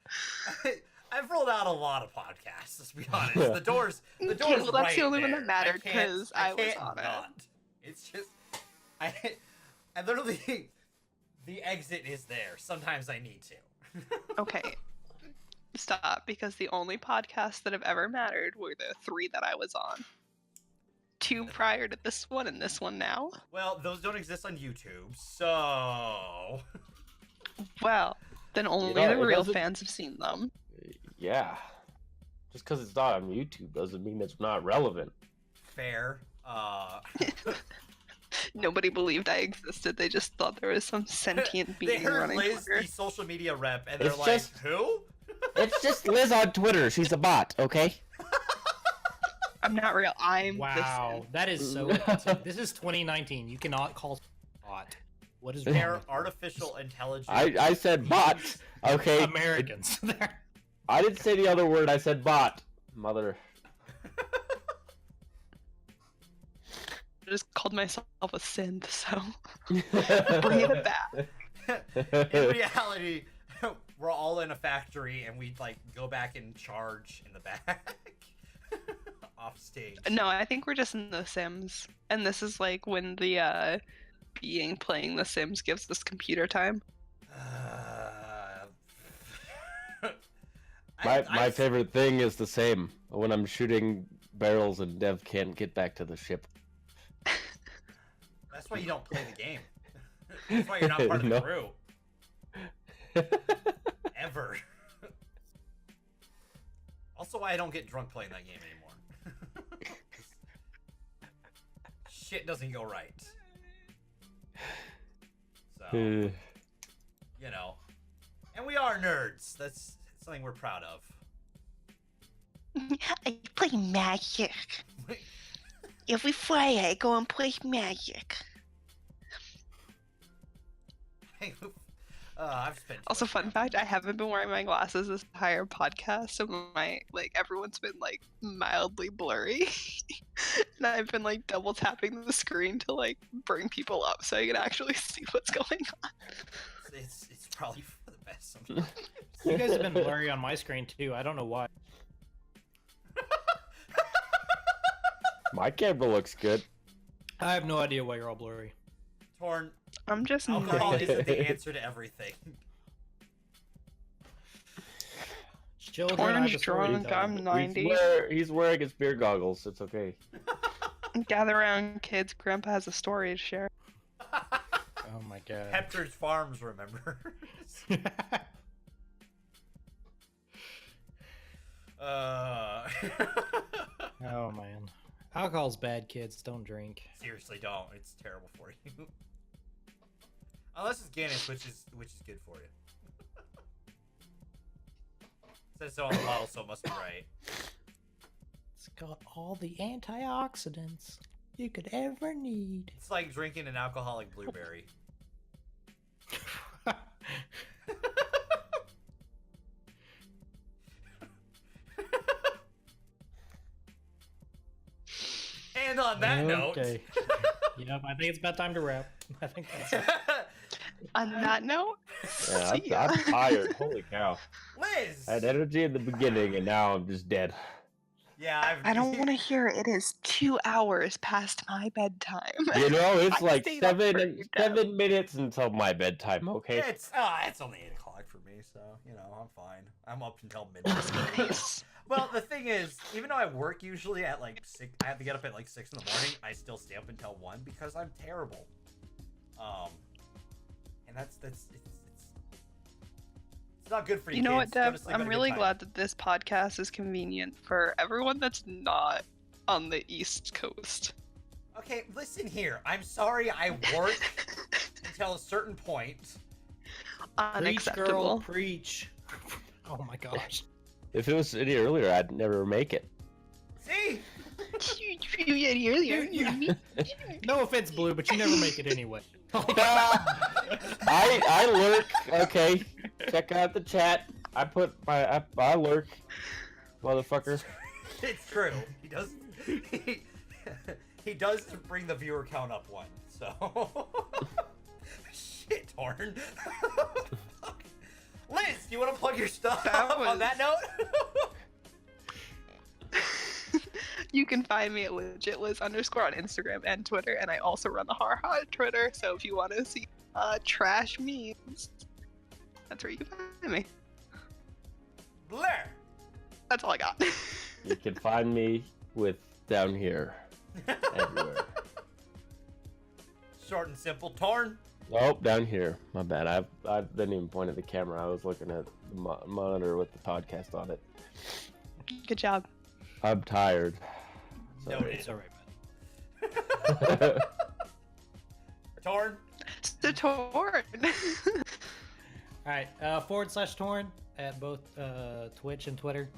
Speaker 1: I've rolled out a lot it. Let's be honest.
Speaker 2: Yeah.
Speaker 1: The door's
Speaker 3: Well, that's
Speaker 1: right
Speaker 3: the only
Speaker 1: there.
Speaker 3: one that mattered
Speaker 1: I can't-
Speaker 3: 'cause I was
Speaker 1: can't
Speaker 3: on it.
Speaker 1: not. It's just I literally the exit is there. Sometimes I need to.
Speaker 3: Okay. Stop, because the only podcasts that have ever mattered were the 3 that I was on. 2 prior to this one and this one now.
Speaker 1: Well, those don't exist on YouTube, so
Speaker 3: Well, then only
Speaker 2: know,
Speaker 3: the
Speaker 2: it
Speaker 3: real
Speaker 2: doesn't-
Speaker 3: fans have seen them.
Speaker 2: Yeah. Just because it's not on YouTube doesn't mean it's not relevant.
Speaker 1: fair.
Speaker 3: Nobody believed I existed. They just thought there was some sentient being
Speaker 1: they heard
Speaker 3: running
Speaker 1: Liz,
Speaker 3: Twitter.
Speaker 1: the social media rep, and they're
Speaker 2: It's
Speaker 1: like,
Speaker 2: just-
Speaker 1: who?
Speaker 2: It's just Liz on Twitter. She's a bot, okay?
Speaker 3: I'm not real. I'm
Speaker 4: Wow, that is so offensive. This is 2019. You cannot call bot. What is wrong
Speaker 1: They're
Speaker 4: with you?
Speaker 1: artificial intelligence.
Speaker 2: I said bot, okay?
Speaker 4: Americans.
Speaker 2: I didn't say the other word. I said bot. Mother.
Speaker 3: I just called myself a synth, so bring it back.
Speaker 1: In reality, we're all in a factory, and we like go back and charge in the back, off stage.
Speaker 3: No, I think we're just in The Sims, and this is like when the being playing The Sims gives us computer time.
Speaker 2: My favorite thing is the same. When I'm shooting barrels and Dev can't get back to the ship.
Speaker 1: That's why you don't play the game. That's why you're not part of the crew. Ever. Also why I don't get drunk playing that game anymore. Shit doesn't go right. So, you know. And we are nerds. That's something we're proud of.
Speaker 5: I play magic. Every Friday I go and play magic.
Speaker 1: I've spent.
Speaker 3: Also, fun fact: I haven't been wearing my glasses this entire podcast, so my everyone's been like mildly blurry, and I've been like double tapping the screen to like bring people up so I can actually see what's going on.
Speaker 1: It's probably for the best sometimes.
Speaker 4: You guys have been blurry on my screen too. I don't know why.
Speaker 2: My camera looks good.
Speaker 4: I have no idea why you're all blurry.
Speaker 1: Toarn,
Speaker 3: I'm just
Speaker 1: alcohol
Speaker 3: not.
Speaker 1: isn't the answer to everything.
Speaker 4: Children, I have
Speaker 3: Orange
Speaker 4: a story to
Speaker 3: drunk.
Speaker 4: tell
Speaker 3: I'm
Speaker 4: you.
Speaker 3: 90.
Speaker 2: He's wearing his beer goggles. It's okay.
Speaker 3: Gather around, kids. Grandpa has a story to share.
Speaker 4: Oh my god.
Speaker 1: Hector's Farms remembers.
Speaker 4: Oh man. Alcohol's bad, kids. Don't drink.
Speaker 1: Seriously, don't. It's terrible for you. Unless it's Guinness, which is good for you. Says so on the bottle, so it must be right.
Speaker 4: It's got all the antioxidants you could ever need.
Speaker 1: It's like drinking an alcoholic blueberry. And on that note,
Speaker 4: Yep, I think it's about time to wrap. I think that's it.
Speaker 3: On that note,
Speaker 2: Yeah, I'm tired. Holy cow.
Speaker 1: Liz!
Speaker 2: I had energy in the beginning, and now I'm just dead.
Speaker 1: Yeah,
Speaker 3: I don't want to hear it. It is 2 hours past my bedtime.
Speaker 2: You know, it's
Speaker 3: I
Speaker 2: like
Speaker 3: stayed up for you, Dev.
Speaker 2: 7 minutes until my bedtime, okay?
Speaker 1: It's only 8 o'clock for me, so you know I'm fine. I'm up until midnight.
Speaker 3: Nice.
Speaker 1: Well, the thing is, even though I work usually at like 6, I have to get up at like 6 in the morning. I still stay up until 1 because I'm terrible. And it's not good for you.
Speaker 3: You know what,
Speaker 1: kids. Go to
Speaker 3: Dev?
Speaker 1: sleep at a
Speaker 3: I'm
Speaker 1: good
Speaker 3: really
Speaker 1: time.
Speaker 3: glad that this podcast is convenient for everyone that's not on the East Coast.
Speaker 1: Okay, listen here. I'm sorry I work until a certain point.
Speaker 4: Preach, girl,
Speaker 3: Unacceptable.
Speaker 4: preach. Oh my gosh.
Speaker 2: If it was any earlier, I'd never make it.
Speaker 1: See?
Speaker 4: No offense, Blue, but you never make it anyway.
Speaker 2: I lurk. Okay, check out the chat. I lurk, motherfucker.
Speaker 1: It's true. He does. He does bring the viewer count up 1. So. Shit, Toarn. Fuck. Liz, do you want to plug your stuff on that note?
Speaker 3: You can find me at LegitLiz_ on Instagram and Twitter, and I also run the Har Har Twitter, so if you want to see trash memes, that's where you can find me.
Speaker 1: Blair.
Speaker 3: That's all I got.
Speaker 2: You can find me with down here, everywhere.
Speaker 1: Short and simple, Toarn.
Speaker 2: Nope, down here. My bad. I didn't even point at the camera. I was looking at the monitor with the podcast on it.
Speaker 3: Good job.
Speaker 2: I'm tired.
Speaker 1: Noted.
Speaker 4: It's alright, man.
Speaker 1: Toarn.
Speaker 3: The Toarn.
Speaker 4: All right, /Toarn at both Twitch and Twitter.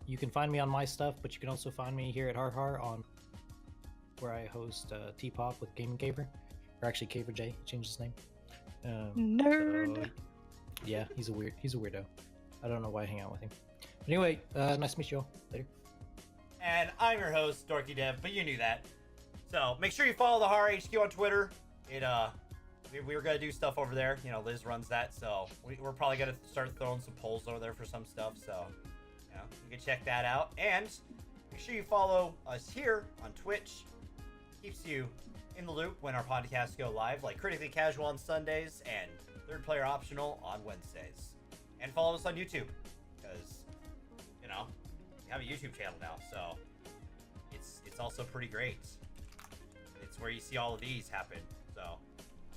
Speaker 4: You can find me on my stuff, but you can also find me here at Har Har on where I host T-Pop with Gaming Caver, or actually Caver J changed his name.
Speaker 3: Nerd.
Speaker 4: So, yeah, he's a weirdo. I don't know why I hang out with him. But anyway, nice to meet you all. Later.
Speaker 1: And I'm your host, DorkyDev, but you knew that. So make sure you follow the Har HQ on Twitter. We were gonna do stuff over there. You know, Liz runs that, so we're probably gonna start throwing some polls over there for some stuff. So, you know, you can check that out. And make sure you follow us here on Twitch. Keeps you in the loop when our podcasts go live, like Critically Casual on Sundays and Third Player Optional on Wednesdays. And follow us on YouTube, because, you know, we have a YouTube channel now, so it's also pretty great. It's where you see all of these happen, so.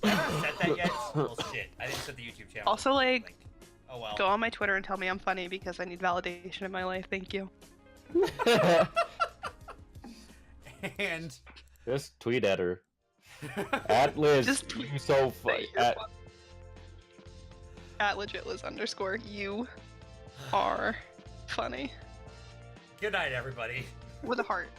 Speaker 1: I haven't said that yet. Well, shit. I didn't set the YouTube channel.
Speaker 3: Also, like,
Speaker 1: oh well.
Speaker 3: go on my Twitter and tell me I'm funny because I need validation in my life. Thank you.
Speaker 1: And
Speaker 2: just tweet at her. At Liz.
Speaker 3: Just tweet.
Speaker 2: You so funny.
Speaker 3: At LegitLiz_. You are funny.
Speaker 1: Good night, everybody.
Speaker 3: With a heart.